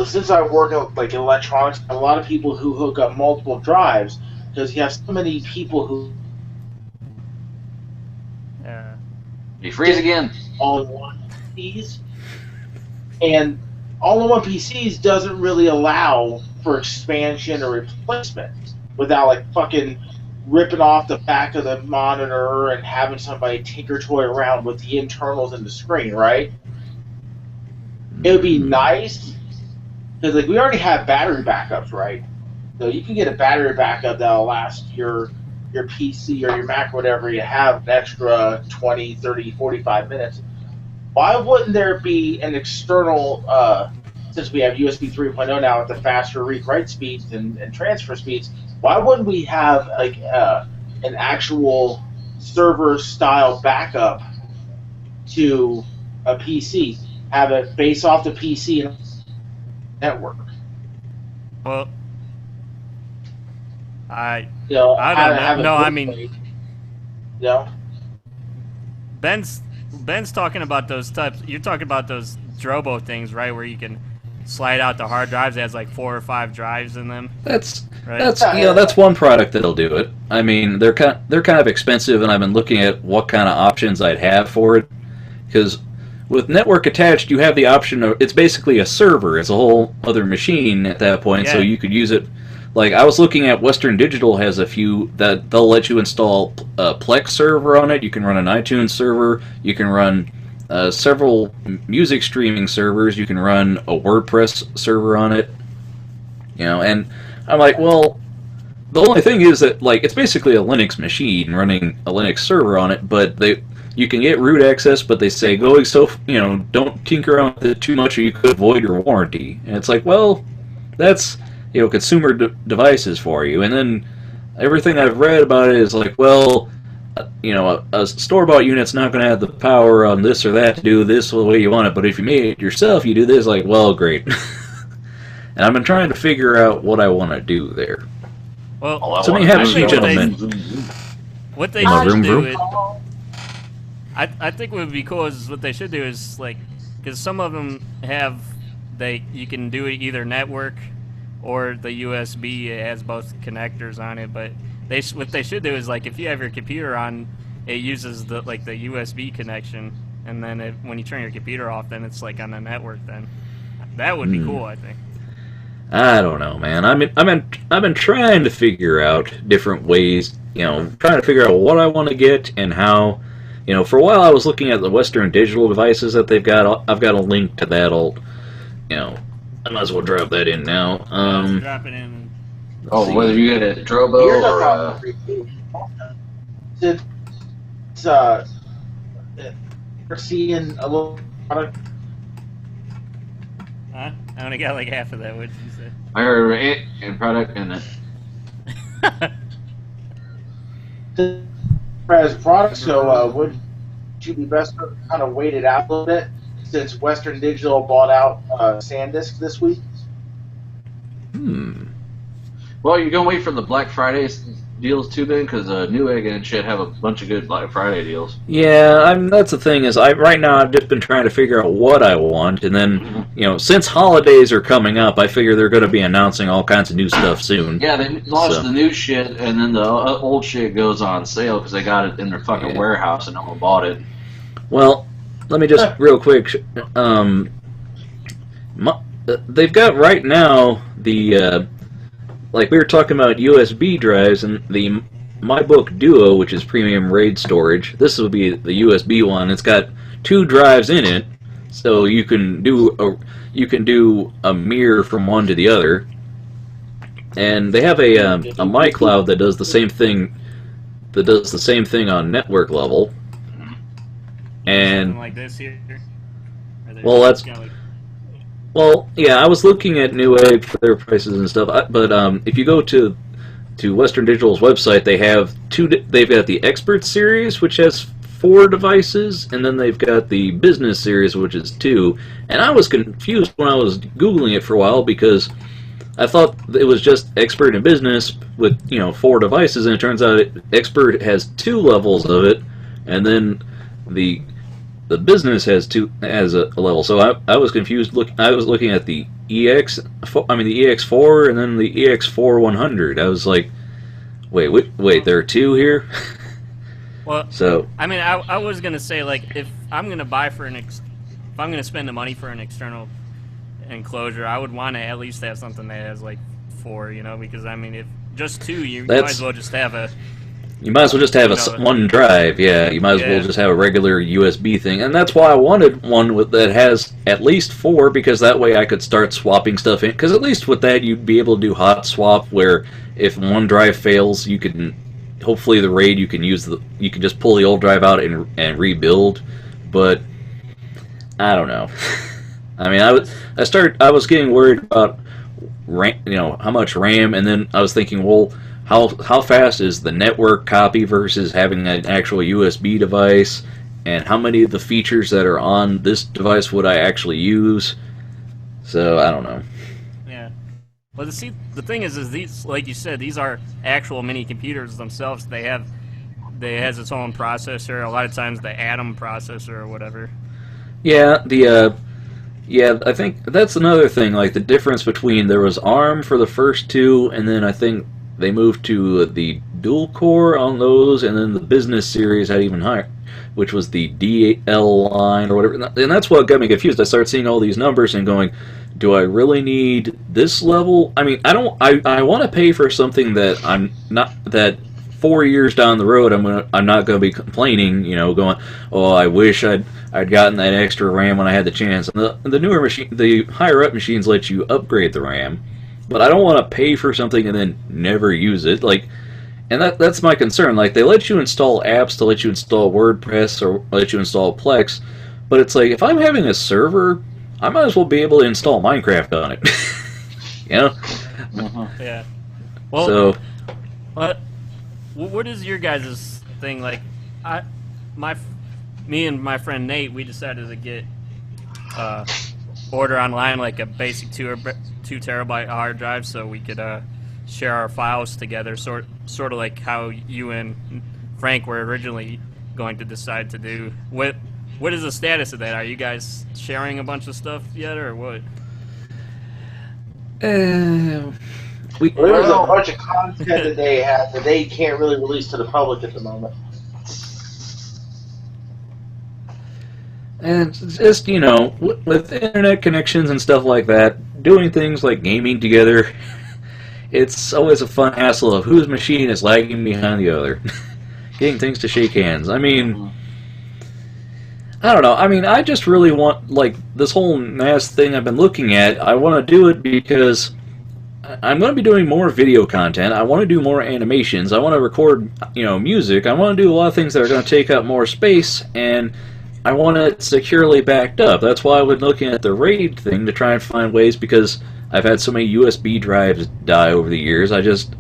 since I work in electronics, a lot of people who hook up multiple drives, because you have so many people who You freeze again. all-in-one PCs, and all-in-one PCs doesn't really allow for expansion or replacement without like fucking ripping off the back of the monitor and having somebody tinker toy around with the internals in the screen, right? It would be nice because like we already have battery backups, right? So you can get a battery backup that'll last your PC or your Mac or whatever you have an extra 20, 30, 45 minutes. Why wouldn't there be an external, since we have USB 3.0 now with the faster read-write speeds and transfer speeds, why wouldn't we have like an actual server-style backup to a PC? Have it base off the PC and network. Well, I You know, I have- don't have know. it No, I both mean, ways. You know? Ben's talking about those types. You're talking about those Drobo things, right? Where you can slide out the hard drives. It has like 4 or 5 drives in them. That's Right. that's one product that'll do it. I mean, they're kind of expensive, and I've been looking at what kind of options I'd have for it. Because with network attached, you have the option of it's basically a server. It's a whole other machine at that point, so Yeah. you could use it. Like I was looking at Western Digital has a few that they'll let you install a Plex server on it. You can run an iTunes server. You can run several music streaming servers. You can run a WordPress server on it. You know, and I'm like, well, the only thing is that like it's basically a Linux machine running a Linux server on it, but you can get root access, but they say don't tinker around with it too much or you could void your warranty. And it's like, well, that's consumer devices for you. And then everything I've read about it is like, well, a store-bought unit's not going to have the power on this or that to do this the way you want it, but if you made it yourself, you do this, like, well, great. And I've been trying to figure out what I want to do there. Well, So may have a few actually, gentlemen. what they My should room do group? is, I think what would be cool is what they should do is like, because some of them have you can do it either network or the USB. It has both connectors on it, but what they should do is like if you have your computer on, it uses the USB connection, and then when you turn your computer off, then it's like on the network. Then that would be cool, I think. I don't know, man. I've been trying to figure out different ways, trying to figure out what I want to get and how. For a while I was looking at the Western Digital devices that they've got. I've got a link to that. I might as well drop that in now. Drop it in. Oh, whether you get a Drobo Here's a or problem. We're seeing a little product. Huh? I only got like half of that. What did you say? I heard it and product in it. As product, so would you be best to kind of wait it out a little bit since Western Digital bought out SanDisk this week? Well, you're gonna wait for the Black Friday deals too, then, because Newegg and shit have a bunch of good Black Friday deals. Yeah, that's the thing is, right now I've just been trying to figure out what I want, and then since holidays are coming up, I figure they're going to be announcing all kinds of new stuff soon. Yeah, they launched the new shit, and then the old shit goes on sale because they got it in their fucking warehouse and no one bought it. Well, let me just real quick. They've got right now the. Like we were talking about USB drives and the MyBook Duo, which is premium RAID storage. This will be the USB one. It's got 2 drives in it, so you can do a mirror from one to the other. And they have a MyCloud that does the same thing. That does the same thing on network level. And something like this here. Well, that's. Well, yeah, I was looking at Newegg for their prices and stuff, but if you go to Western Digital's website, they have they've got the Expert series, which has 4 devices, and then they've got the Business series, which is 2. And I was confused when I was Googling it for a while because I thought it was just Expert and Business with 4 devices, and it turns out Expert has 2 levels of it, and then the Business has a level. So I was confused. I was looking at the the EX4 and then the EX4 100. I was like, wait, there are 2 here. Well, so I mean, I was gonna say, like, if I'm gonna buy if I'm gonna spend the money for an external enclosure, I would want to at least have something that has like 4, because I mean, if just 2, you might as well just have a. You might as well just have one drive, yeah. You might as well just have a regular USB thing. And that's why I wanted one that has at least 4, because that way I could start swapping stuff in. Because at least with that, you'd be able to do hot swap, where if one drive fails, you can, hopefully the RAID, you can just pull the old drive out and rebuild. But, I don't know. I mean, I was getting worried about RAM, how much RAM, and then I was thinking, well, how fast is the network copy versus having an actual USB device, and how many of the features that are on this device would I actually use? So I don't know. Yeah. Well, the thing is these, like you said, these are actual mini computers themselves. They has its own processor. A lot of times the Atom processor or whatever. Yeah, I think that's another thing. Like the difference between there was ARM for the first 2, and then I think they moved to the dual core on those, and then the Business series had even higher, which was the DL line or whatever. And that's what got me confused. I started seeing all these numbers and going, do I really need this level? I mean, I want to pay for something that I'm not, that 4 years down the road I'm not going to be complaining, going, oh, I wish I'd gotten that extra RAM when I had the chance. And the newer machine, the higher up machines let you upgrade the RAM. But I don't want to pay for something and then never use it. And that's my concern. Like, they let you install apps to let you install WordPress or let you install Plex, but it's like, if I'm having a server, I might as well be able to install Minecraft on it. Yeah. Well, what is your guys' thing? Like, me and my friend Nate, we decided to get order online like a basic 2 terabyte hard drive so we could share our files together, sort of like how you and Frank were originally going to decide to do. What is the status of that? Are you guys sharing a bunch of stuff yet, or what? There's a bunch of content that they have that they can't really release to the public at the moment. And it's just, with internet connections and stuff like that, doing things like gaming together, it's always a fun hassle of whose machine is lagging behind the other. Getting things to shake hands. I mean, I don't know. I mean, I just really want, like, this whole NAS thing I've been looking at, I want to do it because I'm going to be doing more video content. I want to do more animations. I want to record, music. I want to do a lot of things that are going to take up more space, and I want it securely backed up. That's why I've been looking at the RAID thing to try and find ways, because I've had so many USB drives die over the years. I just,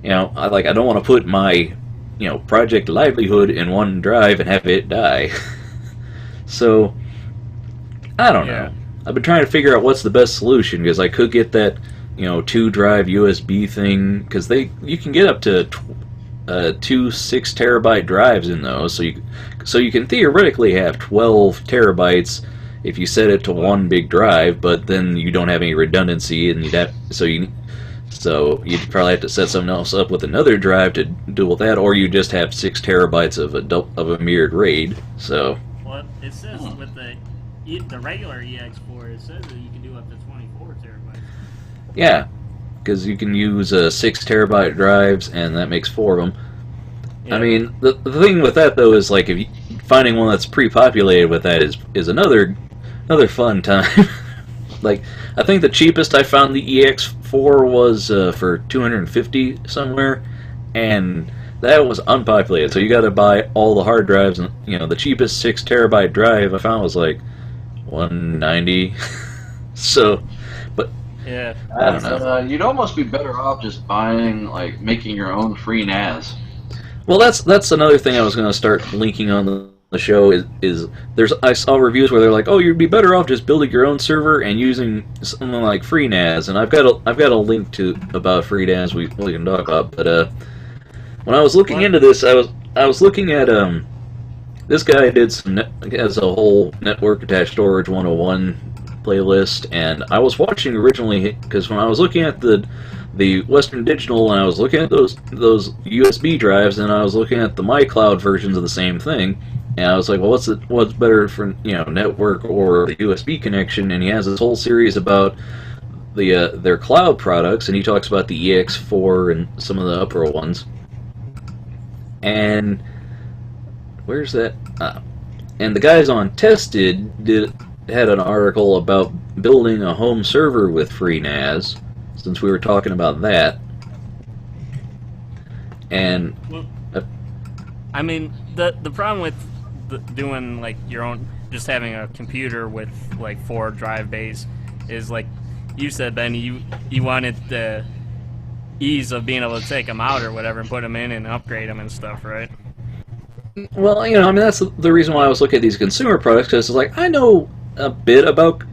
I don't want to put my, project livelihood in one drive and have it die. So, I don't know. I've been trying to figure out what's the best solution, because I could get that, 2-drive USB thing, because you can get up to 2 6-terabyte drives in those, so you can theoretically have 12 terabytes if you set it to one big drive, but then you don't have any redundancy, and so you'd probably have to set something else up with another drive to deal with that, or you just have 6 terabytes of a mirrored RAID. So. Well, it says with the regular EX4, it says that you can do up to 24 terabytes. Yeah, because you can use 6 terabyte drives, and that makes 4 of them. Yeah. I mean, the thing with that though is like finding one that's pre-populated with that is another fun time. Like, I think the cheapest I found the EX4 was for $250 somewhere, and that was unpopulated. So you got to buy all the hard drives, and the cheapest 6 terabyte drive I found was like $190. So, but yeah, I don't know. You'd almost be better off just making your own free NAS. Well, that's another thing I was going to start linking on the show is I saw reviews where they're like, oh, you'd be better off just building your own server and using something like FreeNAS, and I've got a link to about FreeNAS we can talk about. But when I was looking into this, I was looking at this guy has a whole network attached storage 101 playlist, and I was watching originally because when I was looking at the Western Digital, and I was looking at those USB drives, and I was looking at the MyCloud versions of the same thing, and I was like, well, what's better for network or the USB connection? And he has this whole series about their cloud products, and he talks about the EX4 and some of the upper ones. And where's that? And the guys on Tested had an article about building a home server with FreeNAS, since we were talking about that. And I mean, the problem with doing like your own, just having a computer with like 4 drive bays is, like you said, Ben, you wanted the ease of being able to take them out or whatever and put them in and upgrade them and stuff, right? Well, I mean, that's the reason why I was looking at these consumer products, because it's like, I know a bit about,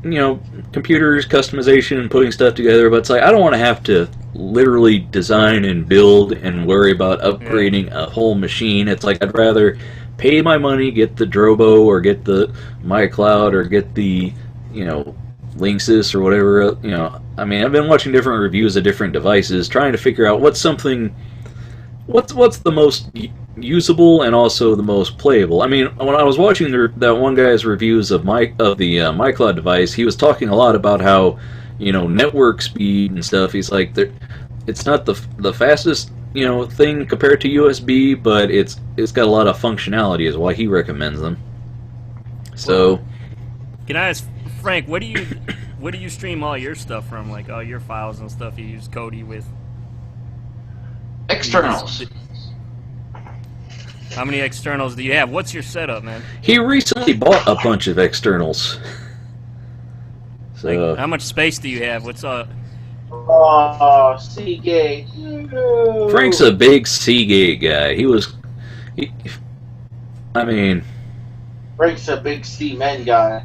computers, customization, and putting stuff together, but it's like, I don't want to have to literally design and build and worry about upgrading a whole machine. It's like, I'd rather pay my money, get the Drobo, or get the MyCloud, or get the, Linksys, or whatever, I mean, I've been watching different reviews of different devices, trying to figure out what's the most usable and also the most playable. I mean, when I was watching that one guy's reviews of the MyCloud device, he was talking a lot about how, network speed and stuff. He's like, it's not the fastest, thing compared to USB, but it's got a lot of functionality, is why he recommends them. So, can I ask Frank, what do you stream all your stuff from? Like all your files and stuff you use Kodi with? Externals. How many externals do you have? What's your setup, man? He recently bought a bunch of externals. So, like, how much space do you have? What's up? Oh, Seagate. No. Frank's a big Seagate guy. Frank's a big C-Men guy.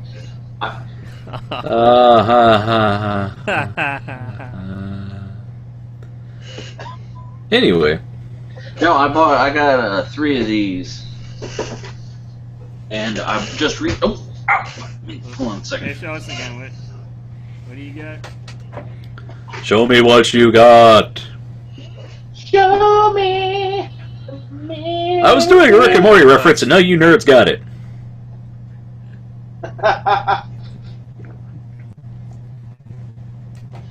Anyway. No, I got 3 of these, and I've just hold on a second. Hey, show us again. What do you got? Show me what you got. Show me. I was doing a Rick and Morty reference, and now you nerds got it.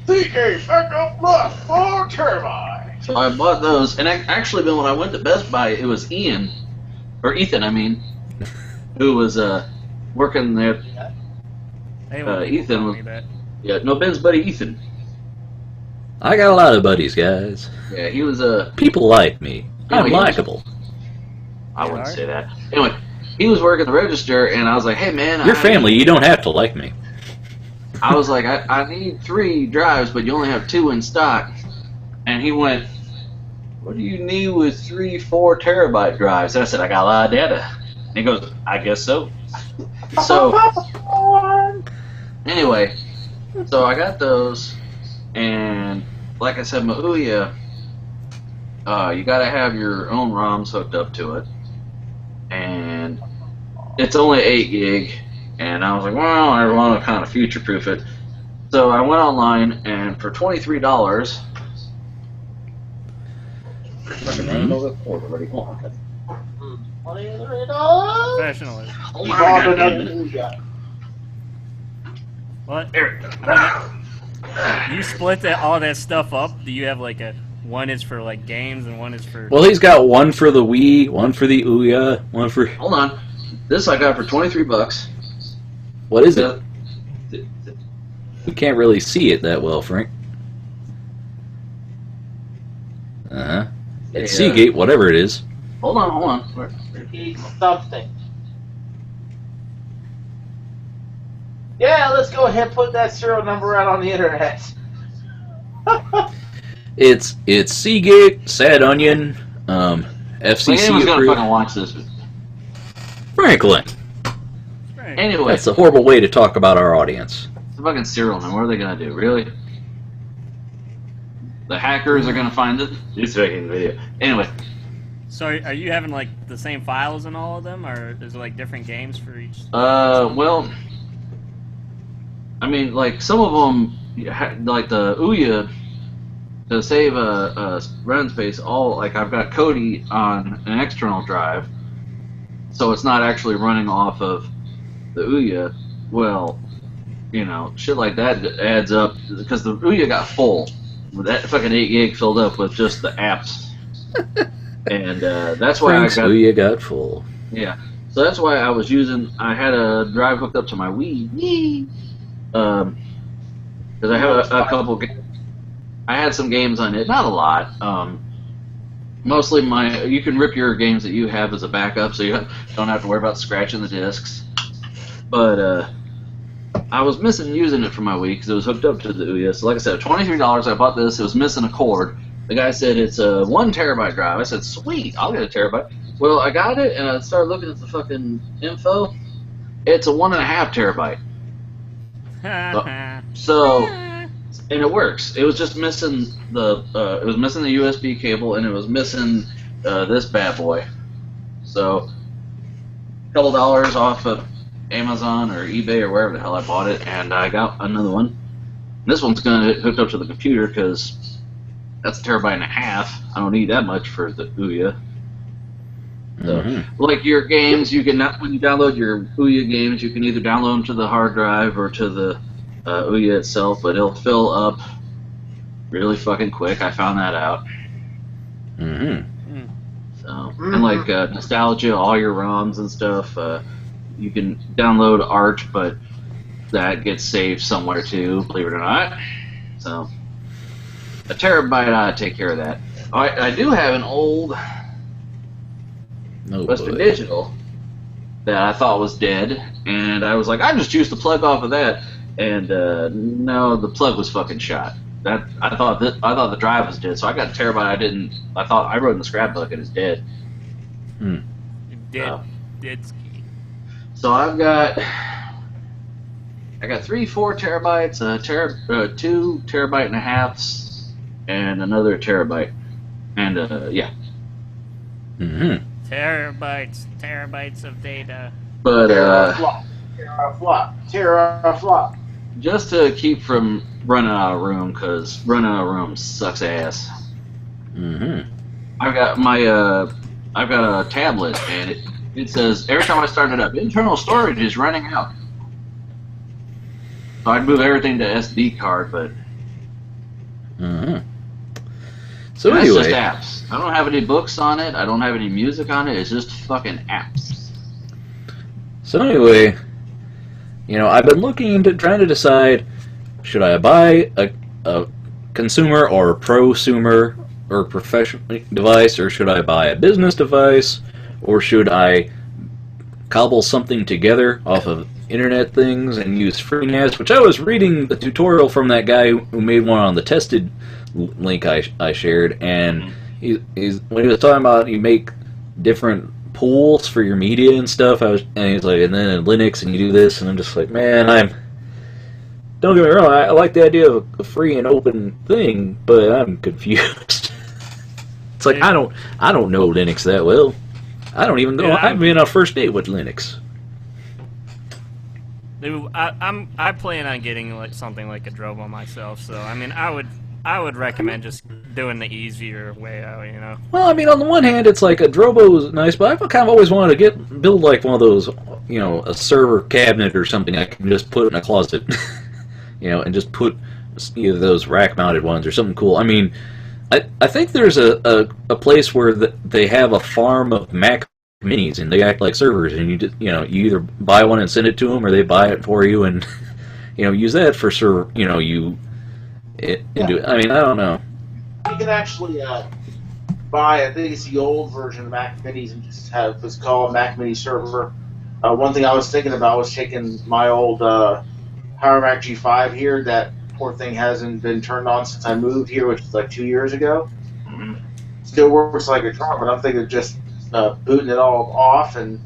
Seagate backup plus 4 terabytes. So I bought those, and actually, when I went to Best Buy, it was Ethan, who was working there. Hey, well, Ethan call was- me that. Yeah, no, Ben's buddy Ethan. I got a lot of buddies, guys. Yeah, he was People like me. I'm Anyway, he was- likable. I wouldn't are? say that. Anyway, he was working the register, and I was like, "Hey, man, Your family, you don't have to like me. I was like, I need 3 drives, but you only have 2 in stock." And he went, "What do you need with 3 4-terabyte drives?" And I said, "I got a lot of data." And he goes, "I guess so." So anyway, so I got those, and like I said, my Ouya, you got to have your own ROMs hooked up to it, and it's only 8 gig. And I was like, well, I want to kind of future-proof it. So I went online, and for $23, fucking running over the cord already. Hold on. $23. Professionalism. Hold You on, bought goddamn another it. Ouya. What? There it goes. You split all that stuff up? Do you have like a one is for like games and one is for? Well, he's got one for the Wii, one for the Ouya, one for... Hold on. This I got for $23. What is it? We can't really see it that well, Frank. Uh-huh. It's Yeah. Seagate, whatever it is. Hold on. Where- Need something. Yeah, let's go ahead and put that serial number out on the internet. It's Seagate, Sad Onion, Like FCC anyone's gonna approved. fucking watch this. Franklin, Right. Anyway, that's a horrible way to talk about our audience. it's a fucking serial number. What are they gonna do? Really? The hackers are gonna find it? He's making the video. Anyway, So are you having like the same files in all of them, or is it like different games for each? well, I mean, like some of them, like the Ouya, to save a run space, all like I've got Kodi on an external drive, so it's not actually running off of the Ouya. Well, you know, shit like that adds up because the Ouya got full. That fucking 8 gig filled up with just the apps, and that's why Frank's I got. Ouya got full. Yeah, so that's why I was using. I had a drive hooked up to my Wii, because I have a couple. I had some games on it, not a lot. Mostly you can rip your games that you have as a backup, so you don't have to worry about scratching the discs. But I was missing using it for my Wii because it was hooked up to the Ouya. So like I said, $23. I bought this. It was missing a cord. The guy said it's a 1 terabyte drive. I said, sweet, I'll get a terabyte. Well, I got it, and I started looking at the fucking info. It's a 1.5 terabyte. So, and it works. It was just missing the USB cable, and it was missing this bad boy. So, a couple dollars off of Amazon or eBay or wherever the hell I bought it, and I got another one. This one's gonna get hooked up to the computer because that's 1.5 terabytes. I don't need that much for the Ouya. So, like your games, you can when you download your Ouya games, you can either download them to the hard drive or to the Ouya itself, but it'll fill up really fucking quick. I found that out. So, and like Nostalgia, all your ROMs and stuff, you can download Arch, but that gets saved somewhere too, believe it or not. So, a terabyte ought to take care of that. I do have an old Western Digital that I thought was dead, and I was like, I just used the plug off of that, and no, the plug was fucking shot. I thought the drive was dead, so I got a terabyte. I thought I wrote in the scrapbook it's dead. Dead ski. So I got 3 4 terabytes, 2 terabyte and a halves, and another terabyte, and yeah. Terabytes of data. But Teraflop. just to keep from running out of room, because running out of room sucks ass. I've got a tablet, and it says every time I start it up, internal storage is running out. So I'd move everything to SD card, but So that's anyway, just apps. I don't have any books on it. I don't have any music on it. It's just fucking apps. So anyway, I've been looking into trying to decide, should I buy a consumer or a prosumer or professional device, or should I buy a business device, or should I cobble something together off of internet things and use FreeNAS, which I was reading the tutorial from that guy who made one on the tested link I shared, and he's when he was talking about you make different pools for your media and stuff, and he's like, and then in Linux and you do this, and I'm just like, man, don't get me wrong, I like the idea of a free and open thing, but I'm confused. It's like I don't know Linux that well. I don't even know. I haven't been on a first date with Linux. Dude, I plan on getting like something like a Drobo myself. So I mean, I would recommend just doing the easier way out. Well, I mean, on the one hand, it's like a Drobo is nice, but I've kind of always wanted to build like one of those, a server cabinet or something I can just put in a closet, and just put either those rack-mounted ones or something cool. I mean, I think there's a place where they have a farm of Mac Minis, and they act like servers, and you either buy one and send it to them, or they buy it for you and use that for server. I mean, I don't know. You can actually buy, I think it's the old version of Mac Minis, and just have what's called a Mac Mini server. One thing I was thinking about was taking my old Power Mac G5 here. That poor thing hasn't been turned on since I moved here, which is like 2 years ago. Mm-hmm. Still works like a charm, but I'm thinking of just booting it all off and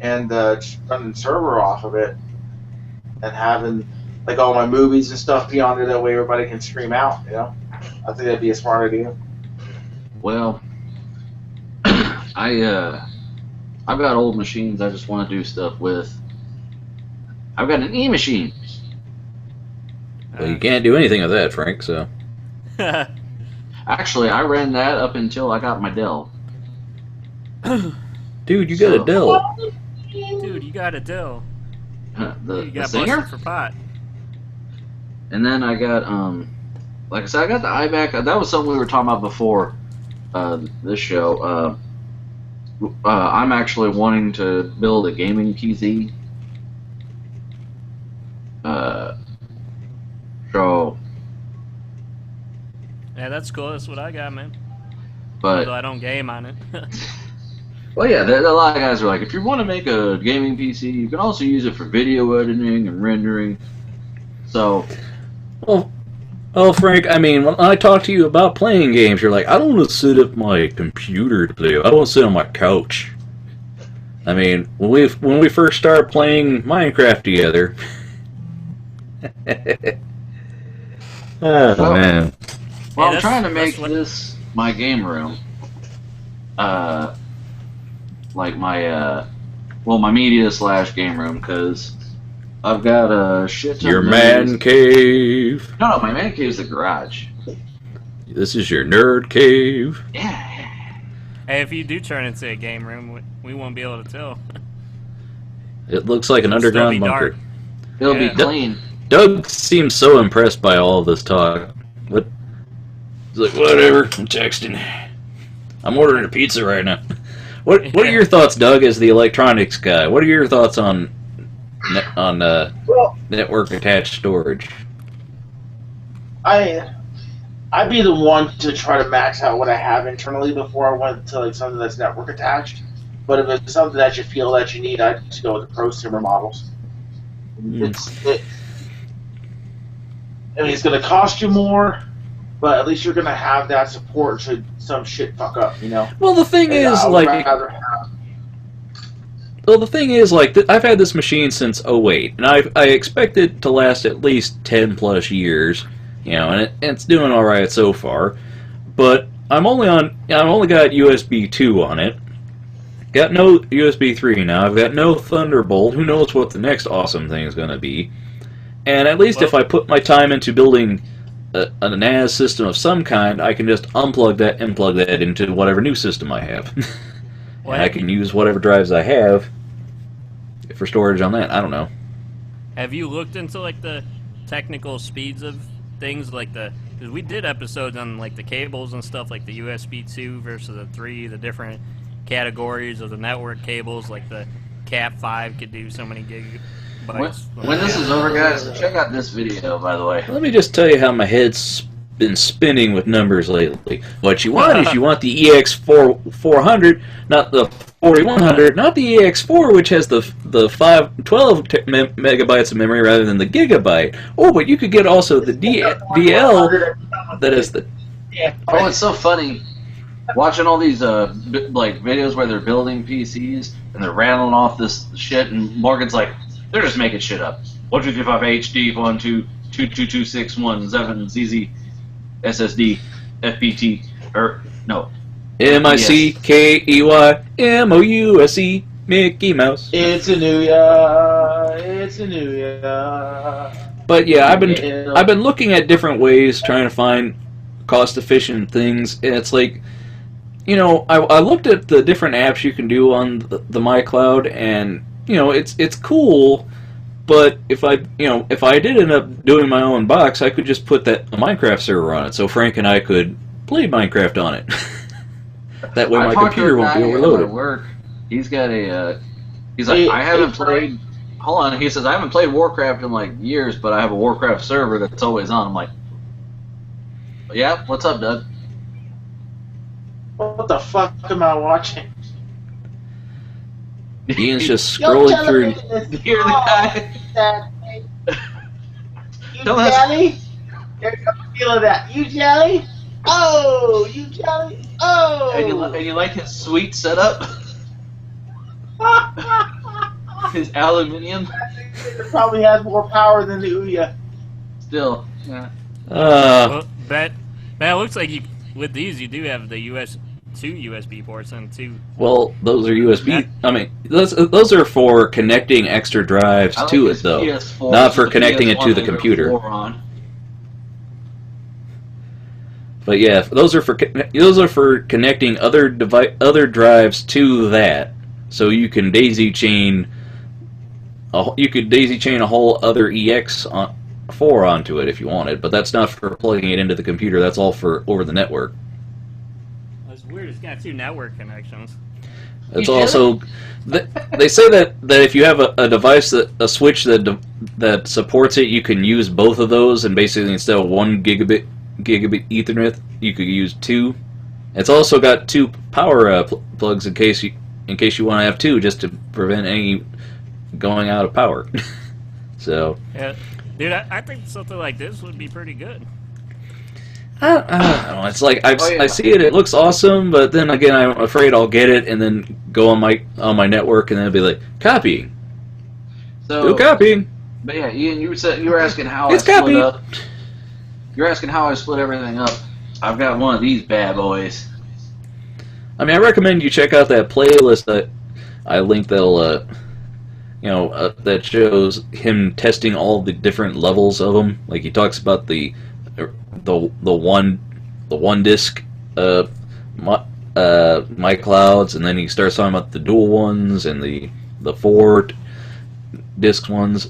just running the server off of it, and having like all my movies and stuff be on there. That way everybody can stream out. I think that'd be a smart idea. Well, I've got old machines I just want to do stuff with. I've got an E-machine. Well, you can't do anything with that, Frank, so. Actually, I ran that up until I got my Dell. Dude, you got a Dell. Dude, you got a Dell. The you got Singer? busted for pot. And then I got, like I said, I got the iMac. That was something we were talking about before this show. I'm actually wanting to build a gaming PC. So. Yeah, that's cool. That's what I got, man. But although I don't game on it. Well, yeah, a lot of guys are like, if you want to make a gaming PC, you can also use it for video editing and rendering. So. Well, Frank, I mean, when I talk to you about playing games, you're like, I don't want to sit at my computer to play. I don't want to sit on my couch. I mean, when we first started playing Minecraft together. Oh, man. Well, I'm trying to make this my game room. Like my, my media/game room, because I've got a shit ton your of man cave. No, my man cave's the garage. This is your nerd cave. Yeah. Hey, if you do turn into a game room, we won't be able to tell. It looks like an underground bunker. Dark. It'll be clean. Doug seems so impressed by all of this talk. What? He's like, whatever. I'm texting. I'm ordering a pizza right now. What are your thoughts, Doug, as the electronics guy? What are your thoughts on network attached storage? I'd be the one to try to max out what I have internally before I went to like something that's network attached. But if it's something that you feel that you need, I'd just go with the prosumer models. It's going to cost you more, but at least you're going to have that support should some shit fuck up, Well, the thing is, I've had this machine since 2008, and I expect it to last at least 10 plus years, and it's doing all right so far. But I've only got USB 2 on it. Got no USB 3 now. I've got no Thunderbolt. Who knows what the next awesome thing is going to be? And at least if I put my time into building a NAS system of some kind, I can just unplug that and plug that into whatever new system I have. And I can use whatever drives I have for storage on that. I don't know. Have you looked into like the technical speeds of things like because we did episodes on like the cables and stuff, like the USB 2 versus the 3, the different categories of the network cables, like the Cat 5 could do so many When this is over, guys, check out this video, by the way. Let me just tell you how my head's been spinning with numbers lately. What you want is you want the EX400, not the 4100, not the EX4, which has the 12 megabytes of memory rather than the gigabyte. Oh, but you could get also the DL that is the... Oh, it's so funny watching all these like videos where they're building PCs and they're rattling off this shit, and Morgan's like, they're just making shit up. 1235 HD 12226117ZZ SSD FPT or no. MICKEYMOUSE Mickey Mouse. It's a new year. It's a new year. But yeah, I've been looking at different ways trying to find cost-efficient things, and it's like, you know, I looked at the different apps you can do on the MyCloud, and you know, it's cool. But if I did end up doing my own box, I could just put a Minecraft server on it, so Frank and I could play Minecraft on it. That way, my computer won't be overloaded. Work. He's got a. He's like, I haven't played. Hold on. He says I haven't played Warcraft in like years, but I have a Warcraft server that's always on. I'm like, yeah. What's up, Doug? What the fuck am I watching? Ian's just scrolling through. You're the guy. You jelly? There's no feel of that. You jelly? Oh, you jelly? Oh. And you like his sweet setup? His aluminium? It probably has more power than the Ouya. Still, yeah. Well, that looks like with these you do have the two USB ports and two. Well, those are USB. I mean, those are for connecting extra drives to it, though, PS4, not for connecting it to the computer. But yeah, those are for connecting other drives to that, so you can daisy chain. You could daisy chain a whole other EX4 onto it if you wanted, but that's not for plugging it into the computer. That's all for over the network. That's weird. It's got two network connections. It's also they say that if you have a device a switch that supports it, you can use both of those, and basically instead of 1 gigabit Ethernet, you could use 2. It's also got 2 power plugs in case you want to have 2, just to prevent any going out of power. So yeah, dude, I think something like this would be pretty good. I don't know. It's like I see it. It looks awesome, but then again, I'm afraid I'll get it and then go on my network, and then it'll be like copying. So do copying. But yeah, Ian, you were asking how it's I split up. You're asking how I split everything up. I've got one of these bad boys. I mean, I recommend you check out that playlist that I linked. That'll that shows him testing all the different levels of them. Like he talks about the one disc MyClouds, and then he starts talking about the dual ones and the 4 disc ones.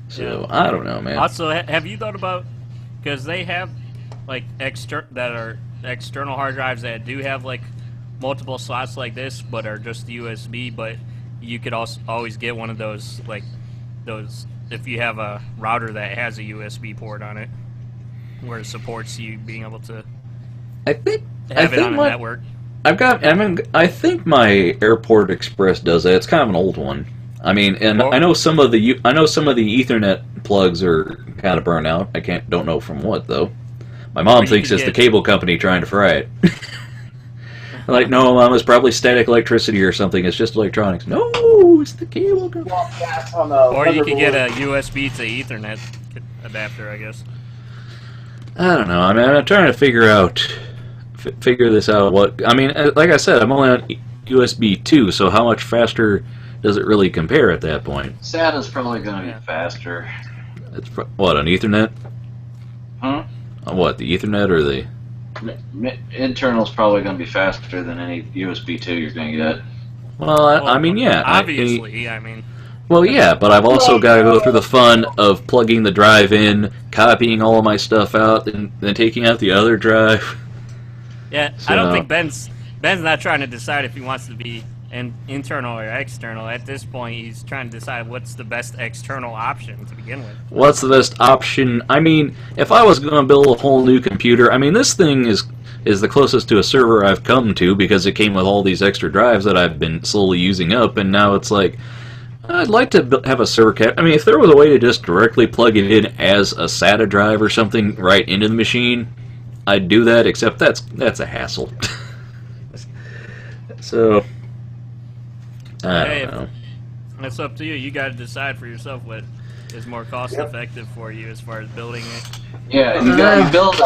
So I don't know, man. Also, have you thought about, because they have like external hard drives that do have like multiple slots like this, but are just USB. But you could also always get one of those if you have a router that has a USB port on it, where it supports you being able to. I think it on a network. I think my Airport Express does that. It's kind of an old one. I mean, and I know some of the Ethernet plugs are kind of burnt out. Don't know from what though. My mom thinks it's the cable company trying to fry it. Like, no, Mom, it's probably static electricity or something. It's just electronics. No, it's the cable company. Or you could get a USB to Ethernet adapter, I guess. I don't know. I mean, I'm trying to figure this out. Like I said, I'm only on USB 2, so how much faster does it really compare at that point? SATA's probably going to be faster. It's what, on Ethernet? Huh? On what, the Ethernet or the... Internal's probably going to be faster than any USB 2 you're going to get. Well, I mean, yeah. Obviously, Well, yeah, but I've also got to go through the fun of plugging the drive in, copying all of my stuff out, and then taking out the other drive. Yeah, so, I don't think Ben's not trying to decide if he wants to be and internal or external. At this point, he's trying to decide what's the best external option to begin with. What's the best option? I mean, if I was going to build a whole new computer, I mean, this thing is the closest to a server I've come to because it came with all these extra drives that I've been slowly using up, and now it's like, I'd like to have a server I mean, if there was a way to just directly plug it in as a SATA drive or something right into the machine, I'd do that, except that's a hassle. So, I don't know. That's up to you. You got to decide for yourself what is more cost effective for you as far as building it. Yeah, you build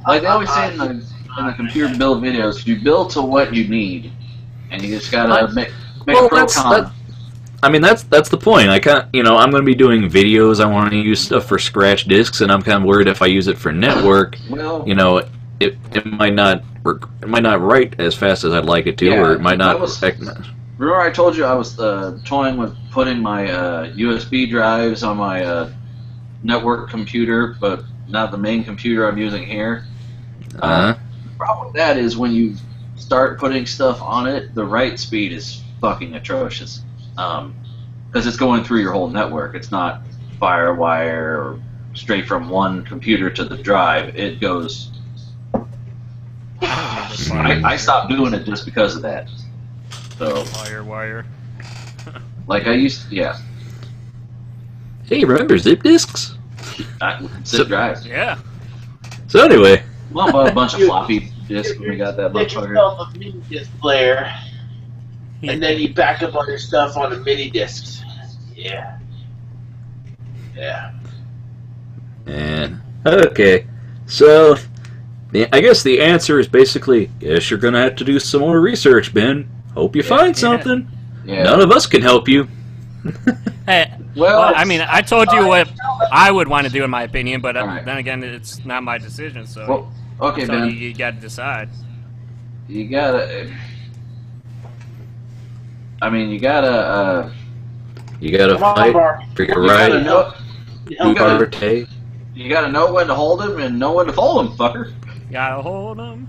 like they always say in the computer build videos, you build to what you need, and you just gotta make a pro con. I mean, that's the point. I can't, I'm going to be doing videos. I want to use stuff for scratch disks, and I'm kind of worried if I use it for network, well, it might not write as fast as I'd like it to, or it might not affect me. Remember I told you I was toying with putting my USB drives on my network computer, but not the main computer I'm using here. The problem with that is when you start putting stuff on it, the write speed is fucking atrocious. Because it's going through your whole network. It's not FireWire or straight from one computer to the drive. It goes... I stopped doing it just because of that. So FireWire. Like I used to, yeah. Hey, remember zip disks? Zip drives. Yeah. So anyway. Well, I bought a bunch of floppy disks when we got that Get motherfucker. yourself a mini disc player, and then you back up all your stuff on the mini discs. Yeah. Yeah. And okay, so I guess the answer is basically, yes, you're gonna have to do some more research, Ben. Hope you find something. Yeah. None of us can help you. Hey, well, I mean, I told you what I would want to do in my opinion, but then again, it's not my decision. So, well, okay, Ben, you got to decide. You gotta. You gotta. You gotta fight for your right. You gotta know when to hold him and know when to fold him, fucker. Gotta hold him.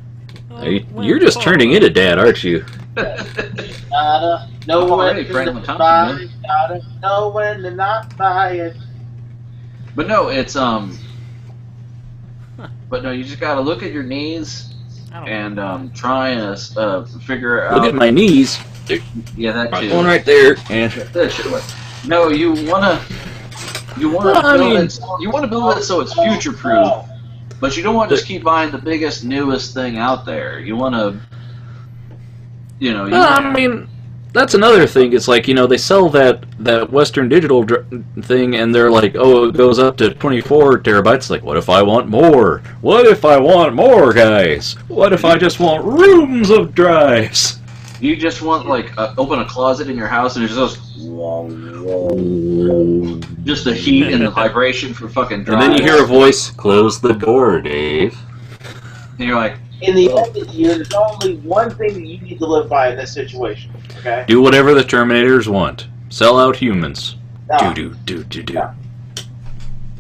You're just turning into Dad, aren't you? Gotta know when to buy it. Gotta know when to not buy it. But no, it's But no, you just gotta look at your knees and try and figure out. Look at my knees. Yeah, that too. One right there. And that shit was. No, you wanna build it so it's future proof, but you don't want to just keep buying the biggest, newest thing out there. You want to, I mean, that's another thing. It's like, they sell that Western Digital thing, and they're like, oh, it goes up to 24 terabytes. Like, what if I want more? What if I want more, guys? What if I just want rooms of drives? You just want, open a closet in your house and it just goes, just the heat and the vibration for fucking drives. And then you hear a voice, close the door, Dave. And you're like, in the end of the year, there's only one thing that you need to live by in this situation, okay? Do whatever the Terminators want. Sell out humans. No. Do. No.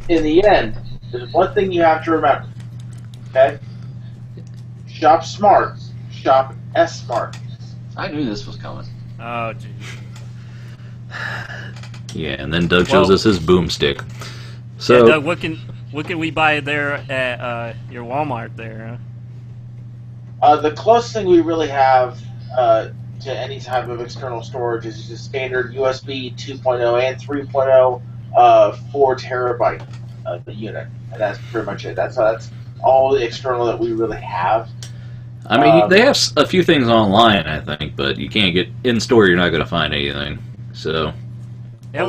In the end, there's one thing you have to remember, okay? Shop smart. Shop S-smart. I knew this was coming. Oh, geez. Yeah, and then Doug shows us his boomstick. So, yeah, Doug, what can we buy there at your Walmart there? The closest thing we really have to any type of external storage is just a standard USB 2.0 and 3.0 4 terabyte unit, and that's pretty much it. That's all the external that we really have. I mean, they have a few things online, I think, but you can't get in store. You're not going to find anything. So, yeah,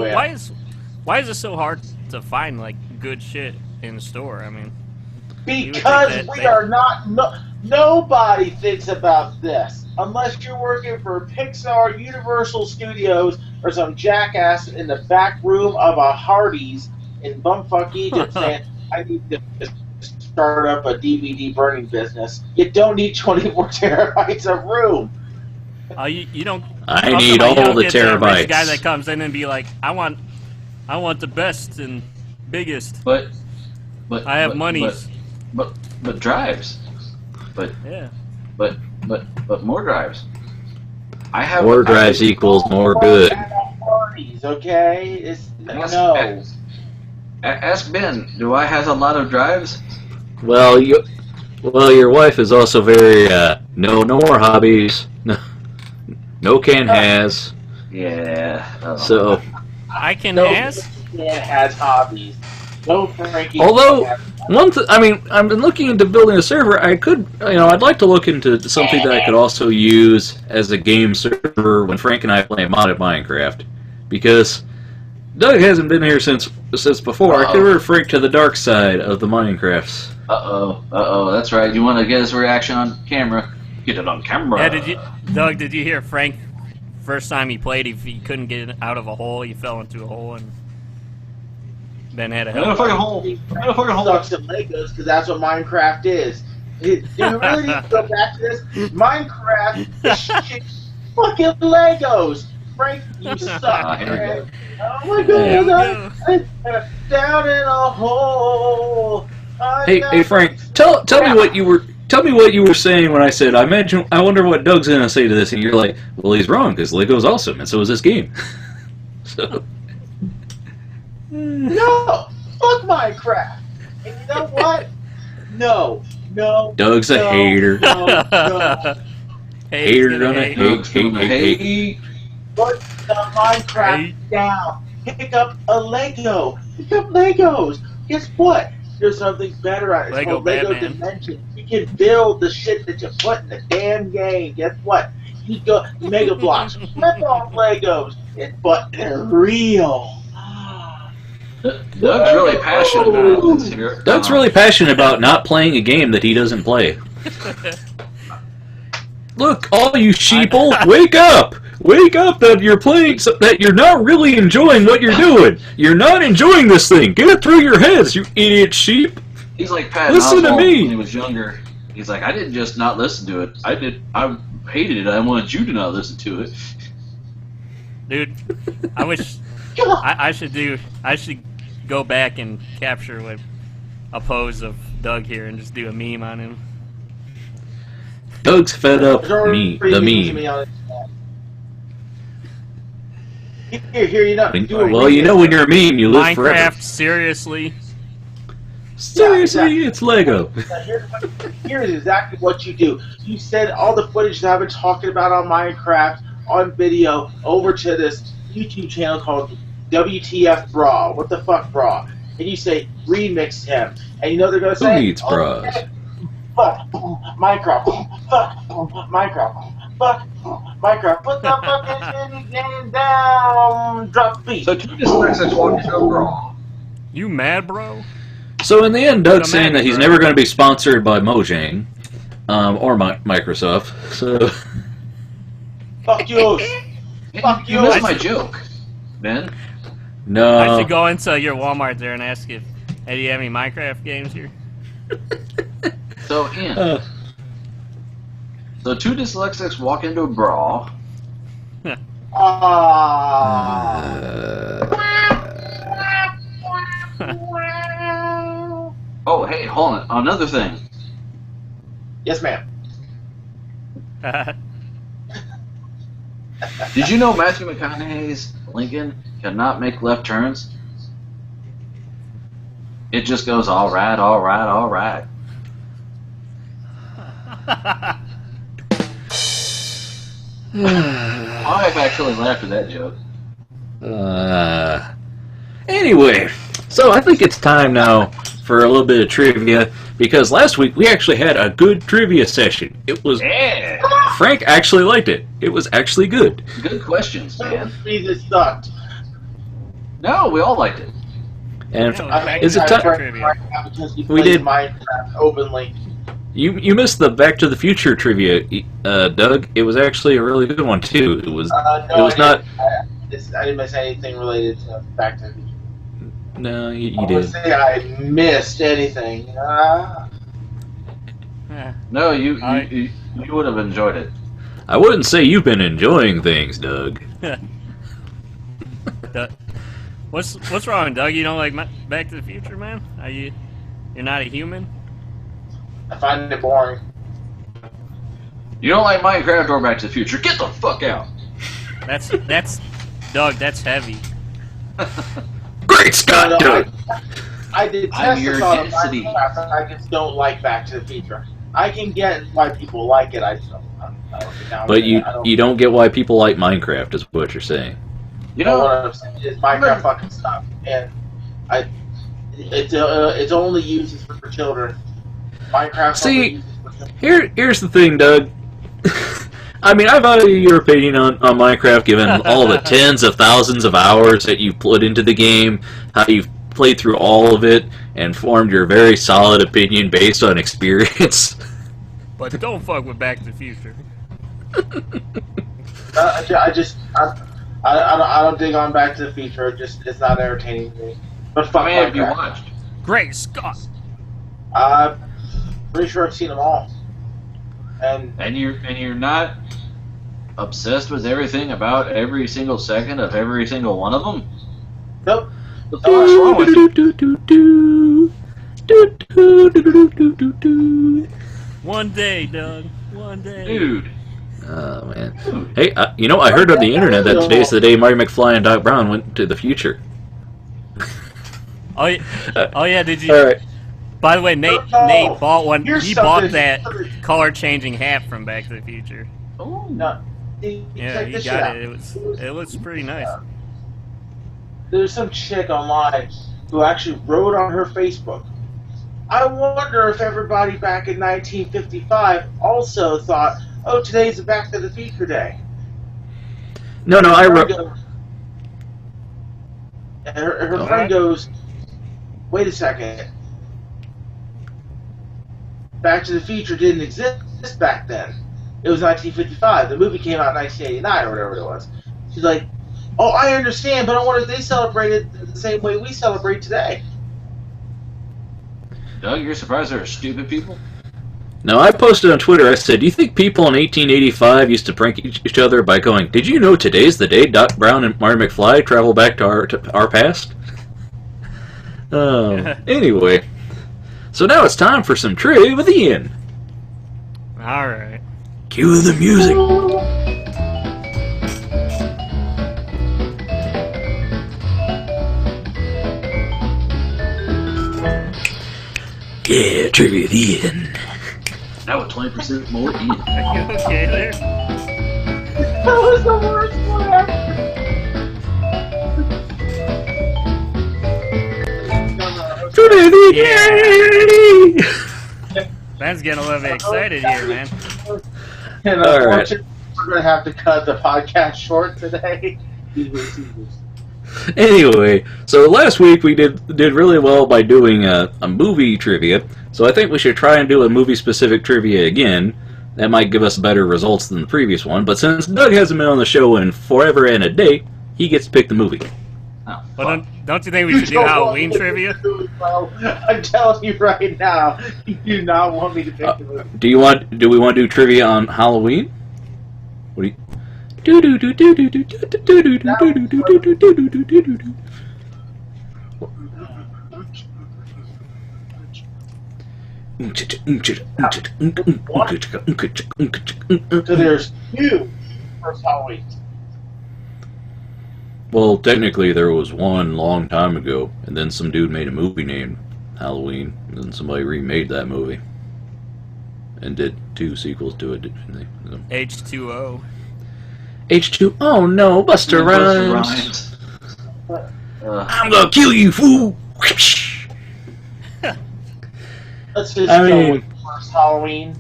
why is it so hard to find good shit in the store? I mean, because we are not. Nobody thinks about this unless you're working for Pixar, Universal Studios, or some jackass in the back room of a Hardee's in bumfuck Egypt saying, "I need to start up a DVD burning business." You don't need 24 terabytes of room. You don't. I need all the terabytes. The guy that comes in and be like, I want the best and biggest. But I have monies. But drives. But yeah. But more drives. I have More drives equals more good. Parties, okay? It's Ask, no. ask Ben. Do I have a lot of drives? Well, your wife is also very no more hobbies. No can has. Yeah. So I can No, ask. man has hobbies. No, Frankie. although I've been looking into building a server. I'd like to look into something that I could also use as a game server when Frank and I play modded Minecraft, because Doug hasn't been here since before. I converted Frank to the dark side of the Minecrafts. That's right. You want to get his reaction on camera? Get it on camera. Yeah, Doug, did you hear Frank? First time he played, he couldn't get out of a hole. He fell into a hole, and Ben had to I'm in a help. fucking hole. I'm in a fucking hole. Sucks at Legos because that's what Minecraft is. Do you really need to go back to this? Minecraft is shit. Fucking Legos. Frank, you suck, man. Oh my god, I'm down in a hole. Hey Frank, tell me what you were. Tell me what you were saying when I said, I wonder what Doug's going to say to this, and you're like, well, he's wrong, because Lego's awesome, and so is this game. So. No! Fuck Minecraft! And you know what? No. Doug's a hater. No. Hater gonna hate. Put the Minecraft down. Pick up a Lego. Pick up Legos. Guess what? There's something better out. It's Lego called Lego Batman. Dimensions. You can build the shit that you put in the damn game. Guess what? You go Mega Blocks. Rip off Legos. But they're real. Doug's really passionate about this here. Doug's really passionate about not playing a game that he doesn't play. Look, all you sheeple, wake up! Wake up that you're playing, that you're not really enjoying what you're doing. You're not enjoying this thing. Get it through your heads, you idiot sheep. He's like Pat Listen to Oswalt me. when he was younger. He's like, I didn't just not listen to it. I hated it. I wanted you to not listen to it. Dude, I wish I should go back and capture a pose of Doug here and just do a meme on him. Doug's fed up. The meme. Here, you know. Well, you know when you're a meme, you live forever. Minecraft, seriously. Seriously, it's Lego. Here's exactly what you do. You send all the footage that I've been talking about on Minecraft on video over to this YouTube channel called WTF Bra. What the fuck, Bra? And you say remix him, and you know they're gonna say, Who needs bras? Fuck Minecraft. Fuck Minecraft. Fuck Minecraft. Put the fucking game down. Drop the beat. So two dyslexics walking into a brawl. You mad, bro? So in the end, Doug's saying that he's never going to be sponsored by Mojang or Microsoft. So fuck you. Fuck You missed my joke, Ben. no. I should go into your Walmart there and ask if, hey, do you have any Minecraft games here? So Ian. So two dyslexics walk into a brawl. Oh, hey, hold on. Another thing. Yes, ma'am. Did you know Matthew McConaughey's Lincoln cannot make left turns? It just goes, all right, all right, all right. I've actually laughed at that joke. Anyway, so I think it's time now for a little bit of trivia, because last week we actually had a good trivia session. It was Frank actually liked it. It was actually good. Good questions, man. This sucked. No, we all liked it. And Yeah, is it time? We did. Minecraft openly. You missed the Back to the Future trivia, Doug. It was actually a really good one too. It was. No, it was not. I didn't miss anything related to Back to the Future. No, you I did. would say I missed anything. No, you would have enjoyed it. I wouldn't say you've been enjoying things, Doug. What's wrong, Doug? You don't like Back to the Future, man? You're not a human? I find it boring. You don't like Minecraft or Back to the Future? Get the fuck out. That's Doug. That's heavy. Great Scott, Doug. I detest the thought of Minecraft. I just don't like Back to the Future. I can get why people like it. I just don't. But you don't get why people like Minecraft, is what you're saying. You know what I'm saying is Minecraft fucking stuff, and it's only used for children. Minecraft. See, here's the thing, Doug. I mean, I value your opinion on Minecraft, given all the tens of thousands of hours that you put into the game, how you've played through all of it, and formed your very solid opinion based on experience. But don't fuck with Back to the Future. I don't dig on Back to the Future. It's not entertaining to me. But fuck have you watched? Great Scott. Pretty sure I've seen them all. And you're not obsessed with everything about every single second of every single one of them? Nope. What's wrong with you? One day, Doug. One day. Dude. Oh, man. Hey, I heard on the internet that today's the day Marty McFly and Doc Brown went to the future. Oh, yeah, did you... All right. By the way, Nate bought one. He bought that color-changing hat from Back to the Future. Oh, no. Yeah, he got it. It looks pretty nice. There's some chick online who actually wrote on her Facebook, I wonder if everybody back in 1955 also thought, oh, today's a Back to the Future day. No, I wrote... Her friend goes, wait a second. Back to the Future didn't exist back then. It was 1955. The movie came out in 1989 or whatever it was. She's like, oh, I understand, but I wonder if they celebrated the same way we celebrate today. Doug, you're surprised there are stupid people? No, I posted on Twitter, I said, do you think people in 1885 used to prank each other by going, did you know today's the day Doc Brown and Marty McFly travel back to our past? Anyway. So now it's time for some trivia with Ian. Alright. Cue the music. Yeah, trivia with Ian. Now with 20% more Ian. Are you okay there? That was the worst one ever. Trivia! Ben's getting a little bit excited here, man. And unfortunately, we're going to have to cut the podcast short today. Anyway, so last week we did really well by doing a movie trivia, so I think we should try and do a movie-specific trivia again. That might give us better results than the previous one, but since Doug hasn't been on the show in forever and a day, he gets to pick the movie. Oh, but don't you think we should do Halloween trivia? I'm telling you right now, you do not want me to pick the movie. Do we want to do trivia on Halloween? What do you... So there's two first Halloween. Well, technically there was one long time ago, and then some dude made a movie named Halloween, and then somebody remade that movie. And did 2 sequels to it, didn't they? H2O. H2... Oh no, Buster Rhymes! I'm gonna kill you, fool! Let's just go with first Halloween.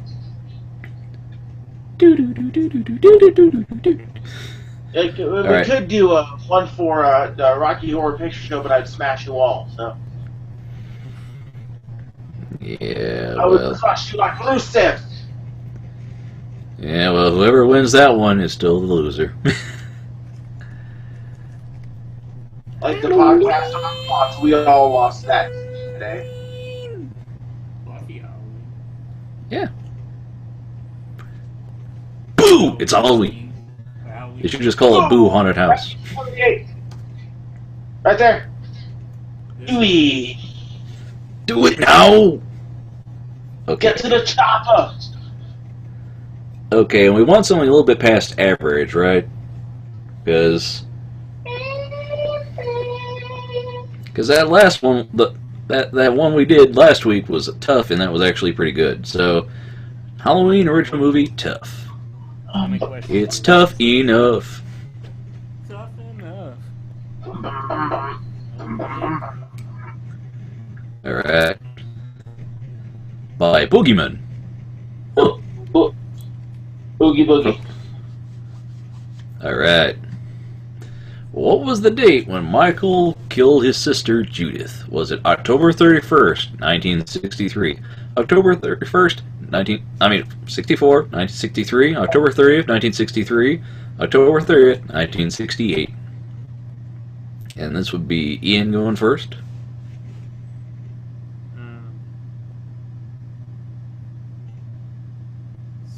We could do one for the Rocky Horror Picture Show, but I'd smash you all, so... Yeah, I would crush you like Rusev! Yeah, well, whoever wins that one is still the loser. Like the podcast on Fox, we all lost that today. Yeah. Boo! It's Halloween. You should just call it Boo Haunted House. Right there. Dewey. Do it now! Okay. Get to the chopper. Okay, and we want something a little bit past average, right? Because that last one, that one we did last week was tough, and that was actually pretty good. So, Halloween original movie, tough. It's tough enough. Tough enough. Alright. By Boogeyman. Boogie Boogie. Alright. What was the date when Michael killed his sister Judith? Was it October 31st, 1963? October 31st, 64, 1963, October 30th, 1963, October 30th, 1968. And this would be Ian going first.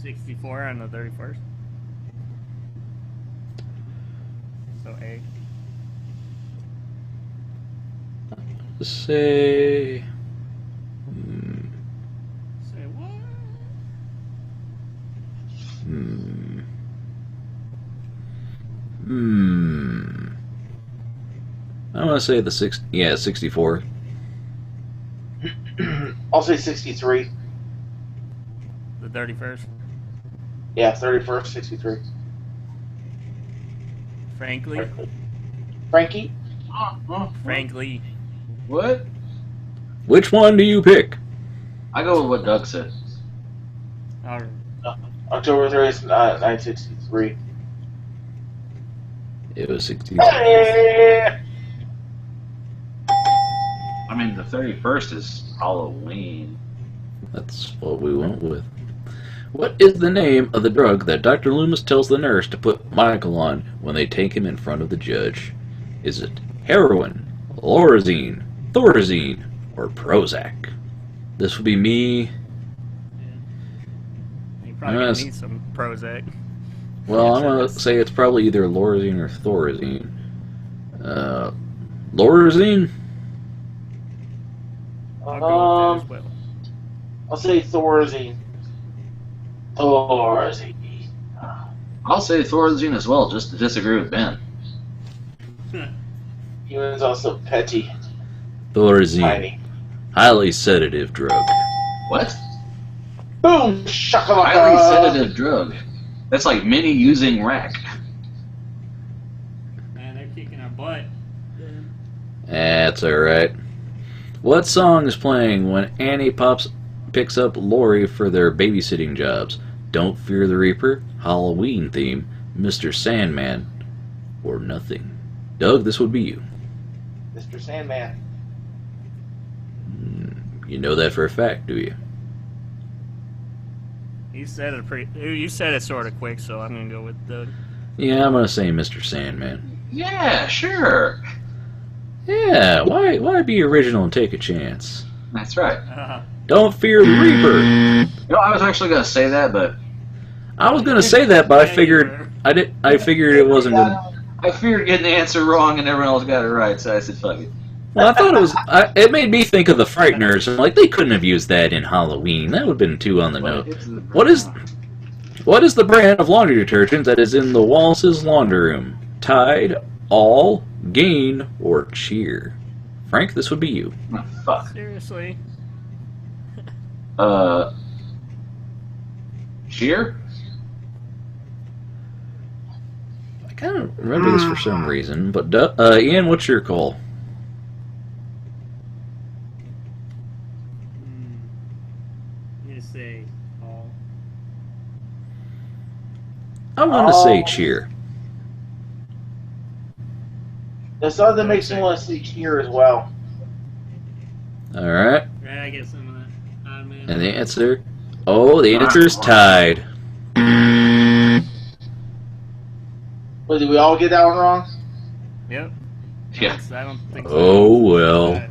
64 on the 31st. So A. Say... Say what? I want to say the 64. I'll say 63. The 31st. Yeah, 31st, 63. Frankly. Frankie? Frankly. What? Which one do you pick? I go with what Doug said. October 30th, 1963. It was 63. Hey! I mean, the 31st is Halloween. That's what we went with. What is the name of the drug that Dr. Loomis tells the nurse to put Michael on when they take him in front of the judge? Is it heroin, Lorazine, Thorazine, or Prozac? This would be me. You probably gonna need some Prozac. Well, I'm going to say it's probably either Lorazine or Thorazine. Lorazine? I'll go with that as well. I'll say Thorazine. Thorazine. I'll say Thorazine as well, just to disagree with Ben. He was also petty. Thorazine. Tiny. Highly sedative drug. What? Boom! Shakalaka! Highly sedative drug. That's like mini using rack. Man, they're kicking our butt. That's alright. What song is playing when Annie picks up Lori for their babysitting jobs? Don't Fear the Reaper, Halloween theme, Mr. Sandman, or nothing? Doug, this would be you. Mr. Sandman. You know that for a fact, do you? You said it sort of quick, so I'm gonna go with Doug. Yeah, I'm gonna say Mr. Sandman. Yeah, sure. Yeah, why be original and take a chance? That's right. Don't Fear the Reaper. You know, I was actually going to say that, but I was gonna say that, but I figured it wasn't gonna. I feared getting the answer wrong and everyone else got it right, so I said fuck it. Well, I thought it was. It made me think of the Frighteners. I'm like, they couldn't have used that in Halloween. That would have been too on the nose. What is the brand of laundry detergent that is in the Wallace's laundry room? Tide, All, Gain, or Cheer? Frank, this would be you. Oh, fuck. Seriously? Cheer? I kind of remember this for some reason, but Ian, what's your call? I'm gonna say All. I'm gonna say Cheer. The song that makes me want to see Cheer as well. All right. Yeah, I get some of that. Man. And the answer is Tide. Wait, did we all get that one wrong? Yep. Yeah. I don't think so. Oh well.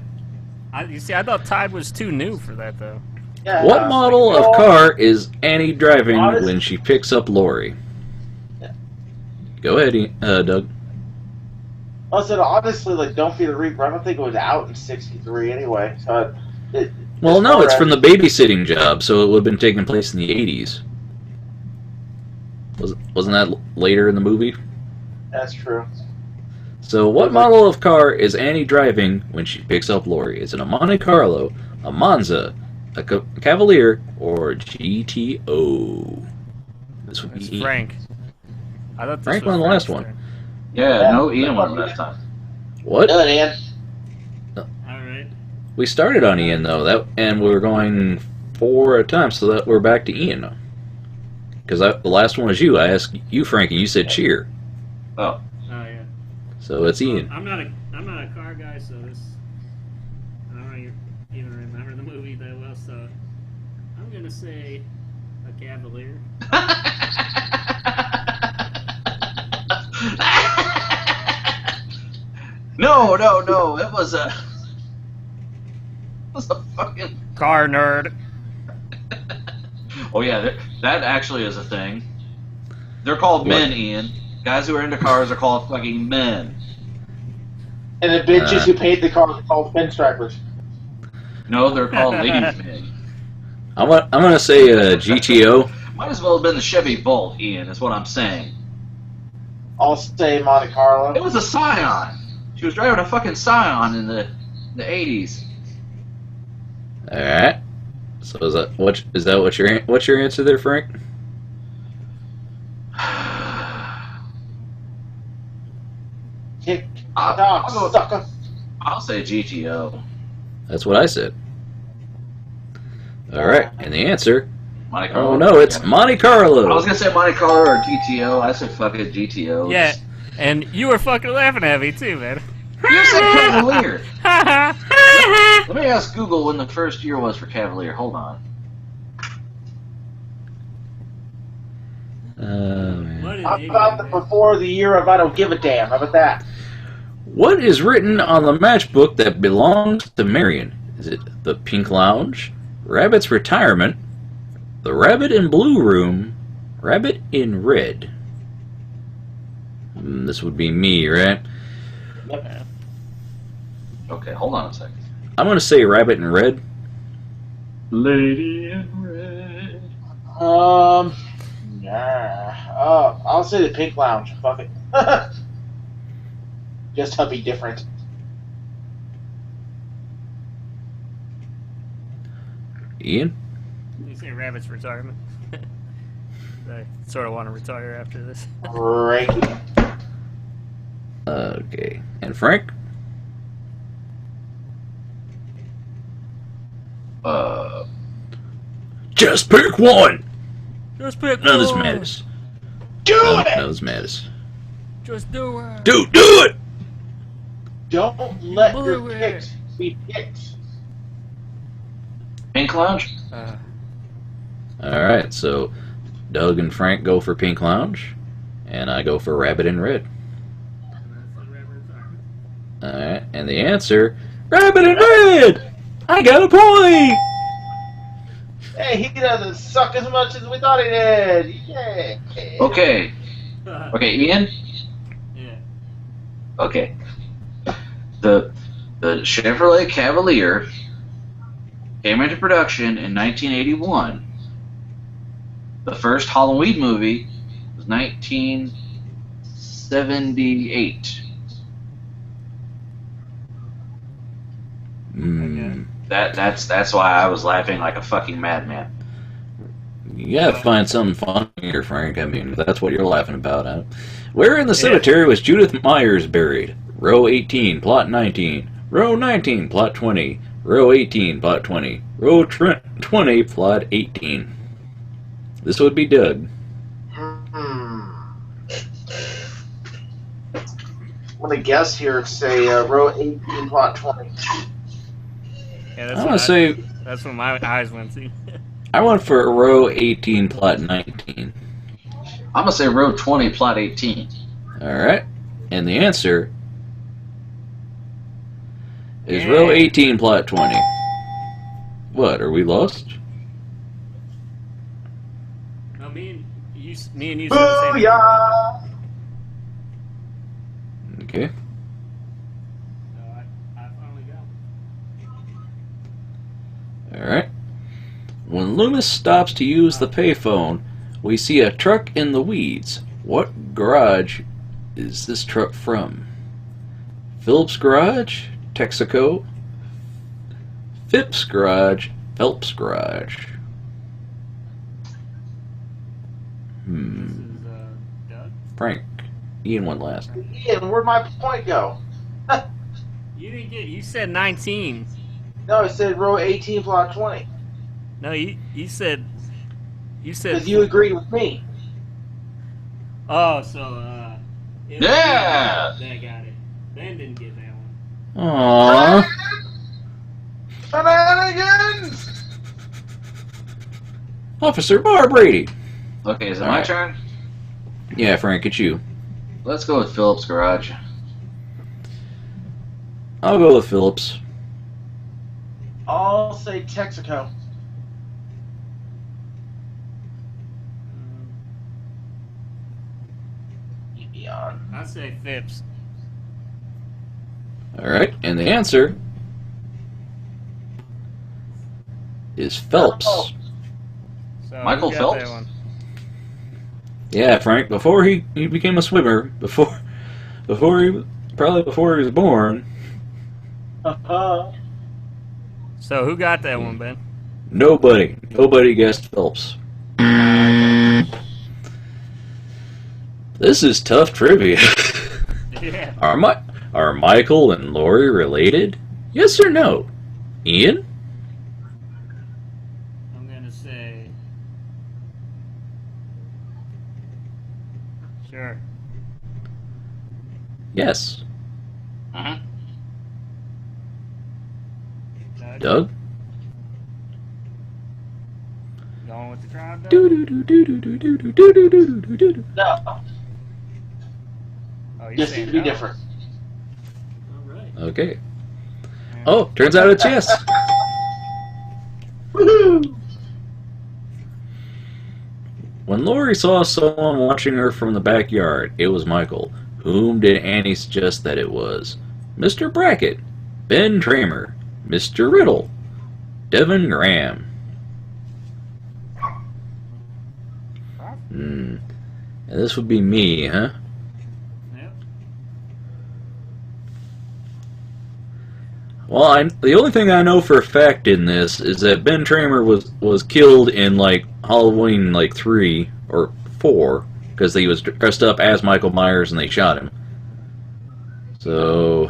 You see, I thought Tide was too new for that, though. Yeah. What model of car is Annie driving when she picks up Lori? Yeah. Go ahead, Doug. I said, honestly, like, Don't Fear the Reaper, I don't think it was out in 63 anyway. So Well, no, it's from the babysitting job, so it would have been taking place in the 80s. Wasn't that later in the movie? That's true. So, what model of car is Annie driving when she picks up Lori? Is it a Monte Carlo, a Monza, a Cavalier, or a GTO? This would It's be Frank. I thought this Frank was won the last Frank's one. turn. Yeah, no, Ian won last time. What? Do it, Ian. Alright. We started on Ian though, and we were going 4 at a time, so that we're back to Ian now. Because the last one was you. I asked you, Frank, and you said cheer. Oh. Oh yeah. So it's Ian. I'm not a car guy, so this I don't even remember the movie that well. So I'm gonna say a Cavalier. No. It was a fucking. Car nerd. Oh yeah, that actually is a thing. They're called men, Ian. Guys who are into cars are called fucking men. And the bitches who paint the car are called pinstripers. No, they're called ladies' men. I'm gonna say GTO. Might as well have been the Chevy Bolt, Ian, is what I'm saying. I'll say Monte Carlo. It was a Scion. She was driving a fucking Scion in the 80s. All right. So what's your answer there, Frank? Tick I'll tock, go- sucker. I'll say GTO. That's what I said. All right, and the answer. Monte Carlo. Oh no, it's Monte Carlo. I was gonna say Monte Carlo or GTO. I said fuck it, GTO. Yeah, and you were fucking laughing at me too, man. You said Cavalier. Let me ask Google when the first year was for Cavalier. Hold on. Man. What an How idiot, about the man. before the year of I don't give a damn? How about that? What is written on the matchbook that belongs to Marion? Is it the Pink Lounge, Rabbit's Retirement, the Rabbit in Blue Room, Rabbit in Red? This would be me, right? Okay, hold on a second. I'm going to say Rabbit in Red. Lady in Red. I'll say the Pink Lounge. Fuck it. Just to be different. Ian? You say Rabbit's retirement. I sort of want to retire after this. Great. Okay. And Frank? Just pick one! Just pick None of this one. matters. Do None it! of this matters. Just do it. Do it! Don't let your Blue picks be picked. Pink Lounge? Alright, so Doug and Frank go for Pink Lounge, and I go for Rabbit in Red. Alright, and the answer, Rabbit in Red! I got a point! Hey, he doesn't suck as much as we thought he did. Yeah. Okay. Okay, Ian? Yeah. Okay. The Chevrolet Cavalier came into production in 1981. The first Halloween movie was 1978. That's why I was laughing like a fucking madman. You gotta find something fun here, Frank. I mean, that's what you're laughing about, huh? Where in the cemetery was Judith Myers buried? Row 18, plot 19. Row 19, plot 20. Row 18, plot 20. Row 20, plot 18. This would be Doug. I'm gonna guess here. Say row 18, plot 20. Yeah, I want to say that's what my eyes went to. I went for row 18, plot 19. I'm gonna say row 20, plot 18. All right, and the answer is row 18, plot 20. What? Are we lost? No, me and you said the same thing. Booyah! Okay. So I finally got All right. When Loomis stops to use the payphone, We see a truck in the weeds. What garage is this truck from? Phillips Garage, Texaco, Phipps Garage, Phelps Garage. This is Doug. Frank. Ian went last. Ian, where'd my point go? You didn't get. You said 19. No, it said row 18, plot 20. No, you said. You said. Because you agreed with me. Oh, so it was Yeah! Ben that got it. Ben didn't get that one. Aww. Shenanigans! Officer Bar Brady. Okay, is it All my right. turn? Yeah, Frank, it's you. Let's go with Phillips Garage. I'll go with Phillips. I'll say Texaco. Eon. I'd say Phipps. Alright, and the answer is Phelps. Oh. So Michael who got that Phelps? one? Yeah, Frank, before he became a swimmer, before he was born, So who got that one, Ben? nobody guessed Phelps. This is tough trivia. Yeah. Are Michael and Lori related? Yes or no? Ian? I'm gonna say. Sure. Yes. Uh-huh. Doug? Going with the crowd, Doug? No, Oh, you're just saying to be no. different. All right. Okay. Oh, turns out it's yes. Woohoo! When Lori saw someone watching her from the backyard, it was Michael. Whom did Annie suggest that it was? Mr. Brackett, Ben Tramer, Mr. Riddle, Devin Graham. And this would be me, huh? Yep. Well, the only thing I know for a fact in this is that Ben Tramer was killed in like Halloween 3 or 4 because he was dressed up as Michael Myers and they shot him. So,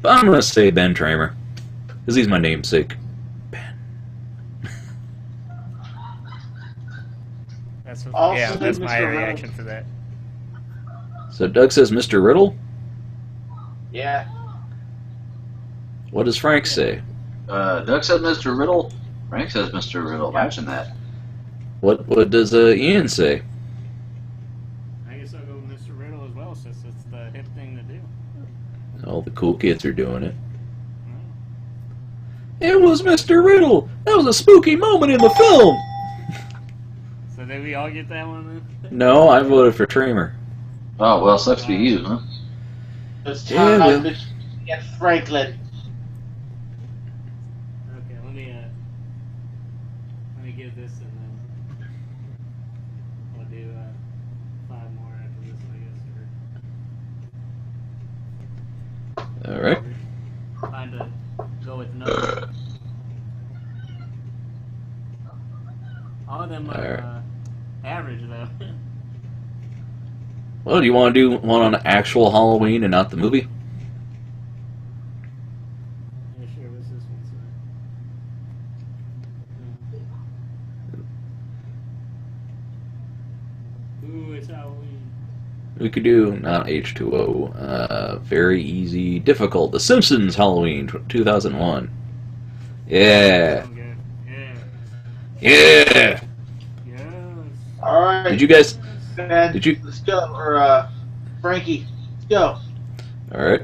but I'm gonna say Ben Tramer because he's my namesake. That's what, Also yeah, that's my Mr. Riddle. reaction to that. So Doug says Mr. Riddle. Yeah. What does Frank say? Doug said Mr. Riddle. Frank says Mr. Riddle. Imagine that. What does Ian say? I guess I'll go with Mr. Riddle as well, since it's the hip thing to do. All the cool kids are doing it. It was Mr. Riddle. That was a spooky moment in the film. So did we all get that one then? No, I voted for Tramer. Oh, well, sucks for you, huh? It's Yeah, time well. to get Franklin. Okay, let me give this and then we'll do 5 more after this, I guess. All right. Or time to go with no. All of them are average though. Well, do you want to do one on actual Halloween and not the movie? Yeah, sure. What's this one say? Ooh, it's Halloween. We could do not H2O. Very easy, difficult. The Simpsons Halloween 2001. Yeah. Sound good. Yeah. Yeah. Yes. All right. Did you guys? Ben, Did you? Let's go. Or Frankie, let's go. All right.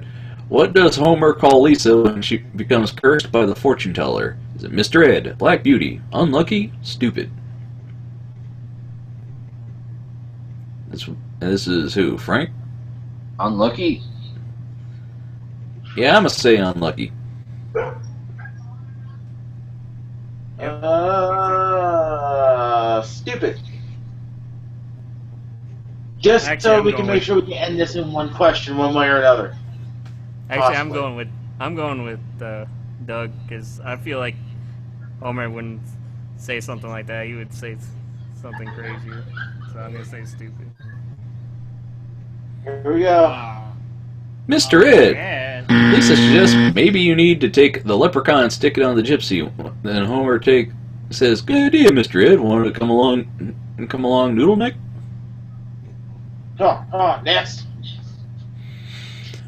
What does Homer call Lisa when she becomes cursed by the fortune teller? Is it Mr. Ed, Black Beauty, Unlucky, Stupid? This is who? Frank? Unlucky. Yeah, I'm gonna say Unlucky. Just Actually, so I'm we can going make with- sure we can end this in one question, one way or another. Actually, Possibly. I'm going with Doug because I feel like Homer wouldn't say something like that. He would say something crazier. So I'm gonna say stupid. Here we go. Ah. Mr. Oh, Ed, yeah. Lisa suggests maybe you need to take the leprechaun and stick it on the gypsy. Then Homer says, "Good idea, Mr. Ed. Want to come along, Noodle Neck?" Come on, next.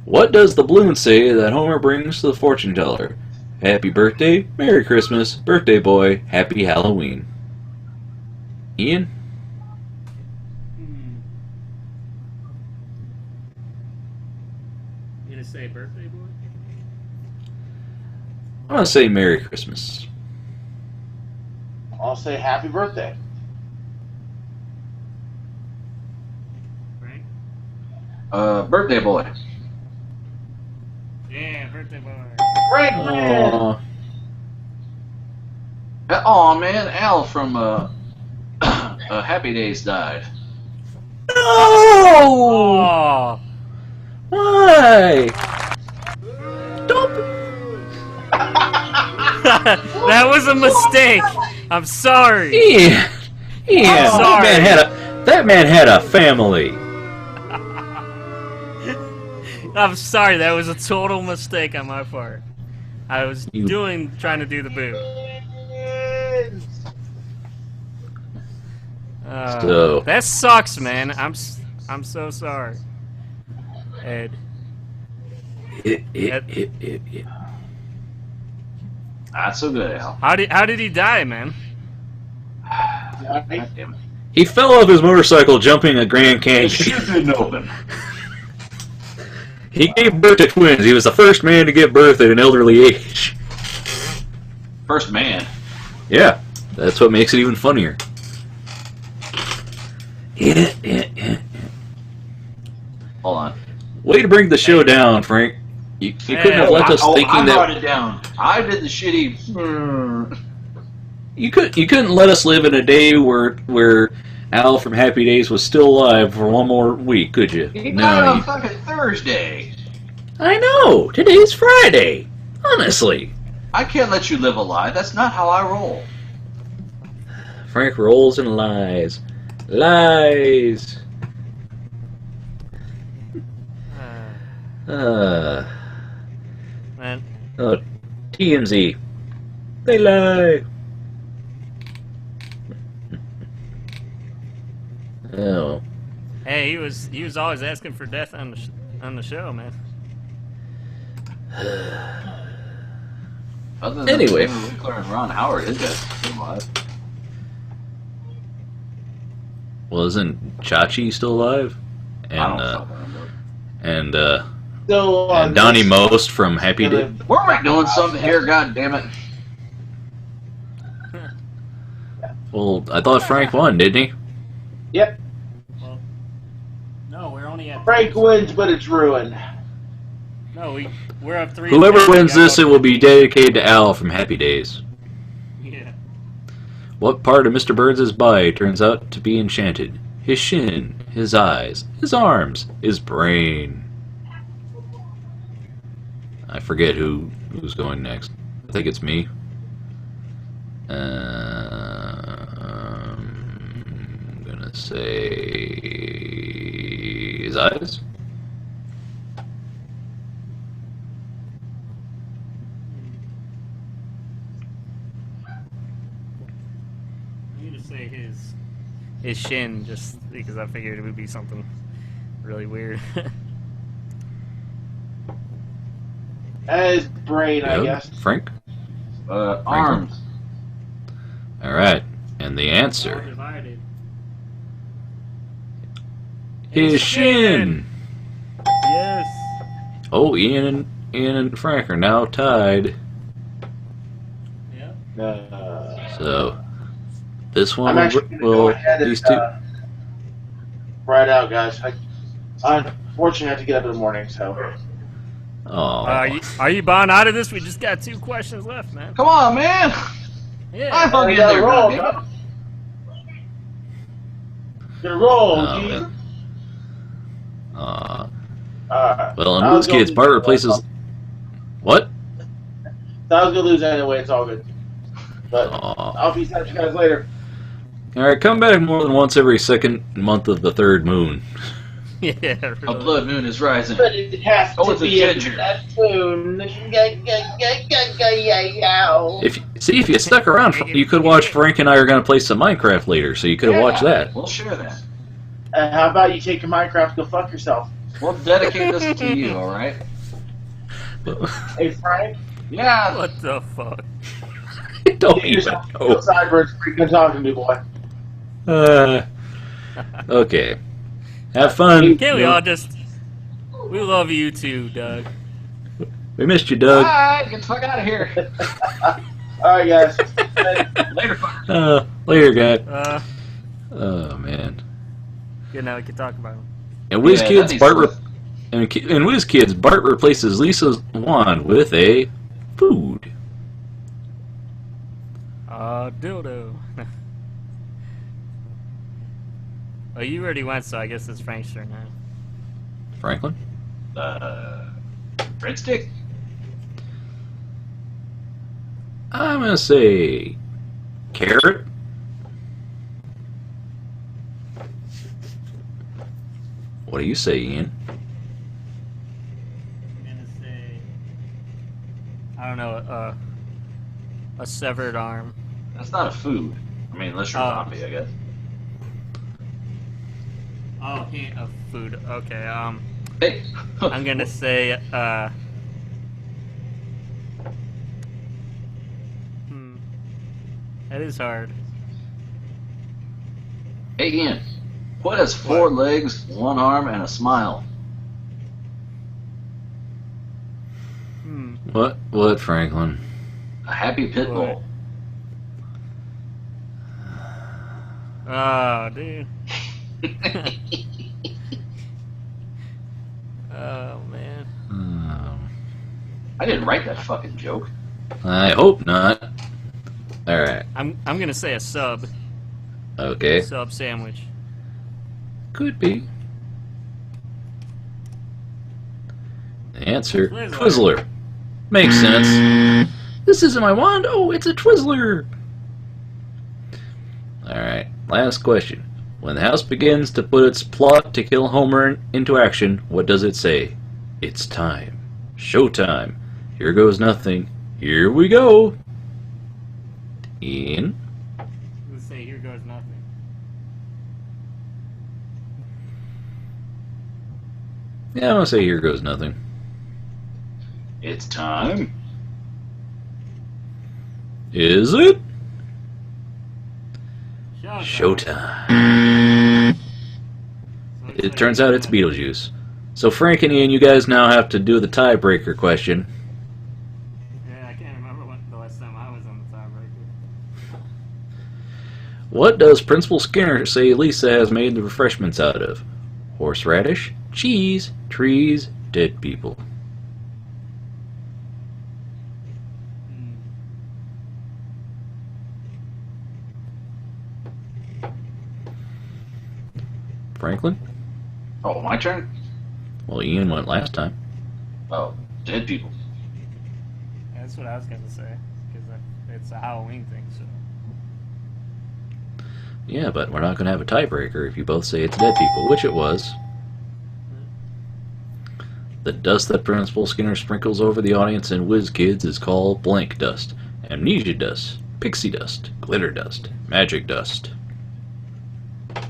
What does the balloon say that Homer brings to the fortune teller? Happy birthday, Merry Christmas, birthday boy, Happy Halloween. Ian? You gonna say birthday boy? I'm going to say Merry Christmas. I'll say happy birthday. Right? Birthday boy. Yeah, birthday boy. Frank wins. Aw. Oh man, Al from Happy Days died. No! Oh. Why? Don't. That was a mistake. I'm sorry. Ian! Ian! sorry. That man had a family. I'm sorry. That was a total mistake on my part. I was You- trying to do the boo. So- That sucks, man. I'm so sorry, Ed. Not so good, Al. How did he die, man? God damn it. He fell off his motorcycle jumping a Grand The Canyon. chute didn't open. He gave birth to twins. He was the first man to give birth at an elderly age. First man. Yeah, that's what makes it even funnier. Hold on. Way to bring the show down, Frank. You couldn't have left us thinking I brought that it down. I did the shitty. you couldn't let us live in a day where Al from Happy Days was still alive for one more week, could you? He died No. on fucking Thursday. I know. Today's Friday. Honestly, I can't let you live a lie. That's not how I roll. Frank rolls and lies. Lies. Man, Oh, TMZ. They lie. Oh. hey, he was always asking for death on the show, man. Other than Anyway. David Winkler and Ron Howard, his guys are still alive. Well, isn't Chachi still alive? I don't fucking remember. And So, and Donnie Most from Happy Days. We're not doing something here, god damn it. Well, I thought Frank won, didn't he? Yep. Well, no, we're only at Frank wins, but it's ruined. No, we're up 3. Whoever wins this, it will be dedicated to Al from Happy Days. Yeah. What part of Mr. Burns' body turns out to be enchanted? His shin, his eyes, his arms, his brain. I forget who's going next. I think it's me. I'm gonna say his eyes. I need to say his shin, just because I figured it would be something really weird. His brain, I Yep. guess. Frank? Arms. Alright. And the answer. Divided. His shin! Yes. Oh, Ian and Frank are now tied. Yeah. So, this one I'm actually going to go will ahead these and two. right out, guys. I unfortunately have to get up in the morning, so. Oh, Are you buying out of this? We just got 2 questions left, man. Come on, man. Yeah. I fucking in gotta there, roll, goddammit. Gonna roll, Oh, G. man. Well, in Wiz Kids, Bart replaces... What? I was going to lose anyway, it's all good. But I'll be touch you guys later. Alright, come back more than once every second month of the third moon. Yeah, really. A blood moon is rising. But it has to it's a be ginger. that moon. If you stuck around, you could watch Frank and I are going to play some Minecraft later, so you could have watched that. We'll share that. How about you take your Minecraft and go fuck yourself? We'll dedicate this to you, alright? Hey, Frank? Yeah. What the fuck? I don't Get even yourself know. Cyber, freaking talking to me, boy. Okay. Have fun. Can't we all just... We love you too, Doug. We missed you, Doug. Alright, get the fuck out of here. Alright, guys. Later, fuckers. Later, guy. Oh, man. Good, now we can talk about him. And Wiz Yeah, Kids, that Bart... needs In Wiz Kids, Bart replaces Lisa's wand with a food. Dildo. Oh, you already went, so I guess it's Frank's turn now. Franklin? Breadstick? I'm gonna say... carrot? What do you say, Ian? I'm gonna say... I don't know, a severed arm. That's not a food. I mean, unless you're a zombie, I guess. Oh, hint of food. Okay, Hey. I'm gonna say, that is hard. Hey, Ian. What has 4 legs, 1 arm, and a smile? What, Franklin? A happy pit bull. Oh, dude. Oh, man. I didn't write that fucking joke. I hope not. Alright. I'm gonna say a sub. Okay. Sub sandwich. Could be. The answer, Twizzler. Twizzler. Makes sense. This isn't my wand. Oh, it's a Twizzler. Alright, last question. When the house begins to put its plot to kill Homer into action, what does it say? It's time. Showtime. Here goes nothing. Here we go. Ian? Let's say here goes nothing. Yeah, I'm gonna say here goes nothing. It's time. Is it? Showtime. Showtime. It turns out it's Beetlejuice. So Frank and Ian, you guys now have to do the tiebreaker question. Yeah, I can't remember when the last time I was on the tiebreaker. What does Principal Skinner say Lisa has made the refreshments out of? Horseradish, cheese, trees, dead people. Franklin? Oh, my turn? Well, Ian went last time. Oh, dead people. That's what I was gonna say, because it's a Halloween thing, so. Yeah, but we're not going to have a tiebreaker if you both say it's dead people, which it was. The dust that Principal Skinner sprinkles over the audience in Whiz Kids is called blank dust, amnesia dust, pixie dust, glitter dust, magic dust. I'm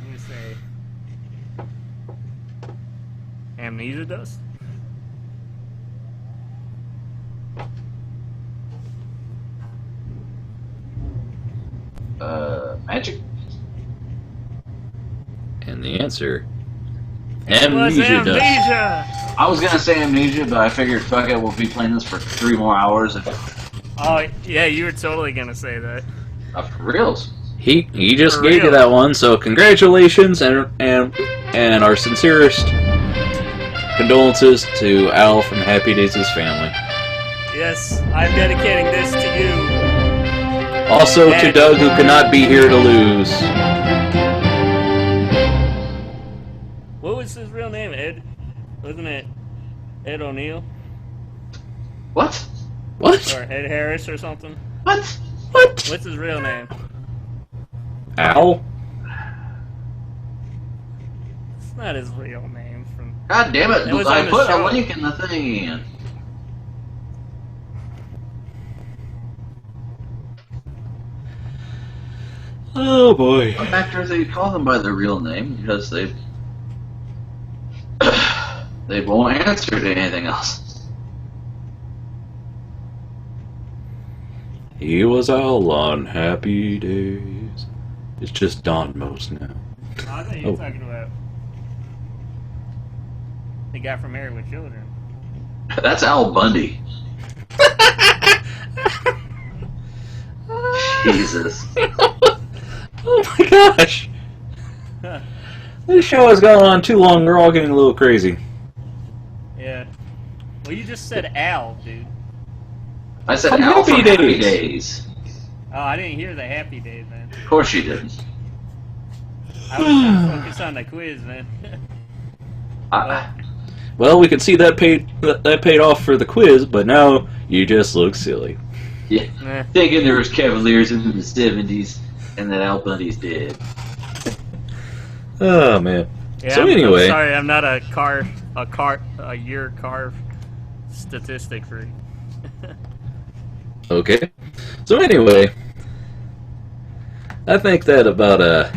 gonna say amnesia dust. Magic? And the answer, It was amnesia dust. amnesia! I was gonna say amnesia, but I figured, fuck it, we'll be playing this for 3 more hours. Oh, yeah, you were totally gonna say that. For reals. He just For gave you real. that one, so congratulations and our sincerest condolences to Al from Happy Days' family. Yes, I'm dedicating this to you. Also to Doug, who could not be here to lose. What was his real name? Ed? Wasn't it Ed O'Neill? What? What? Or Ed Harris or something? What? What? What's his real name? Al? It's not his real name. From God damn it! It was I on the put a show. link in the thing in. Oh boy. What actors they call them by their real name because they won't answer to anything else. He was all on happy days. It's just Don Most now. I thought you were talking about the guy from Married with Children. That's Al Bundy. Jesus. Oh my gosh! This show has gone on too long. We're all getting a little crazy. Yeah. Well, you just said Al, dude. I said From Al from Happy Happy Days. Days. Oh, I didn't hear the Happy Days, man. Of course you didn't. I was trying to focus on the quiz, man. Well, we could see that paid off for the quiz, but now you just look silly. Yeah. Nah. Thinking there was Cavaliers in the 70s and that Al Bundy's dead. Oh man. Yeah, So I'm anyway, sorry, I'm not a year car statistic freak. okay. So anyway, I think that about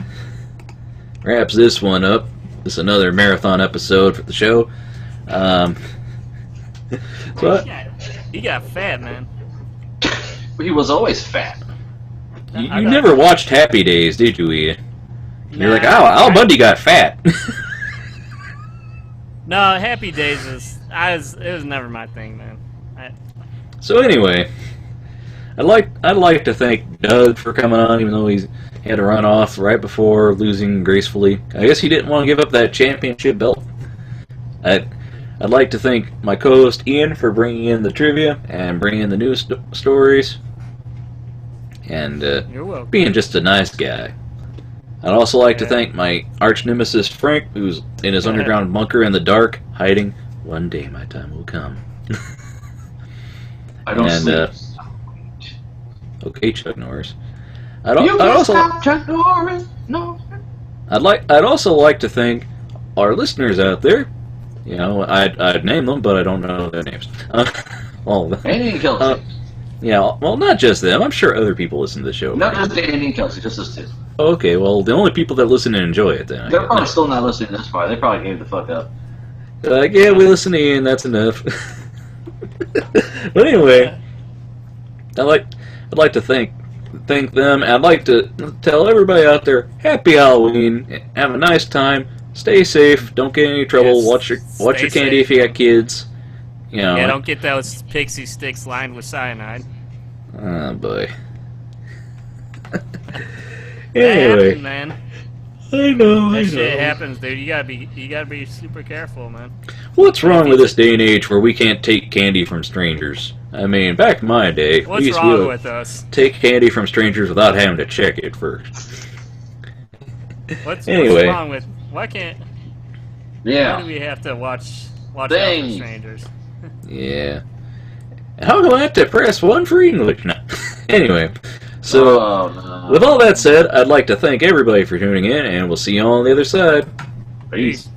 wraps this one up. This is another marathon episode for the show. So He got fat, man. He was always fat. you never watched Happy Days, did you, Ian? You're like, oh, Al Bundy got fat. No, Happy Days it was never my thing, man. So anyway, I'd like to thank Doug for coming on, even though he had to run off right before losing gracefully. I guess he didn't want to give up that championship belt. I'd like to thank my co-host Ian for bringing in the trivia and bringing in the news stories, and You're welcome. being just a nice guy. I'd also like to thank my arch nemesis Frank, who's in his underground bunker in the dark, hiding. One day my time will come. I don't sleep. Okay, Chuck Norris. You can't stop Chuck Norris. No. I'd also like to thank our listeners out there. You know, I'd name them, but I don't know their names. All of them. Andy and Kelsey. Yeah, well, not just them. I'm sure other people listen to the show. Not right? just Andy and Kelsey, just us two. Okay, well, the only people that listen and enjoy it, then. They're probably still not listening this far. They probably gave the fuck up. Like, yeah, we listen to Ian, that's enough. But anyway, I'd like to thank them. I'd like to tell everybody out there, happy Halloween. Have a nice time. Stay safe. Don't get in any trouble. Yes, Watch your candy if you got kids. You know. Yeah, don't get those pixie sticks lined with cyanide. Oh boy. That Anyway, happened, man. I know. That shit happens, dude. You gotta be super careful, man. What's wrong with this day and age where we can't take candy from strangers? I mean, back in my day, we What's used to be wrong able with us? take candy from strangers without having to check it first. What's Anyway. wrong with? Why can't? Why Yeah. do we have to watch out for Dang. strangers? Yeah. How do I have to press one for English? No. Anyway, so Oh, no. with all that said, I'd like to thank everybody for tuning in, and we'll see you all on the other side. Peace.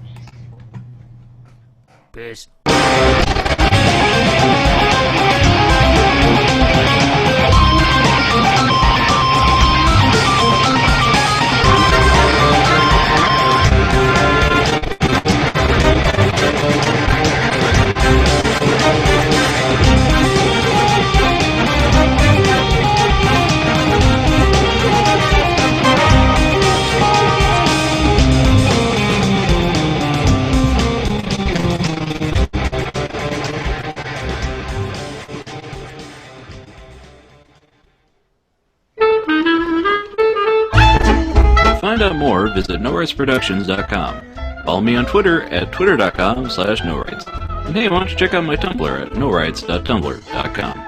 Peace. To find out more, visit NoRightsProductions.com. Follow me on Twitter at twitter.com/NoRights. And hey, why don't you check out my Tumblr at NoRights.tumblr.com.